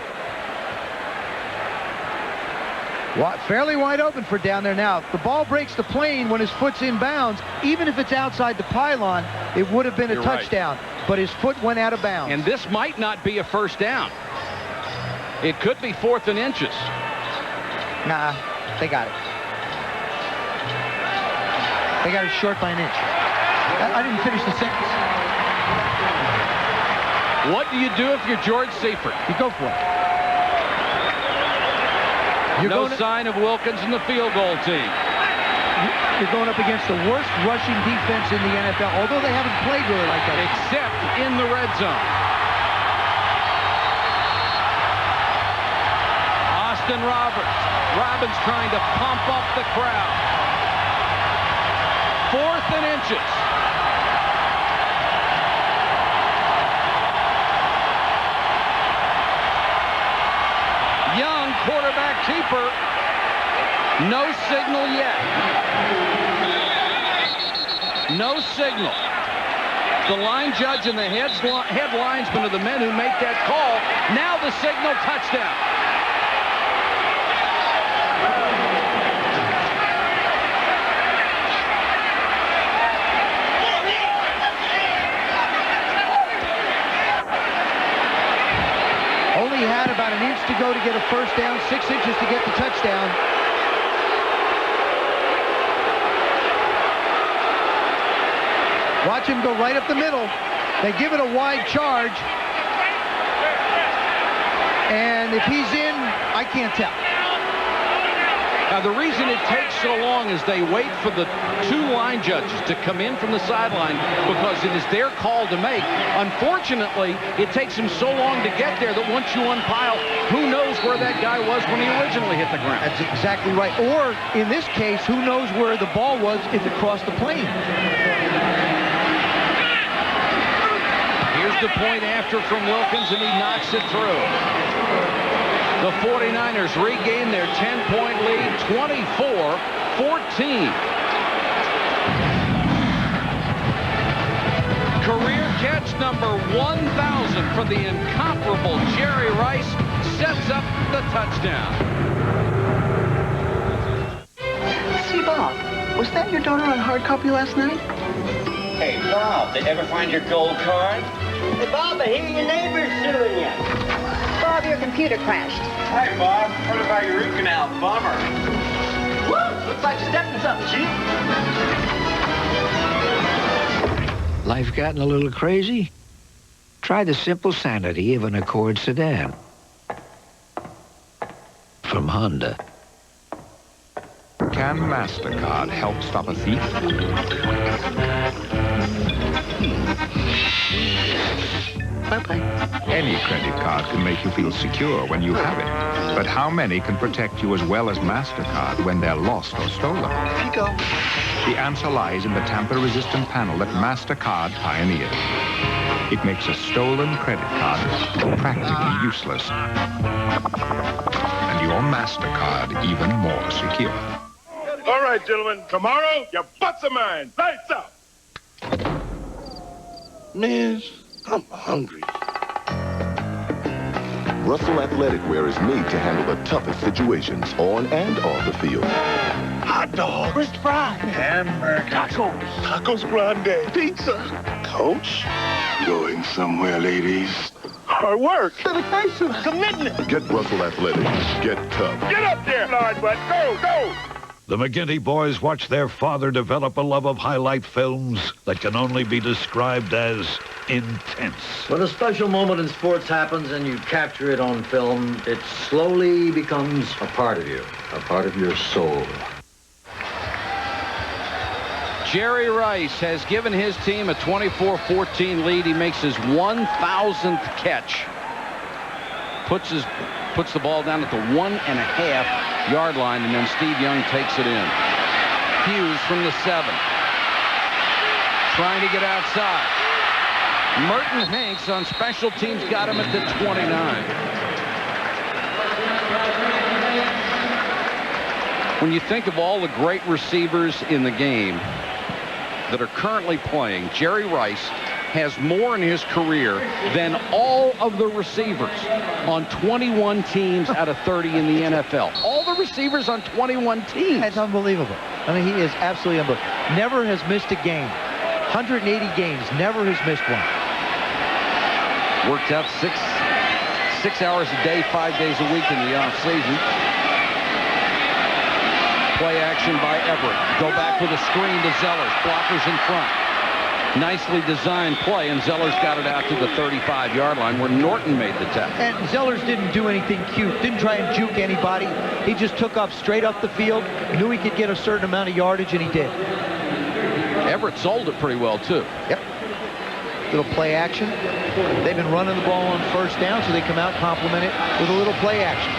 Fairly wide open for down there now. If the ball breaks the plane when his foot's inbounds, even if it's outside the pylon, it would have been a touchdown. Right. But his foot went out of bounds. And this might not be a first down. It could be 4th and inches. Nah, they got it. They got it short by an inch. I didn't finish the sentence. What do you do if you're George Seifert? You go for it. No sign of Wilkins in the field goal team. You're going up against the worst rushing defense in the NFL, although they haven't played really like that. Except in the red zone. Austin Robbins trying to pump up the crowd. 4th and inches. Young, quarterback keeper. No signal yet. No signal. The line judge and the head linesman are the men who make that call. Now the signal, touchdown. yards to go to get a first down, 6 inches to get the touchdown. Watch him go right up the middle. They give it a wide charge. And if he's in, I can't tell. Now, the reason it takes so long is they wait for the 2 line judges to come in from the sideline because it is their call to make. Unfortunately, it takes them so long to get there that once you unpile, who knows where that guy was when he originally hit the ground. That's exactly right. Or, in this case, who knows where the ball was if it crossed the plane. Here's the point after from Wilkins, and he knocks it through. The 49ers regain their 10-point lead, 24-14. Career catch number 1,000 for the incomparable Jerry Rice sets up the touchdown. See, Bob, was that your daughter on hard copy last night? Hey, Bob, did you ever find your gold card? Hey, Bob, I hear your neighbor's suing you. Bob, your computer crashed. Hey, Bob, heard about your root canal. Bummer. Woo! Looks like you're stepping something, Chief. Life gotten a little crazy? Try the simple sanity of an Accord sedan. From Honda. Can MasterCard help stop a thief? Any credit card can make you feel secure when you have it. But how many can protect you as well as MasterCard when they're lost or stolen? Here you go. The answer lies in the tamper-resistant panel that MasterCard pioneered. It makes a stolen credit card practically useless. And your MasterCard even more secure. All right, gentlemen. Tomorrow, your butts are mine. Lights out. Miss, I'm hungry. Russell Athletic Wear is made to handle the toughest situations on and off the field. Hot dog. French fry. Hamburger. Tacos. Tacos grande. Pizza. Coach, going somewhere, ladies. Hard work. Dedication. Commitment. Get Russell Athletic. Get tough. Get up there, Lord, bud. Go, go. The McGinty boys watched their father develop a love of highlight films that can only be described as intense. When a special moment in sports happens and you capture it on film, it slowly becomes a part of you, a part of your soul. Jerry Rice has given his team a 24-14 lead. He makes his 1,000th catch. Puts the ball down at the 1.5-yard line, and then Steve Young takes it in. Hughes from the 7. Trying to get outside. Merton Hanks on special teams got him at the 29. When you think of all the great receivers in the game that are currently playing, Jerry Rice has more in his career than all of the receivers on 21 teams out of 30 in the NFL. All the receivers on 21 teams. That's unbelievable. I mean, he is absolutely unbelievable. Never has missed a game. 180 games, never has missed one. Worked out six hours a day, 5 days a week in the offseason. Play action by Everett. Go back with a screen to Zellers. Blockers in front. Nicely designed play, and Zellers got it out to the 35-yard line where Norton made the tackle. And Zellers didn't do anything cute. Didn't try and juke anybody. He just took off straight up the field. Knew he could get a certain amount of yardage, and he did. Everett sold it pretty well, too. Yep. Little play action. They've been running the ball on first down, so they come out, complement it with a little play action.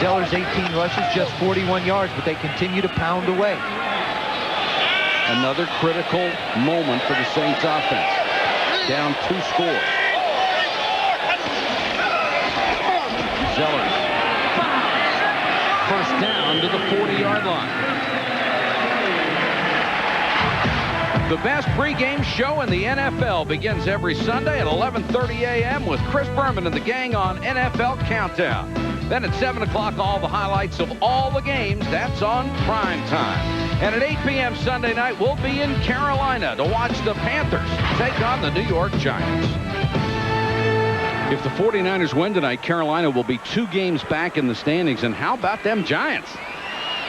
Zellers 18 rushes, just 41 yards, but they continue to pound away. Another critical moment for the Saints offense. Down 2 scores. Zellers. First down to the 40-yard line. The best pregame show in the NFL begins every Sunday at 11:30 a.m. with Chris Berman and the gang on NFL Countdown. Then at 7 o'clock, all the highlights of all the games. That's on prime time. And at 8 p.m. Sunday night, we'll be in Carolina to watch the Panthers take on the New York Giants. If the 49ers win tonight, Carolina will be 2 games back in the standings. And how about them Giants?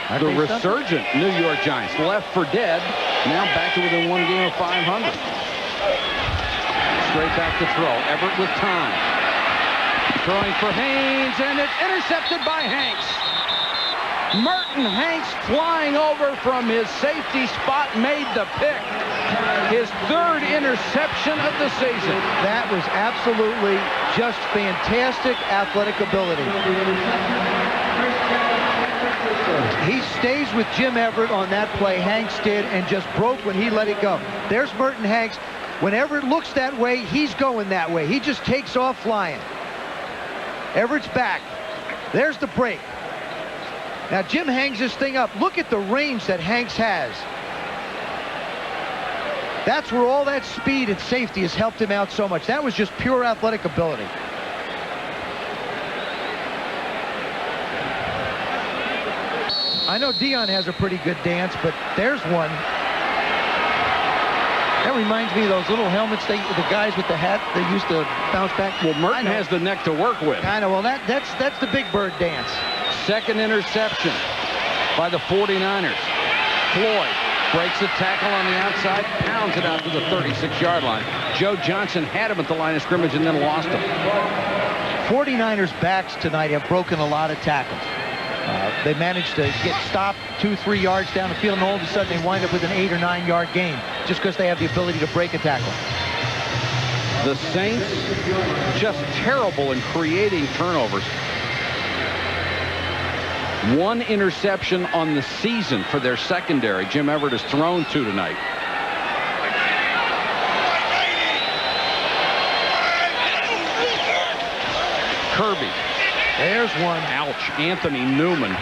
The resurgent New York Giants, left for dead, now back to within 1 game of 500. Straight back to throw. Everett with time. Throwing for Haynes, and it's intercepted by Hanks. Merton Hanks flying over from his safety spot made the pick. His 3rd interception of the season. That was absolutely just fantastic athletic ability. He stays with Jim Everett on that play. Hanks did, and just broke when he let it go. There's Merton Hanks. Whenever it looks that way, he's going that way. He just takes off flying. Everett's back. There's the break. Now Jim hangs this thing up. Look at the range that Hanks has. That's where all that speed and safety has helped him out so much. That was just pure athletic ability. I know Dion has a pretty good dance, but there's one. That reminds me of those little helmets the guys with the hat, they used to bounce back. Well, Merton has the neck to work with. I know. Well, that's the Big Bird dance. 2nd interception by the 49ers. Floyd breaks a tackle on the outside, pounds it out to the 36-yard line. Joe Johnson had him at the line of scrimmage and then lost him. 49ers backs tonight have broken a lot of tackles. They managed to get stopped 2-3 yards down the field, and all of a sudden they wind up with an 8 or 9 yard gain just because they have the ability to break a tackle. The Saints just terrible in creating turnovers. 1 interception on the season for their secondary. Jim Everett has thrown 2 tonight. Kirby. There's one. Ouch. Anthony Newman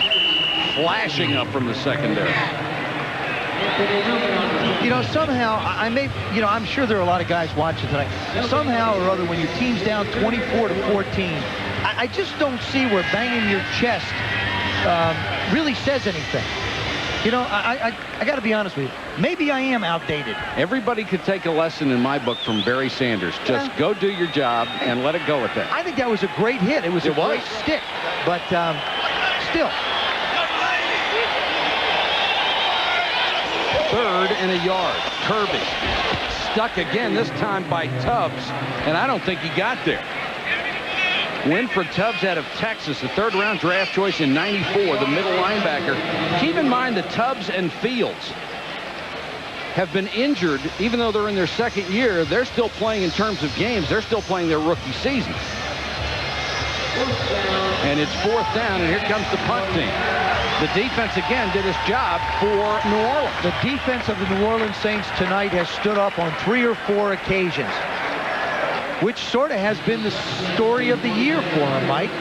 flashing up from the secondary. You know, somehow, I'm sure there are a lot of guys watching tonight. Somehow or other, when your team's down 24-14, I just don't see where banging your chest really says anything. You know, I got to be honest with you. Maybe I am outdated. Everybody could take a lesson in my book from Barry Sanders. Just go do your job and let it go at that. I think that was a great hit. It was a great stick. But still. 3rd and a yard. Kirby stuck again, this time by Tubbs, and I don't think he got there. Winfred Tubbs out of Texas, a 3rd-round draft choice in '94, the middle linebacker. Keep in mind that Tubbs and Fields have been injured. Even though they're in their 2nd year, they're still playing in terms of games. They're still playing their rookie season. And it's 4th down, and here comes the punt team. The defense again did its job for New Orleans. The defense of the New Orleans Saints tonight has stood up on 3 or 4 occasions, which sort of has been the story of the year for him, Mike.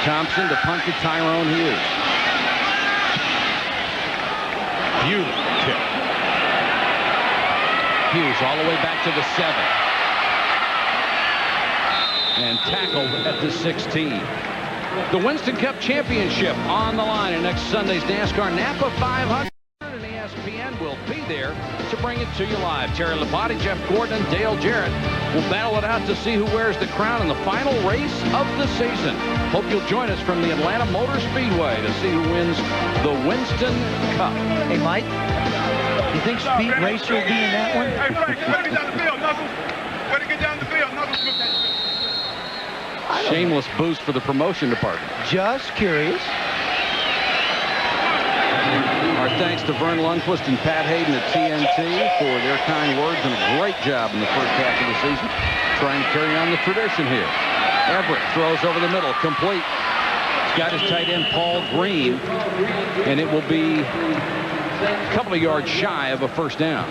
Thompson to punt to Tyrone Hughes. Hughes kick. Hughes all the way back to the 7. And tackled at the 16. The Winston Cup Championship on the line in next Sunday's NASCAR Napa 500. And ESPN will be there to bring it to you live. Terry Labonte, Jeff Gordon, and Dale Jarrett will battle it out to see who wears the crown in the final race of the season. Hope you'll join us from the Atlanta Motor Speedway to see who wins the Winston Cup. Hey, Mike, you think Speed Racer will be in that one? Hey, Frank, way to get down the field, Knuckles. Way to get down the field, Knuckles. Shameless boost for the promotion department. Just curious. Our thanks to Vern Lundquist and Pat Hayden at TNT for their kind words and a great job in the first half of the season, trying to carry on the tradition here. Everett throws over the middle, complete. He's got his tight end Paul Green, and it will be a couple of yards shy of a 1st down.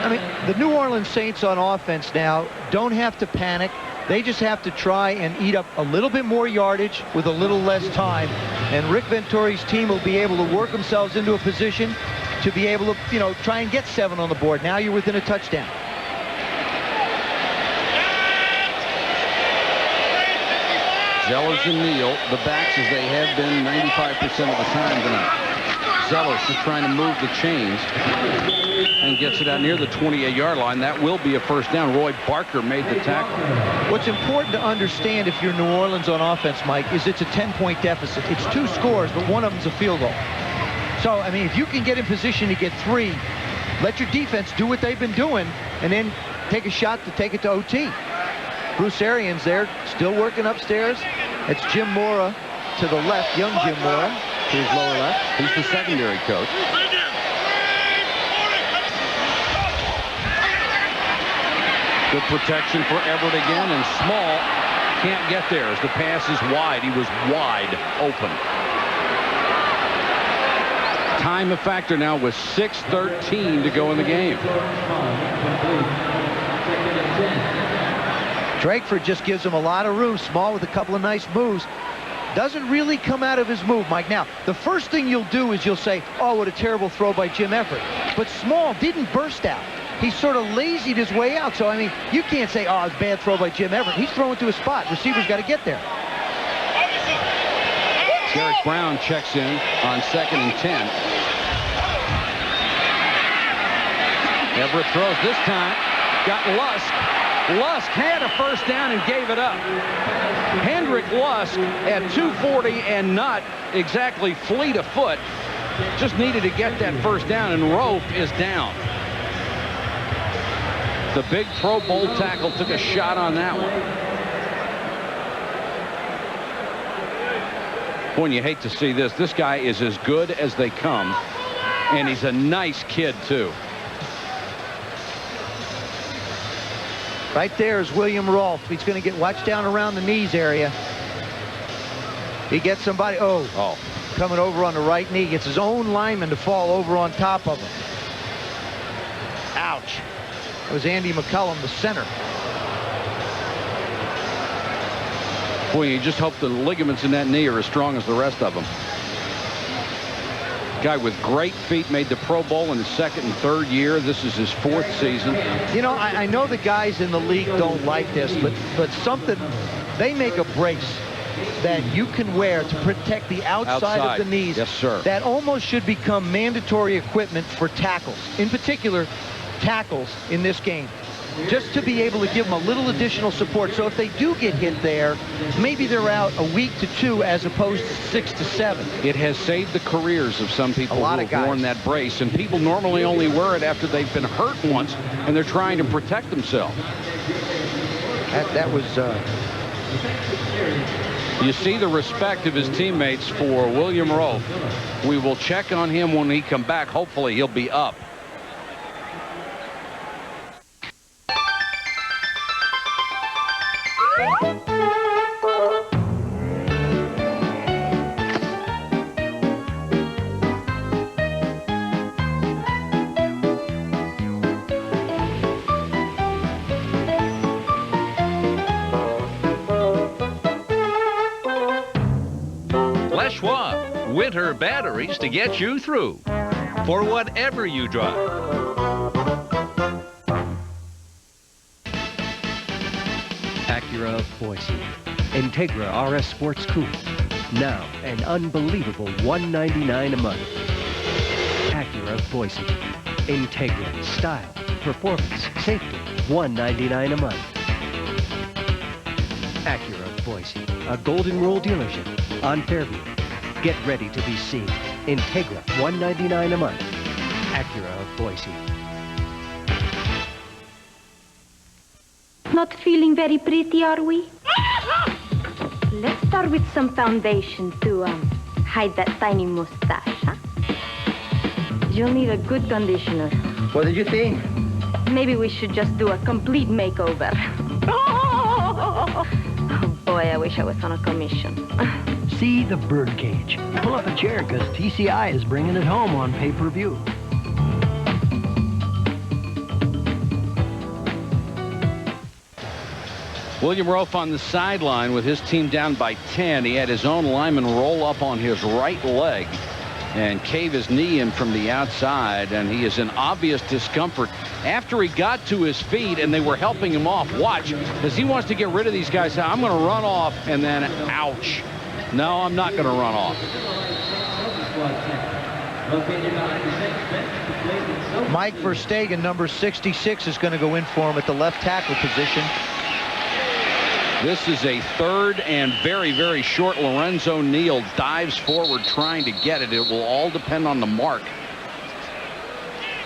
I mean, the New Orleans Saints on offense now don't have to panic. They just have to try and eat up a little bit more yardage with a little less time. And Rick Venturi's team will be able to work themselves into a position to be able to, try and get 7 on the board. Now you're within a touchdown. Zellers and Neal, the backs as they have been 95% of the time tonight. Zeller is trying to move the chains and gets it out near the 28-yard line. That will be a first down. Roy Barker made the tackle. What's important to understand if you're New Orleans on offense, Mike, is it's a 10-point deficit. It's 2 scores, but one of them's a field goal. So, I mean, if you can get in position to get 3, let your defense do what they've been doing, and then take a shot to take it to OT. Bruce Arians there, still working upstairs. It's Jim Mora to the left, young Jim Mora to his lower left. He's the secondary coach. Good protection for Everett again, and Small can't get there as the pass is wide. He was wide open. Time a factor now with 6:13 to go in the game. Drakeford just gives him a lot of room. Small with a couple of nice moves. Doesn't really come out of his move, Mike. Now, the first thing you'll do is you'll say, oh, what a terrible throw by Jim Everett. But Small didn't burst out. He sort of lazied his way out. So, I mean, you can't say, oh, it's a bad throw by Jim Everett. He's throwing to a spot. Receiver's got to get there. Derek Brown checks in on 2nd and 10. Everett throws this time. Got Lusk. Lusk had a first down and gave it up. Hendrick Lusk at 240 and not exactly fleet of foot. Just needed to get that first down, and Rofe is down. The big Pro Bowl tackle took a shot on that one. Boy, you hate to see this. This guy is as good as they come, and he's a nice kid, too. Right there is William Rolfe. He's going to get watched down around the knees area. He gets somebody, coming over on the right knee. Gets his own lineman to fall over on top of him. Ouch. It was Andy McCullum, the center. Boy, you just hope the ligaments in that knee are as strong as the rest of them. Guy with great feet, made the Pro Bowl in his 2nd and 3rd year. This is his 4th season. You know, I know the guys in the league don't like this, but something, they make a brace that you can wear to protect the outside of the knees. Yes, sir. That almost should become mandatory equipment for tackles. In particular, tackles in this game. Just to be able to give them a little additional support. So if they do get hit there, maybe they're out a week to 2 as opposed to 6 to 7. It has saved the careers of some people who have guys. worn that brace, and people normally only wear it after they've been hurt once and they're trying to protect themselves. That was... You see the respect of his teammates for William Rolfe. We will check on him when he come back. Hopefully he'll be up. Winter batteries to get you through for whatever you drive. Acura of Boise. Integra RS Sports Coupe. Now an unbelievable $199 a month. Acura of Boise. Integra. Style. Performance. Safety. $199 a month. Acura of Boise. A Golden Rule dealership on Fairview. Get ready to be seen. Integra, $199 a month. Acura of Boise. Not feeling very pretty, are we? Let's start with some foundation to hide that tiny mustache, huh? You'll need a good conditioner. What did you think? Maybe we should just do a complete makeover. Oh, boy, I wish I was on a commission. See the birdcage. Pull up a chair because TCI is bringing it home on pay-per-view. William Rolfe on the sideline with his team down by 10. He had his own lineman roll up on his right leg and cave his knee in from the outside, and he is in obvious discomfort after he got to his feet and they were helping him off. Watch, as he wants to get rid of these guys. I'm going to run off, and then ouch. No, I'm not going to run off. Mike Verstegen, number 66, is going to go in for him at the left tackle position. This is a third and very, very short. Lorenzo Neal dives forward trying to get it. It will all depend on the mark.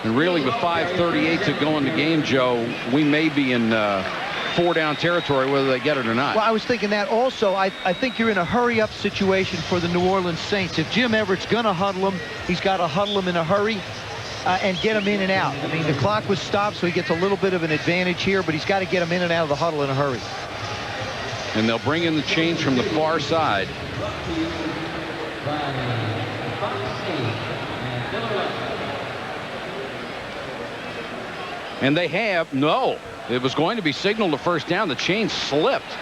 And really, with 5:38 to go in the game, Joe, we may be in 4-down territory, whether they get it or not. Well, I was thinking that also. I think you're in a hurry-up situation for the New Orleans Saints. If Jim Everett's going to huddle him, he's got to huddle him in a hurry and get him in and out. I mean, the clock was stopped, so he gets a little bit of an advantage here, but he's got to get him in and out of the huddle in a hurry. And they'll bring in the change from the far side. And they have, no, it was going to be signaled a first down. The chain slipped.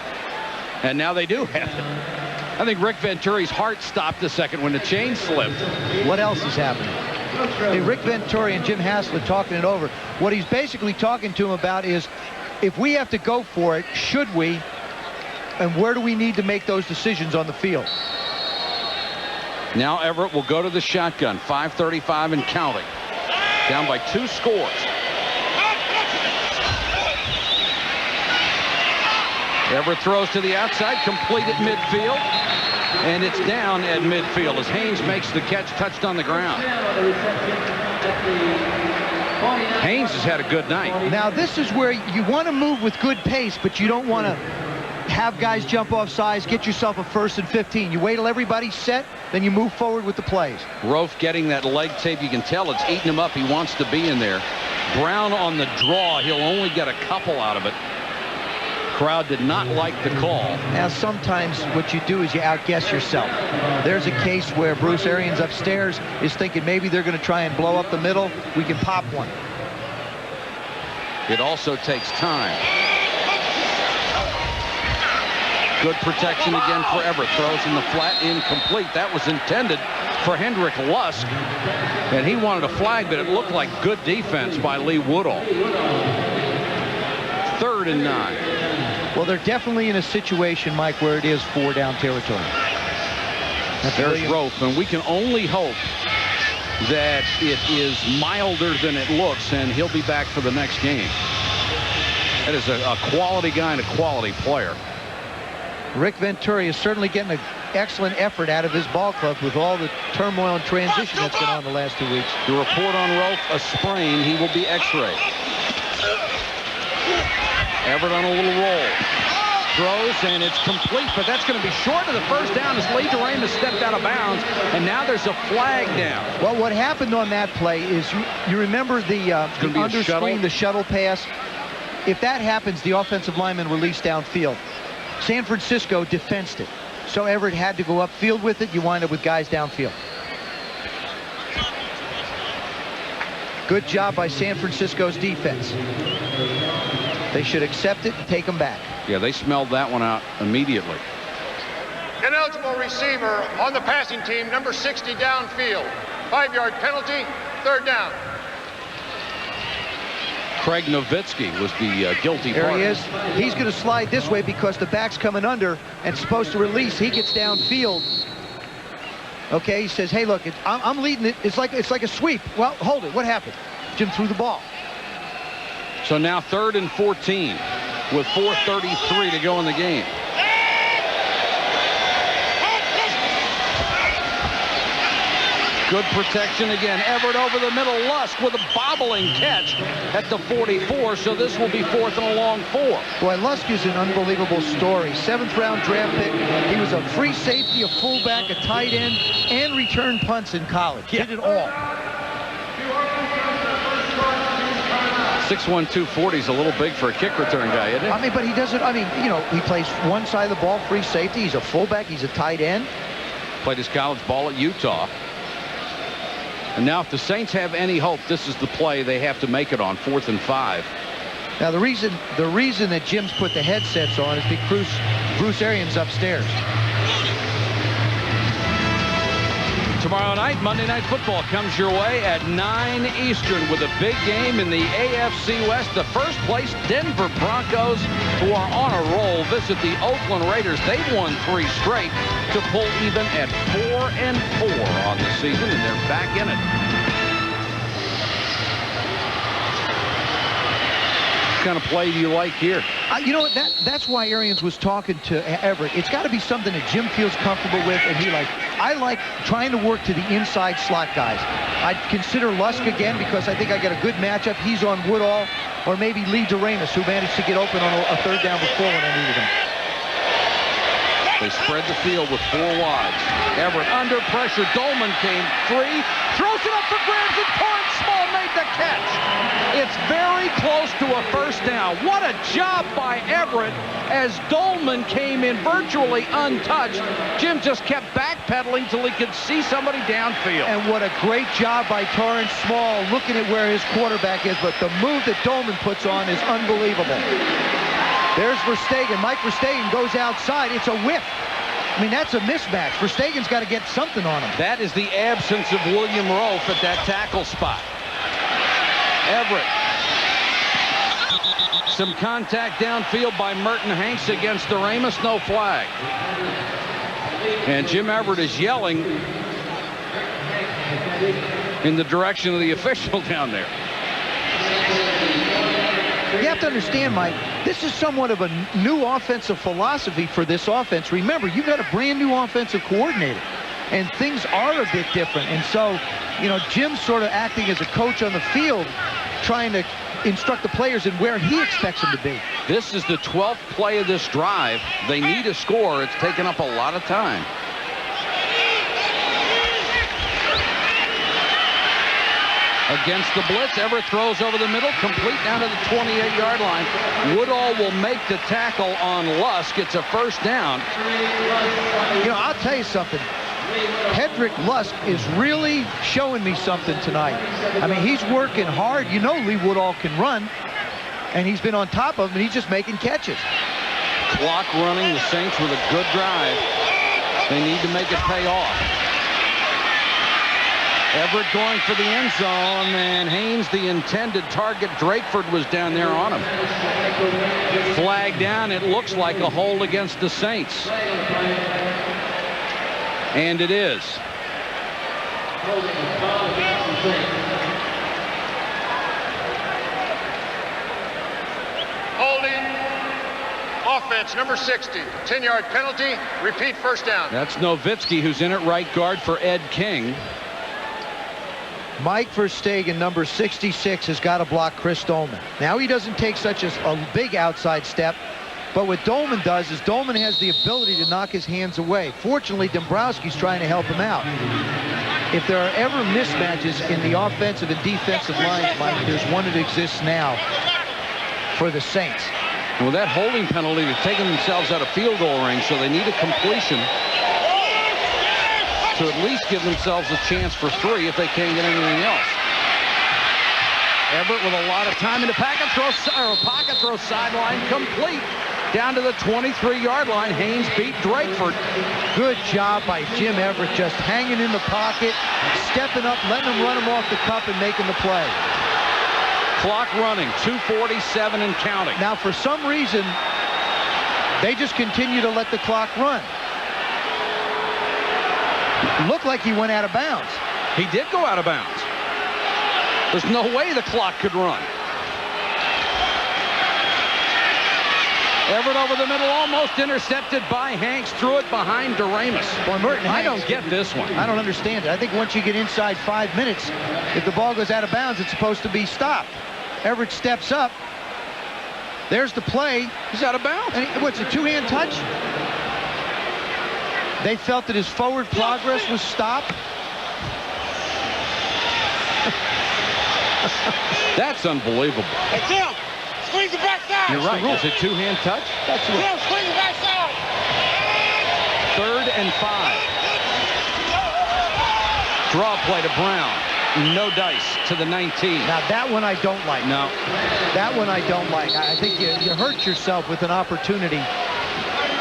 And now they do have it. I think Rick Venturi's heart stopped a second when the chain slipped. What else is happening? Hey, Rick Venturi and Jim Haslett talking it over. What he's basically talking to him about is, if we have to go for it, should we? And where do we need to make those decisions on the field? Now Everett will go to the shotgun. 5:35 and counting. Down by 2 scores. Everett throws to the outside, complete at midfield. And it's down at midfield as Haynes makes the catch, touched on the ground. Haynes has had a good night. Now this is where you want to move with good pace, but you don't want to have guys jump off sides, get yourself a 1st and 15. You wait till everybody's set, then you move forward with the plays. Rofe getting that leg tape. You can tell it's eating him up. He wants to be in there. Brown on the draw. He'll only get a couple out of it. Crowd did not like the call. Now sometimes what you do is you outguess yourself. There's a case where Bruce Arians upstairs is thinking maybe they're going to try and blow up the middle. We can pop one. It also takes time. Good protection again for Everett. Throws in the flat, incomplete. That was intended for Hendrick Lusk. And he wanted a flag, but it looked like good defense by Lee Woodall. 3rd and 9. Well, they're definitely in a situation, Mike, where it is 4-down territory. There's Rofe, and we can only hope that it is milder than it looks, and he'll be back for the next game. That is a quality guy and a quality player. Rick Venturi is certainly getting an excellent effort out of his ball club with all the turmoil and transition that's been on the last 2 weeks. The report on Rofe, a sprain. He will be x-rayed. Everett on a little roll. Throws, and it's complete, but that's going to be short of the first down as Lee Doremus stepped out of bounds, and now there's a flag down. Well, what happened on that play is you remember the under screen, the shuttle pass? If that happens, the offensive lineman released downfield. San Francisco defensed it. So Everett had to go upfield with it. You wind up with guys downfield. Good job by San Francisco's defense. They should accept it and take them back. Yeah, they smelled that one out immediately. Ineligible receiver on the passing team, number 60 downfield. 5-yard penalty, 3rd down. Craig Nowitzki was the guilty There party. he is. He's going to slide this way because the back's coming under and supposed to release. He gets downfield. Okay, he says, hey, look, I'm leading it. It's like a sweep. Well, hold it. What happened? Jim threw the ball. So now 3rd and 14 with 4:33 to go in the game. Good protection again. Everett over the middle. Lusk with a bobbling catch at the 44. So this will be 4th and a long 4. Boy, Lusk is an unbelievable story. 7th-round draft pick. He was a free safety, a fullback, a tight end, and returned punts in college. Did it all. 6'1", 240 is a little big for a kick return guy, isn't it? I mean, but he doesn't, you know, he plays one side of the ball, free safety. He's a fullback. He's a tight end. Played his college ball at Utah. And now if the Saints have any hope, this is the play they have to make it on, 4th and 5. Now, the reason that Jim's put the headsets on is because Bruce Arians upstairs. Tomorrow night, Monday Night Football comes your way at 9 Eastern with a big game in the AFC West. The first place Denver Broncos, who are on a roll, visit the Oakland Raiders. They've won 3 straight. to pull even at 4-4 on the season, and they're back in it. What kind of play do you like here? You know what? That's why Arians was talking to Everett. It's got to be something that Jim feels comfortable with, and he likes. I like trying to work to the inside slot guys. I'd consider Lusk again because I think I got a good matchup. He's on Woodall, or maybe Lee DeRamus, who managed to get open on a third down before when I needed him. They spread the field with 4 wides. Everett under pressure. Dolman came free. Throws it up for grabs, and Torrance Small made the catch. It's very close to a first down. What a job by Everett as Dolman came in virtually untouched. Jim just kept backpedaling till he could see somebody downfield. And what a great job by Torrance Small looking at where his quarterback is. But the move that Dolman puts on is unbelievable. There's Verstegen. Mike Verstegen goes outside. It's a whiff. I mean, that's a mismatch. Verstegen's got to get something on him. That is the absence of William Rofe at that tackle spot. Everett. Some contact downfield by Merton Hanks against DeRamus. No flag. And Jim Everett is yelling in the direction of the official down there. You have to understand, Mike, this is somewhat of a new offensive philosophy for this offense. Remember, you've got a brand new offensive coordinator, and things are a bit different. And so, you know, Jim's sort of acting as a coach on the field, trying to instruct the players in where he expects them to be. This is the 12th play of this drive. They need a score. It's taken up a lot of time. Against the blitz, Everett throws over the middle, complete down to the 28-yard line. Woodall will make the tackle on Lusk. It's a first down. You know, I'll tell you something. Hedrick Lusk is really showing me something tonight. I mean, he's working hard. You know Lee Woodall can run, and he's been on top of him, and he's just making catches. Clock running, the Saints with a good drive. They need to make it pay off. Everett going for the end zone, and Haynes, the intended target. Drakeford was down there on him. Flag down. It looks like a hold against the Saints. And it is. Holding. Offense, number 60. 10-yard penalty. Repeat first down. That's Nowitzki, who's in at right guard for Ed King. Mike Verstegen, number 66, has got to block Chris Dolman. Now he doesn't take such a big outside step, but what Dolman does is Dolman has the ability to knock his hands away. Fortunately, Dombrowski's trying to help him out. If there are ever mismatches in the offensive and defensive lines, Mike, there's one that exists now for the Saints. Well, that holding penalty, they've taken themselves out of field goal range, so they need a completion to at least give themselves a chance for 3 if they can't get anything else. Everett with a lot of time in the pocket throw, sideline complete down to the 23-yard line. Haynes beat Drakeford. Good job by Jim Everett, just hanging in the pocket, stepping up, letting him run him off the cuff and making the play. Clock running, 2:47 and counting. Now, for some reason, they just continue to let the clock run. Looked like he went out of bounds. He did go out of bounds. There's no way the clock could run. Everett over the middle, almost intercepted by Hanks. Threw it behind DeRamus. Boy, Merton I Hanks, don't get this one. I don't understand it. I think once you get inside 5 minutes, if the ball goes out of bounds, it's supposed to be stopped. Everett steps up. There's the play. He's out of bounds. And what's a two-hand touch? They felt that his forward progress was stopped. That's unbelievable. Hey, Tim, squeeze the backside. You're right. Is it two-hand touch? That's Tim, squeeze the backside. 3rd and 5. Draw play to Brown. No dice to the 19. Now, that one I don't like. No. That one I don't like. I think you hurt yourself with an opportunity,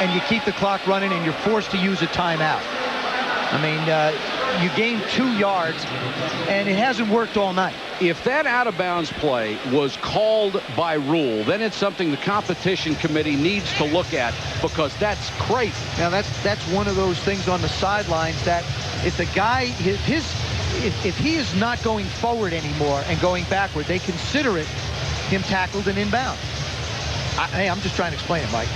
and you keep the clock running, and you're forced to use a timeout. I mean, you gain 2 yards, and it hasn't worked all night. If that out-of-bounds play was called by rule, then it's something the competition committee needs to look at, because that's crazy. Now, that's one of those things on the sidelines that if the guy, if he is not going forward anymore and going backward, they consider it him tackled and inbound. Hey, I'm just trying to explain it, Mike.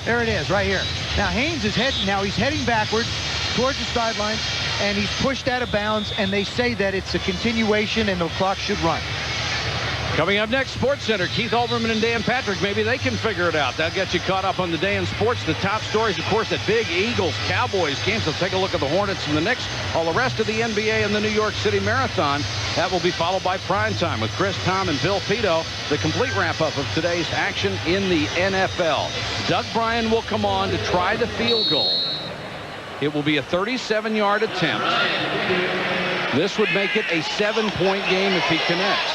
There it is, right here. Now, Haynes is he's heading backwards towards the sideline, and he's pushed out of bounds, and they say that it's a continuation and the clock should run. Coming up next, Sports Center, Keith Olbermann and Dan Patrick. Maybe they can figure it out. That'll get you caught up on the day in sports. The top stories, of course, that big Eagles-Cowboys game. So take a look at the Hornets and the Knicks. All the rest of the NBA and the New York City Marathon. That will be followed by Prime Time with Chris, Tom, and Bill Pito. The complete wrap-up of today's action in the NFL. Doug Bryan will come on to try the field goal. It will be a 37-yard attempt. This would make it a 7-point game if he connects.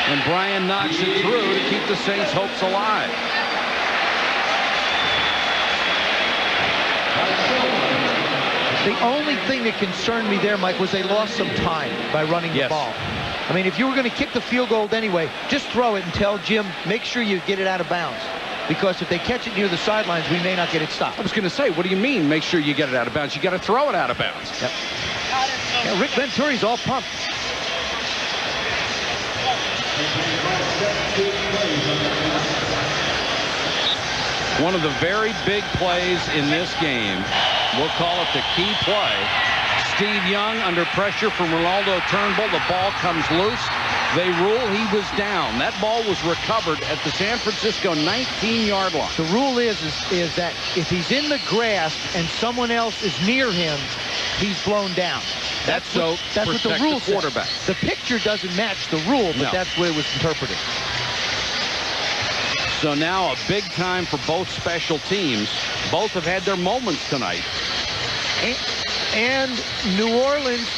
And Bryan knocks it through to keep the Saints' hopes alive. The only thing that concerned me there, Mike, was they lost some time by running the ball. I mean, if you were going to kick the field goal anyway, just throw it and tell Jim, make sure you get it out of bounds. Because if they catch it near the sidelines, we may not get it stopped. I was going to say, what do you mean, make sure you get it out of bounds? You got to throw it out of bounds. Yep. Yeah, Rick Venturi's all pumped. One of the very big plays in this game, we'll call it the key play. Steve Young under pressure from Ronaldo Turnbull. The ball comes loose. They rule he was down. That ball was recovered at the San Francisco 19-yard line. The rule is that if he's in the grasp and someone else is near him, he's blown down. That's what the rule quarterback. The picture doesn't match the rule, but that's the way it was interpreted. So now a big time for both special teams. Both have had their moments tonight. And New Orleans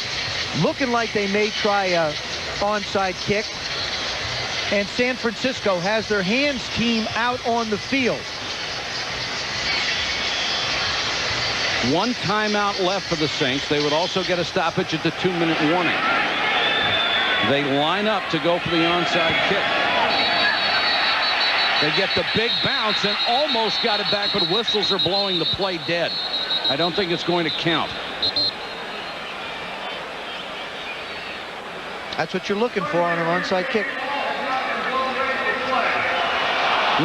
looking like they may try a onside kick. And San Francisco has their hands team out on the field. One timeout left for the Saints. They would also get a stoppage at the 2-minute warning. They line up to go for the onside kick. They get the big bounce and almost got it back, but whistles are blowing the play dead. I don't think it's going to count. That's what you're looking for on an onside kick.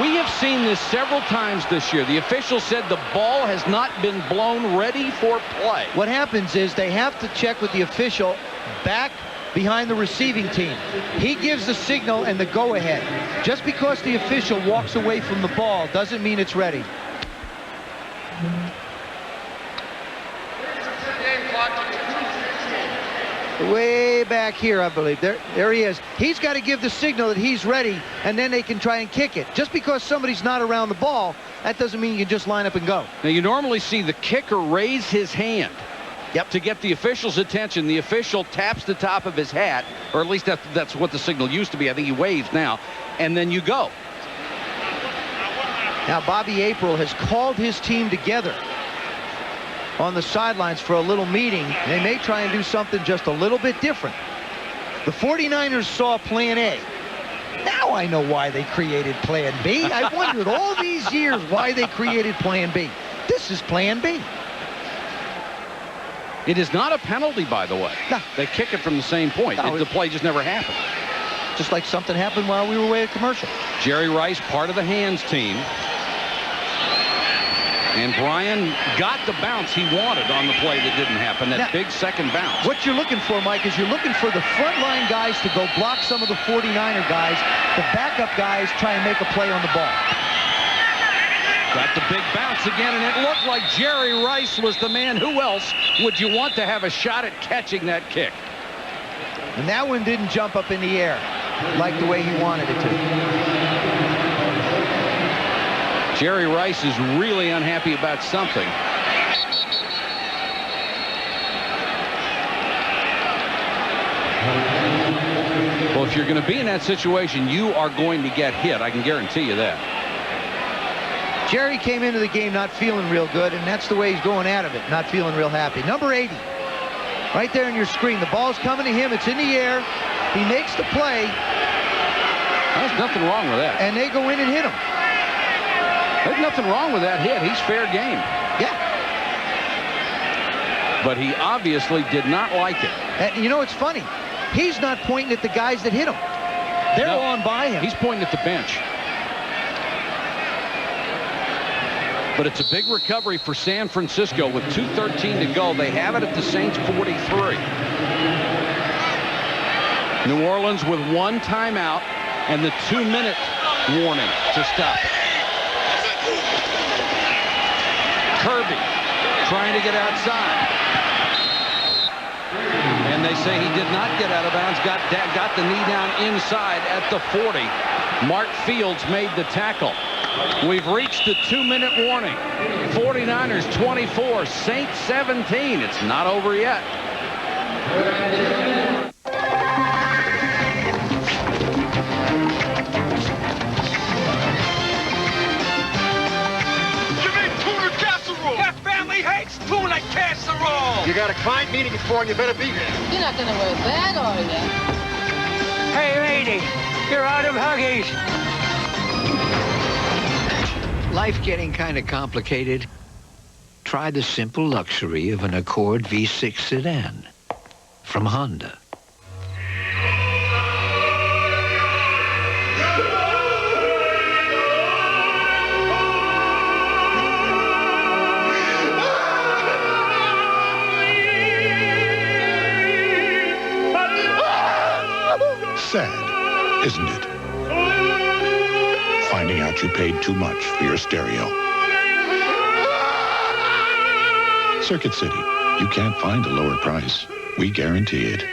We have seen this several times this year. The official said the ball has not been blown ready for play. What happens is they have to check with the official back behind the receiving team. He gives the signal and the go-ahead. Just because the official walks away from the ball doesn't mean it's ready. Way back here, I believe. There he is. He's got to give the signal that he's ready, and then they can try and kick it. Just because somebody's not around the ball, that doesn't mean you can just line up and go. Now, you normally see the kicker raise his hand to get the official's attention. The official taps the top of his hat, or at least that's what the signal used to be. I think he waves now, and then you go. Now, Bobby April has called his team together on the sidelines for a little meeting. They may try and do something just a little bit different. The 49ers saw plan A. Now I know why they created plan B. I wondered all these years why they created plan B. This is plan B. It is not a penalty, by the way. No. They kick it from the same point. No, the play just never happened. Just like something happened while we were away at commercial. Jerry Rice, part of the hands team. And Bryan got the bounce he wanted on the play that didn't happen, that big second bounce. What you're looking for, Mike, is you're looking for the frontline guys to go block some of the 49er guys. The backup guys try and make a play on the ball. Got the big bounce again, and it looked like Jerry Rice was the man. Who else would you want to have a shot at catching that kick? And that one didn't jump up in the air like the way he wanted it to. Jerry Rice is really unhappy about something. Well, if you're going to be in that situation, you are going to get hit. I can guarantee you that. Jerry came into the game not feeling real good, and that's the way he's going out of it, not feeling real happy. Number 80, right there on your screen. The ball's coming to him. It's in the air. He makes the play. There's nothing wrong with that. And they go in and hit him. There's nothing wrong with that hit. He's fair game. Yeah. But he obviously did not like it. And you know, it's funny. He's not pointing at the guys that hit him. They're on by him. He's pointing at the bench. But it's a big recovery for San Francisco with 2:13 to go. They have it at the Saints 43. New Orleans with 1 timeout and the 2-minute warning to stop it. Kirby trying to get outside. And they say he did not get out of bounds, got the knee down inside at the 40. Mark Fields made the tackle. We've reached the 2-minute warning. 49ers 24, Saints 17. It's not over yet. Tuna casserole! You got a client meeting at 4 and you better be here. You're not gonna wear that, are you? Hey, lady, you're out of Huggies. Life getting kind of complicated? Try the simple luxury of an Accord V6 sedan from Honda. Sad, isn't it? Finding out you paid too much for your stereo. Circuit City, you can't find a lower price. We guarantee it.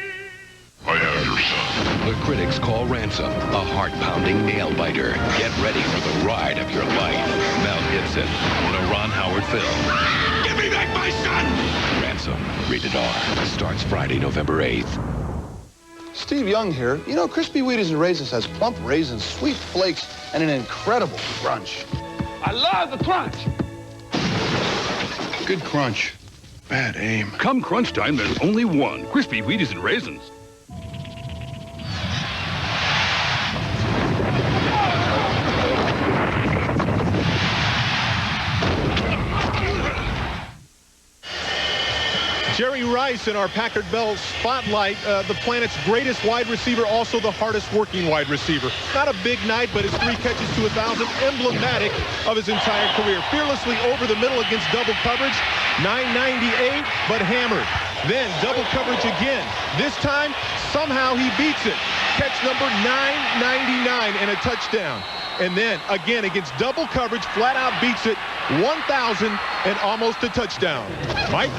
I am your son. The critics call Ransom a heart-pounding nail-biter. Get ready for the ride of your life. Mel Gibson in a Ron Howard film. Give me back my son! Ransom, rated R. Starts Friday, November 8th. Steve Young here. You know, Crispy Wheaties and Raisins has plump raisins, sweet flakes, and an incredible crunch. I love the crunch! Good crunch. Bad aim. Come crunch time, there's only one. Crispy Wheaties and Raisins. Jerry Rice in our Packard Bell spotlight, the planet's greatest wide receiver, also the hardest working wide receiver. Not a big night, but his 3 catches to 1,000, emblematic of his entire career. Fearlessly over the middle against double coverage, 998, but hammered. Then double coverage again. This time, somehow he beats it. Catch number 999 and a touchdown. And then, again, against double coverage, flat out beats it, 1,000 and almost a touchdown. Mike?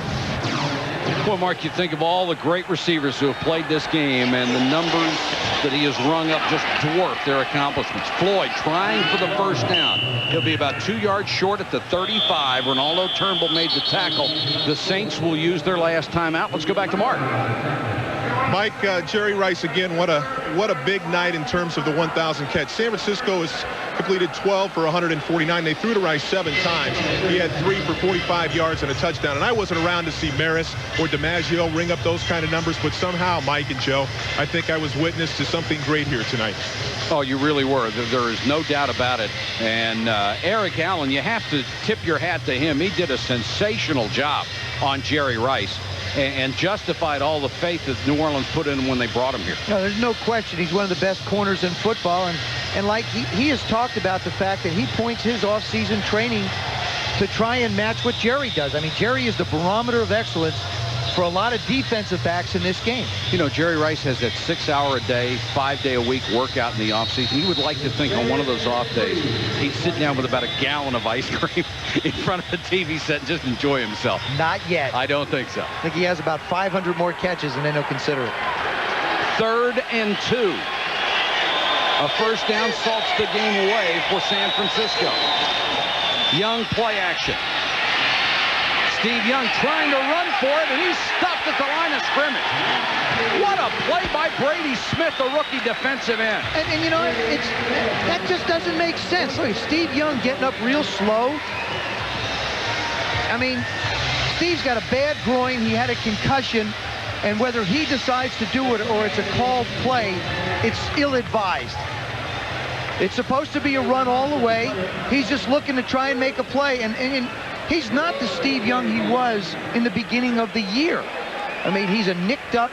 Well, Mark, you think of all the great receivers who have played this game, and the numbers that he has rung up just dwarf their accomplishments. Floyd trying for the first down. He'll be about 2 yards short at the 35. Ronaldo Turnbull made the tackle. The Saints will use their last timeout. Let's go back to Mark. Mike, Jerry Rice again, what a big night in terms of the 1,000 catch. San Francisco has completed 12 for 149. They threw to Rice 7 times. He had 3 for 45 yards and a touchdown. And I wasn't around to see Maris or DiMaggio ring up those kind of numbers, but somehow, Mike and Joe, I think I was witness to something great here tonight. Oh, you really were. There is no doubt about it. And Eric Allen, you have to tip your hat to him. He did a sensational job on Jerry Rice and justified all the faith that New Orleans put in when they brought him here. No, there's no question he's one of the best corners in football. And like he has talked about the fact that he points his off-season training to try and match what Jerry does. I mean, Jerry is the barometer of excellence for a lot of defensive backs in this game. You know, Jerry Rice has that 6-hour-a-day, 5-day-a-week workout in the offseason. You would like to think on one of those off days, he'd sit down with about a gallon of ice cream in front of the TV set and just enjoy himself. Not yet. I don't think so. I think he has about 500 more catches, and then he'll consider it. 3rd and 2. A first down salts the game away for San Francisco. Young play action. Steve Young trying to run for it, and he's stuffed at the line of scrimmage. What a play by Brady Smith, the rookie defensive end. And you know, that just doesn't make sense. Look, Steve Young getting up real slow. I mean, Steve's got a bad groin. He had a concussion. And whether he decides to do it or it's a called play, it's ill-advised. It's supposed to be a run all the way. He's just looking to try and make a play. And he's not the Steve Young he was in the beginning of the year. I mean, he's a nicked-up,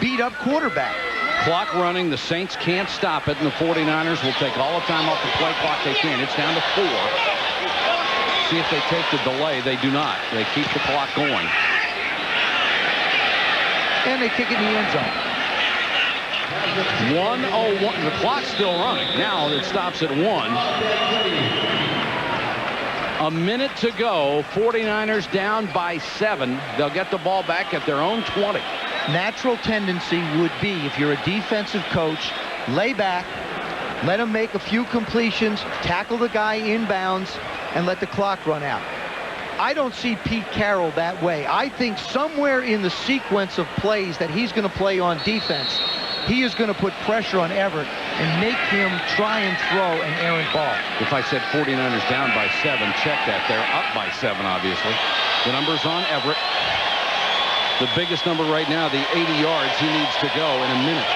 beat-up quarterback. Clock running. The Saints can't stop it, and the 49ers will take all the time off the play clock they can. It's down to 4. See if they take the delay. They do not. They keep the clock going. And they kick it in the end zone. 1:01. The clock's still running. Now it stops at 1. A minute to go. 49ers down by 7. They'll get the ball back at their own 20. Natural tendency would be, if you're a defensive coach, lay back, let him make a few completions, tackle the guy inbounds, and let the clock run out. I don't see Pete Carroll that way. I think somewhere in the sequence of plays that he's going to play on defense, he is going to put pressure on Everett and make him try and throw an errant ball. If I said 49ers down by 7, check that. They're up by 7, obviously. The number's on Everett. The biggest number right now, the 80 yards he needs to go in a minute.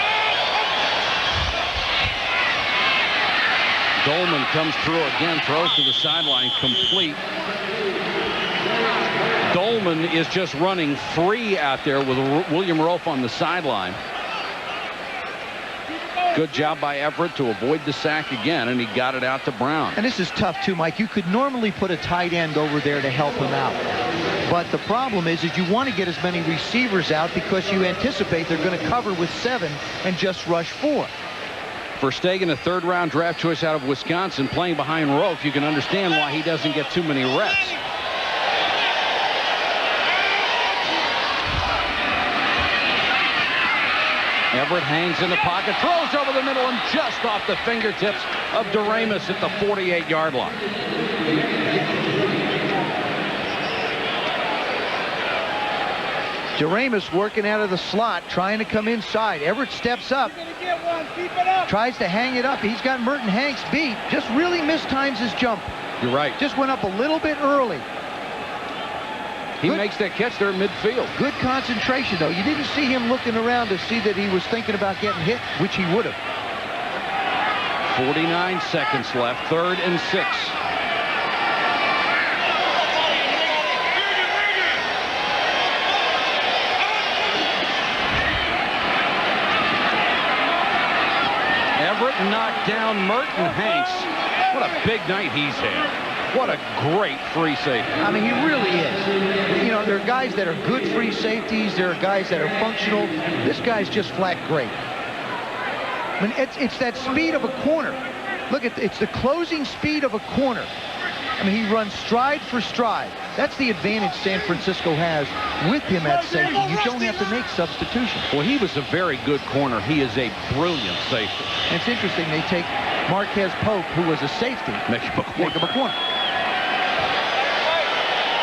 Dolman comes through again, throws to the sideline, complete. Dolman is just running free out there with William Rofe on the sideline. Good job by Everett to avoid the sack again, and he got it out to Brown. And this is tough, too, Mike. You could normally put a tight end over there to help him out. But the problem is you want to get as many receivers out because you anticipate they're going to cover with 7 and just rush 4. Verstegen, a third-round draft choice out of Wisconsin, playing behind Rofe. You can understand why he doesn't get too many reps. Everett hangs in the pocket, throws over the middle, and just off the fingertips of Doremus at the 48-yard line. Doremus working out of the slot, trying to come inside. Everett steps up, tries to hang it up. He's got Merton Hanks beat. Just really mistimes his jump. You're right. Just went up a little bit early. He makes that catch there in midfield. Good concentration, though. You didn't see him looking around to see that he was thinking about getting hit, which he would have. 49 seconds left, 3rd and 6. Everett knocked down Merton Hanks. What a big night he's had. What a great free safety. I mean, he really is. You know, there are guys that are good free safeties. There are guys that are functional. This guy's just flat great. I mean, it's that speed of a corner. Look, it's the closing speed of a corner. I mean, he runs stride for stride. That's the advantage San Francisco has with him at safety. You don't have to make substitutions. Well, he was a very good corner. He is a brilliant safety. And it's interesting, they take Marquez Pope, who was a safety, make him a corner.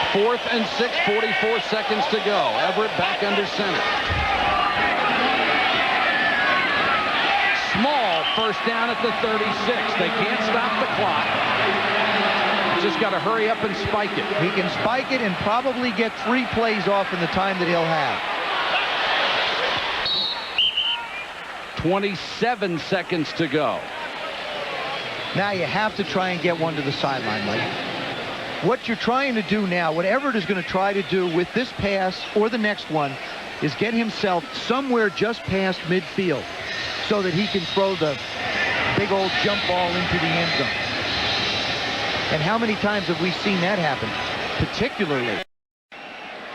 4th and 6, 44 seconds to go. Everett back under center. Small first down at the 36. They can't stop the clock. Just got to hurry up and spike it. He can spike it and probably get 3 plays off in the time that he'll have. 27 seconds to go. Now you have to try and get one to the sideline, Mike. What you're trying to do now, what Everett is going to try to do with this pass or the next one, is get himself somewhere just past midfield so that he can throw the big old jump ball into the end zone. And how many times have we seen that happen, particularly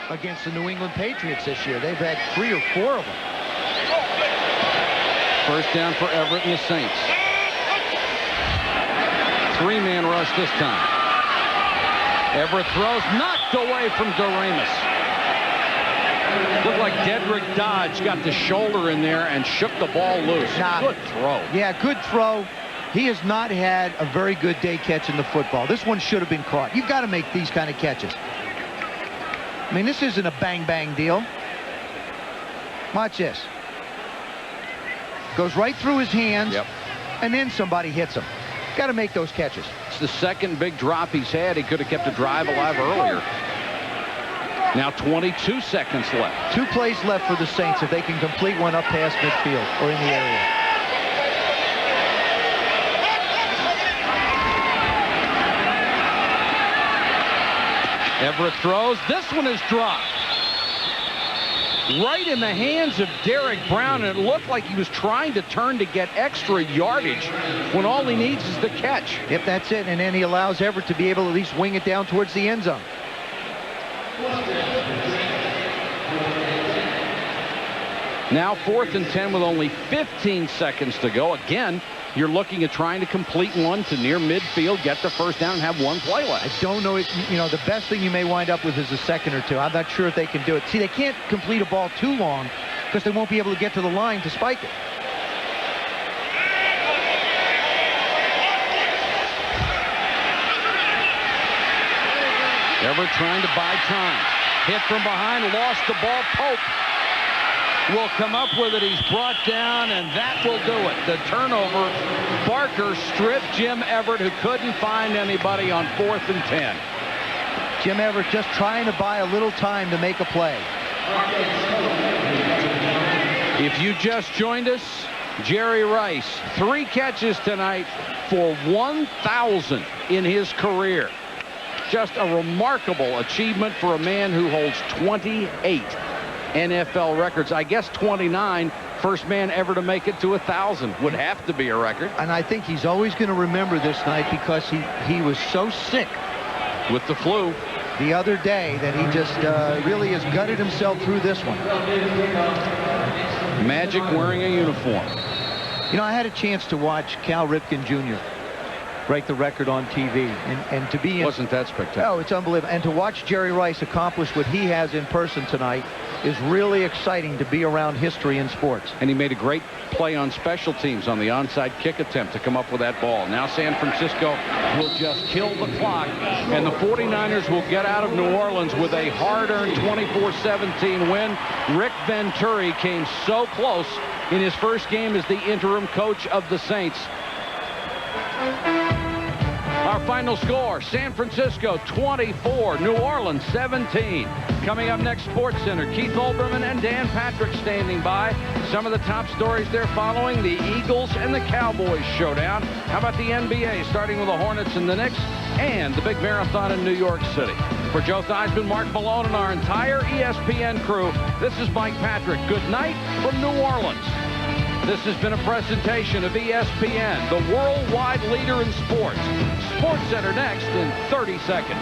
against the New England Patriots this year? They've had 3 or 4 of them. First down for Everett and the Saints. 3-man rush this time. Everett throws, knocked away from Doremus. Looked like Dedrick Dodge got the shoulder in there and shook the ball loose. Good throw. Yeah, good throw. He has not had a very good day catching the football. This one should have been caught. You've got to make these kind of catches. I mean, this isn't a bang-bang deal. Watch this. Goes right through his hands, and then somebody hits him. Got to make those catches. It's the second big drop he's had. He could have kept the drive alive earlier. Now 22 seconds left. 2 plays left for the Saints if they can complete one up past midfield or in the area. Everett throws. This one is dropped. Right in the hands of Derek Brown, and it looked like he was trying to turn to get extra yardage when all he needs is the catch. If that's it, and then he allows Everett to be able to at least wing it down towards the end zone. Now 4th and 10 with only 15 seconds to go. Again, you're looking at trying to complete one to near midfield, get the first down, and have one play left. I don't know. You know, the best thing you may wind up with is a second or two. I'm not sure if they can do it. See, they can't complete a ball too long because they won't be able to get to the line to spike it. Everett trying to buy time. Hit from behind, lost the ball. Pope will come up with it. He's brought down, and that will do it. The turnover. Barker stripped Jim Everett, who couldn't find anybody on 4th and 10. Jim Everett just trying to buy a little time to make a play. If you just joined us, Jerry Rice, 3 catches tonight for 1,000 in his career. Just a remarkable achievement for a man who holds 28 NFL records. I guess 29. First man ever to make it to 1,000 would have to be a record. And I think he's always going to remember this night because he was so sick with the flu the other day that he just really has gutted himself through this one. Magic wearing a uniform. You know, I had a chance to watch Cal Ripken Jr. break the record on TV, and to be in, wasn't that spectacular? Oh, it's unbelievable. And to watch Jerry Rice accomplish what he has in person tonight is really exciting to be around history in sports. And he made a great play on special teams on the onside kick attempt to come up with that ball. Now San Francisco will just kill the clock, and the 49ers will get out of New Orleans with a hard-earned 24-17 win. Rick Venturi came so close in his first game as the interim coach of the Saints. Our final score, San Francisco 24, New Orleans 17. Coming up next, Sports Center, Keith Olbermann and Dan Patrick standing by. Some of the top stories they're following, the Eagles and the Cowboys showdown. How about the NBA, starting with the Hornets and the Knicks, and the big marathon in New York City. For Joe Theismann, Mark Malone, and our entire ESPN crew, this is Mike Patrick. Good night from New Orleans. This has been a presentation of ESPN, the worldwide leader in sports. Sports Center next in 30 seconds.